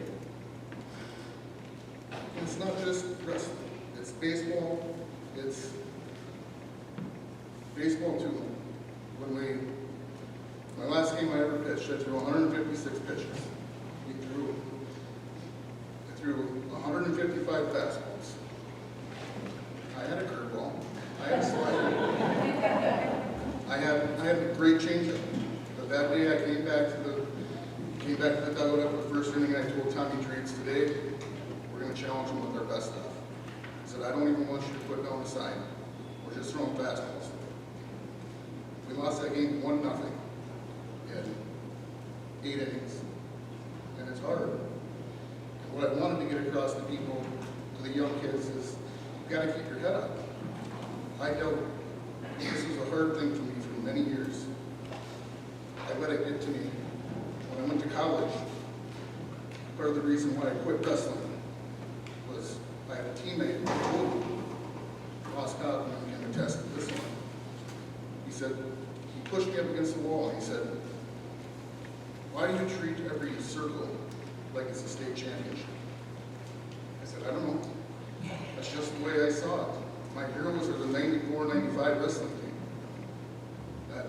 And it's not just wrestling, it's baseball, it's baseball too. My last game I ever pitched, I threw 156 pitches. I threw 155 fastballs. I had a curveball. I had a slider. I had a great changeup. But that day I came back to the dugout after the first inning and I told Tommy Treats, today we're going to challenge him with our best stuff. I said, I don't even want you to put down the sign. We're just throwing fastballs. We lost that game 1-0 in 8 innings. And it's hard. And what I wanted to get across to people, to the young kids, is you've got to keep your head up. I know this was a hard thing for me for many years. I let it get to me. When I went to college, part of the reason why I quit wrestling was I had a teammate, Ross Coughlin, can attest to this one. He said, he pushed me up against the wall and he said, why do you treat every circle like it's a state championship? I said, I don't know. That's just the way I saw it. My heroes are the 94, 95 wrestling team.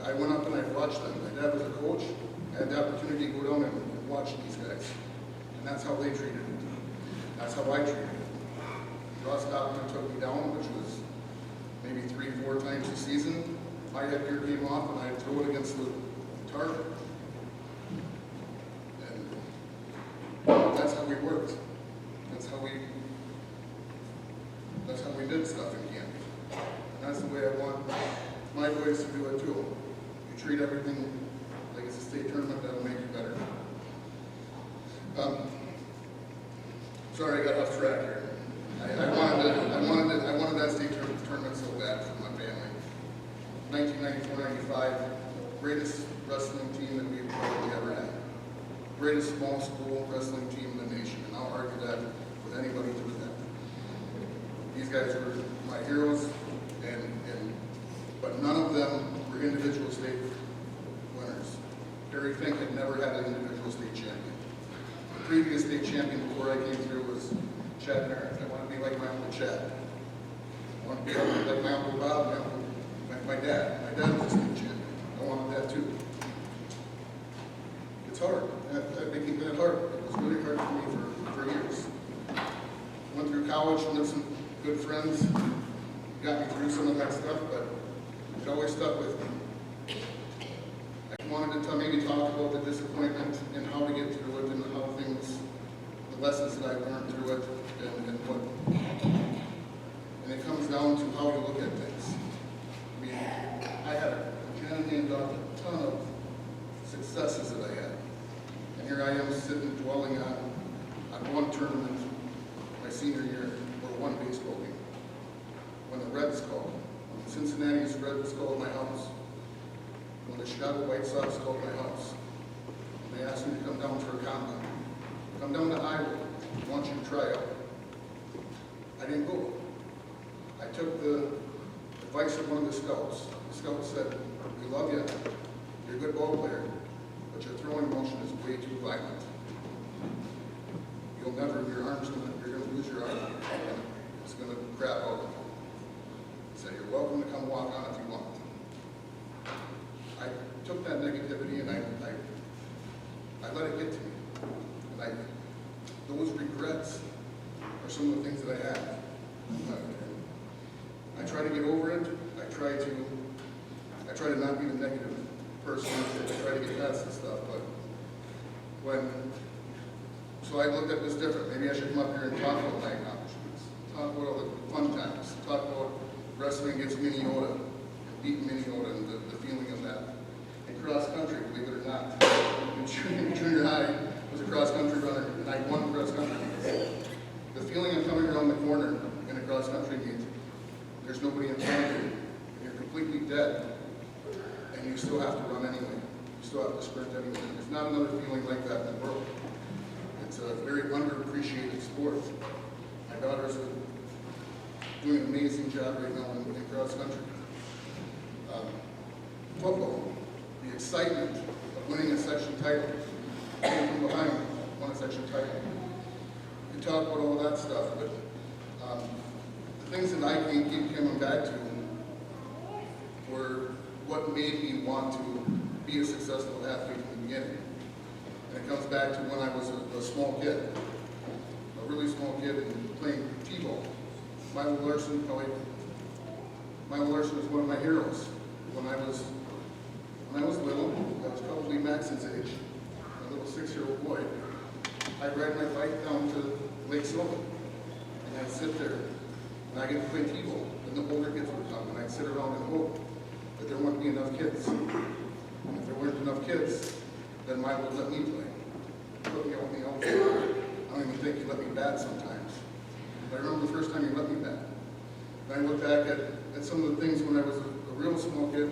I went up and I watched them. My dad was a coach. I had the opportunity to go down and watch these guys. And that's how they treated it. That's how I treated it. Ross Coughlin took me down, which was maybe 3-4 times a season. My headgear came off and I'd throw it against the target. And that's how we worked. That's how we did stuff in Canby. And that's the way I want my boys to do it too. You treat everything like it's a state tournament, that'll make you better. Sorry, I got off track here. I wanted that state tournament so bad for my family. 1994-95, greatest wrestling team that we've probably ever had. Greatest small school wrestling team in the nation, and I'll argue that with anybody to that. These guys were my heroes, but none of them were individual state winners. Harry Fink had never had an individual state champion. The previous state champion before I came through was Chad Merritt. I want to be like my Uncle Chad. I want to be like my Uncle Bob, my dad. My dad was a state champion. I wanted that too. It's hard. That became that hard. It was really hard for me for years. Went through college and met some good friends. Got me through some of that stuff, but it always stuck with me. I wanted to maybe talk about the disappointment and how to get through it and how things, the lessons that I learned through it and it comes down to how you look at things. I mean, I had a ton of successes that I had. And here I am sitting dwelling on one tournament my senior year or one baseball game. When the Reds called, when the Cincinnati's Reds called my house, when the Chicago White Sox called my house, and they asked me to come down for a combine. Come down to Iowa, I want you to try out. I didn't go. I took the advice of one of the scouts. The scout said, we love you, you're a good ball player, but your throwing motion is way too violent. You're gonna lose your arm. It's gonna crap out. He said, you're welcome to come walk on if you want. I took that negativity and I let it get to me. And those regrets are some of the things that I have. I try to get over it. I I try to not be the negative person. I try to get past this stuff, but so I looked at this different. Maybe I should come up here and talk about my accomplishments, talk about all the fun times, talk about wrestling against Mini Yoda, beating Mini Yoda, and the feeling of that. And cross country, believe it or not, in junior high, I was a cross country runner, and I won cross country. The feeling of coming around the corner in a cross country meet, there's nobody in front of you, and you're completely dead, and you still have to run anyway. You still have to sprint anyway. There's not another feeling like that in the world. It's a very underappreciated sport. My daughter's doing an amazing job right now in cross country. Football, the excitement of winning a section title, came from behind, won a section title. We can talk about all that stuff, but the things that I keep coming back to were what made me want to be a successful athlete from the beginning. And it comes back to when I was a small kid, a really small kid, and playing t-ball. Milo Larson was one of my heroes. When I was little, I was probably Maxon's age, a little 6-year-old boy. I'd ride my bike down to Lake Saum, and I'd sit there, and I get to play t-ball. And the older kids would come, and I'd sit around and hope that there wouldn't be enough kids. And if there weren't enough kids, then Milo would let me play. He put me out in the outfield. I don't even think he let me bat sometimes. But I remember the first time he let me bat. And I look back at some of the things when I was a real small kid,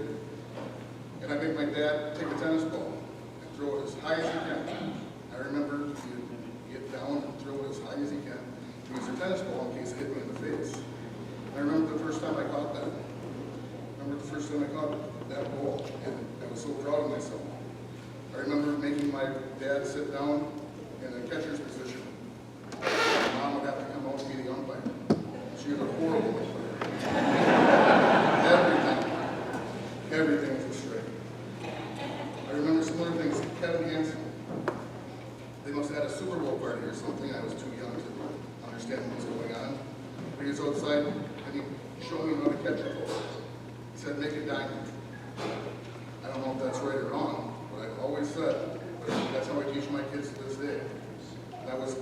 and I make my dad take a tennis ball and throw it as high as he can. I remember he'd get down and throw it as high as he can, use a tennis ball in case it hit me in the face. I remember the first time I caught that. I remember the first time I caught that ball, and I was so proud of myself. I remember making my dad sit down in a catcher's position. My mom would have to come out and be the umpire. She was a horrible everything was a strike. I remember some other things. Kevin Hansen, they must have had a Super Bowl party or something. I was too young to understand what was going on. But he was outside and he showed me how to catch a ball. He said, make a diamond. I don't know if that's right or wrong, but I've always said, but that's how I teach my kids to this day. That was the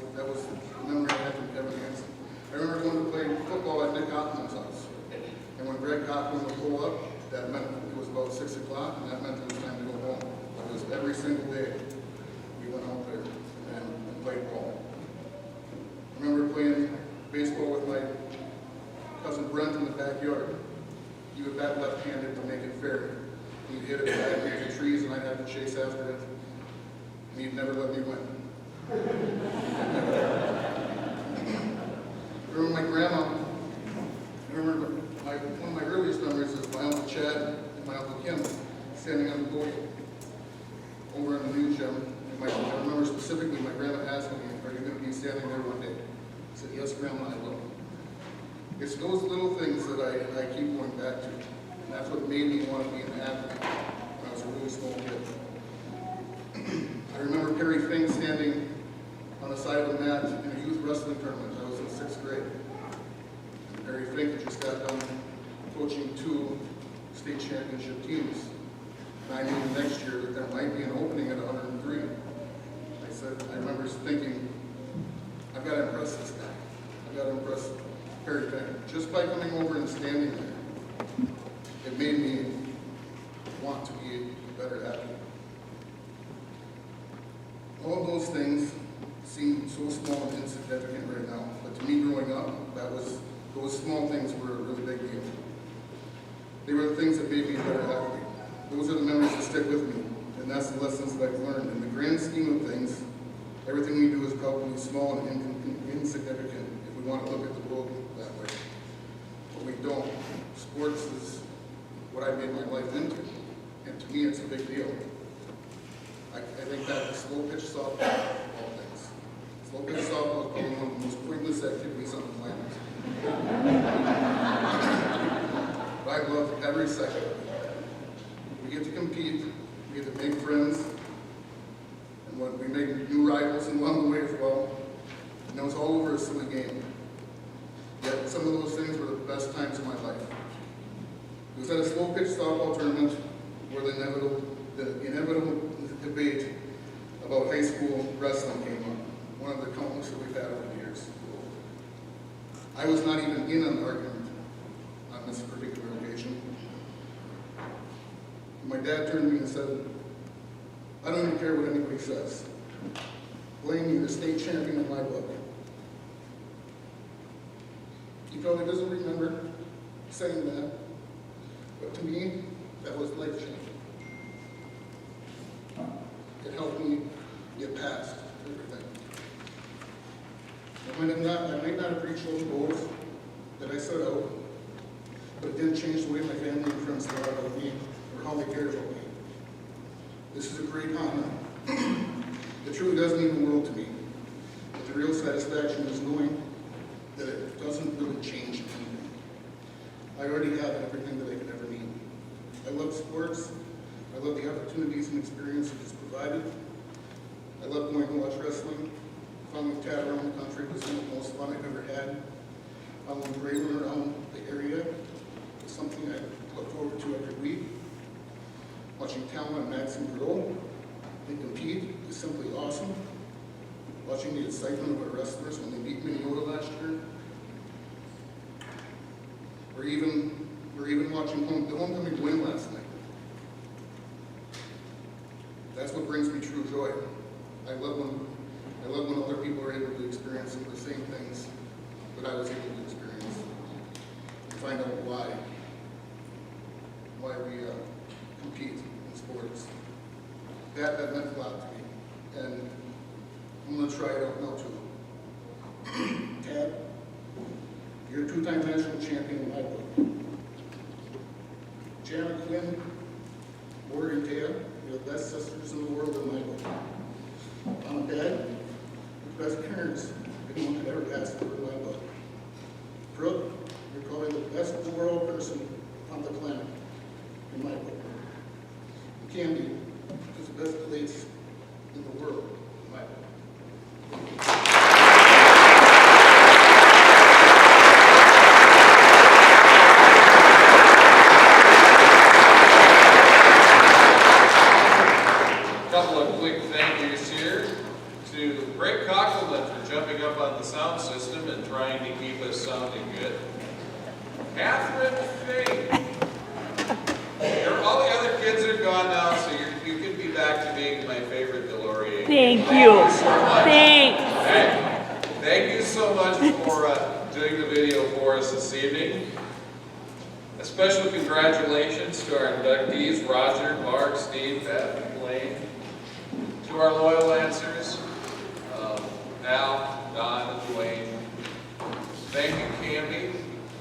memory I had from Kevin Hansen. I remember going to play football at Nick Hoffman's house. And when Greg Hoffman would pull up, that meant it was about 6 o'clock, and that meant it was time to go home. It was every single day we went out there and played ball. I remember playing baseball with my cousin Brent in the backyard. He would bat left-handed to make it fair. He'd hit it back into the trees, and I'd have to chase after it. And he'd never let me win. I remember my grandma. I remember one of my earliest memories is my Uncle Chad and my Uncle Kim standing on the podium over in the new gym. And I remember specifically my grandma asking me, are you going to be standing there one day? I said, yes, Grandma, I will. It's those little things that I keep going back to. And that's what made me want to be an athlete when I was a really small kid. I remember Perry Fink standing on the side of the mat in a youth wrestling tournament. I was in 6th grade. And Perry Fink had just got done coaching 2 state championship teams. And I knew next year that there might be an opening at 103. I remember thinking, I've got to impress this guy. I've got to impress Perry Fink. Just by coming over and standing there, it made me want to be a better athlete. All of those things seem so small and insignificant right now, but to me growing up, those small things were a really big deal. They were the things that made me a better athlete. Those are the memories that stick with me, and that's the lessons that I've learned. In the grand scheme of things, everything we do is probably small and insignificant if we want to look at the world that way. But we don't. Sports is what I made my life into, and to me it's a big deal. I think that the slow pitch softball of all things. Slow pitch softball is probably one of the most pointless activities on the planet. But I love every second of it. We get to compete, we get to make friends, and we make new rivals along the way as well. And it was all over a silly game. Yet some of those things were the best times of my life. It was at a slow pitch softball tournament where the inevitable debate about high school wrestling came up, one of the countless that we've had over the years. I was not even in an argument on this particular occasion. My dad turned to me and said, I don't even care what anybody says. Blaine, you're the state champion in my book. He probably doesn't remember saying that, but to me, that was life-changing. It helped me get past everything. I might not have reached those goals that I set out, but it didn't change the way my family and friends thought about me or how they cared about me. This is a great honor. It truly does mean the world to me. But the real satisfaction is knowing that it doesn't really change anything. I already have everything that I could ever need. I love sports. I love the opportunities and experiences it's provided. I love going to watch wrestling. Following Tad around the country was some of the most fun I've ever had. Following Braylon around the area is something I look forward to every week. Watching talent on Maxim grow and compete is simply awesome. Watching the excitement of our wrestlers when they beat Minnesota last year. Or even watching the homecoming win last night. That's what brings me true joy. I love when other people are able to experience some of the same things that I was able to experience. And find out why we compete in sports. That meant a lot to me. And I'm going to try it out now too. Tad, you're a two-time national champion in my book. Janet Quinn, Morgan Taya, you're the best sisters in the world in my book. Mom and Dad, you're the best parents anyone could ever ask for in my book. Brooke, you're probably the best overall person on the planet in my book. And Candy is the best place in the world in my book. On the sound system and trying to keep us sounding good. Catherine Faye. All the other kids are gone now, so you can be back to being my favorite DeLorean. Thank you. So much. Thanks. Thank you so much for doing the video for us this evening. A special congratulations to our inductees, Roger, Mark, Steve, Beth, and Blaine. To our loyal Lancers, Al, Don, and Duane. Thank you, Canby,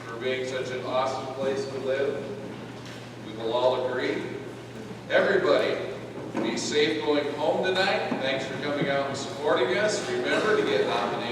for being such an awesome place to live. We will all agree. Everybody, be safe going home tonight. Thanks for coming out and supporting us. Remember to get nominated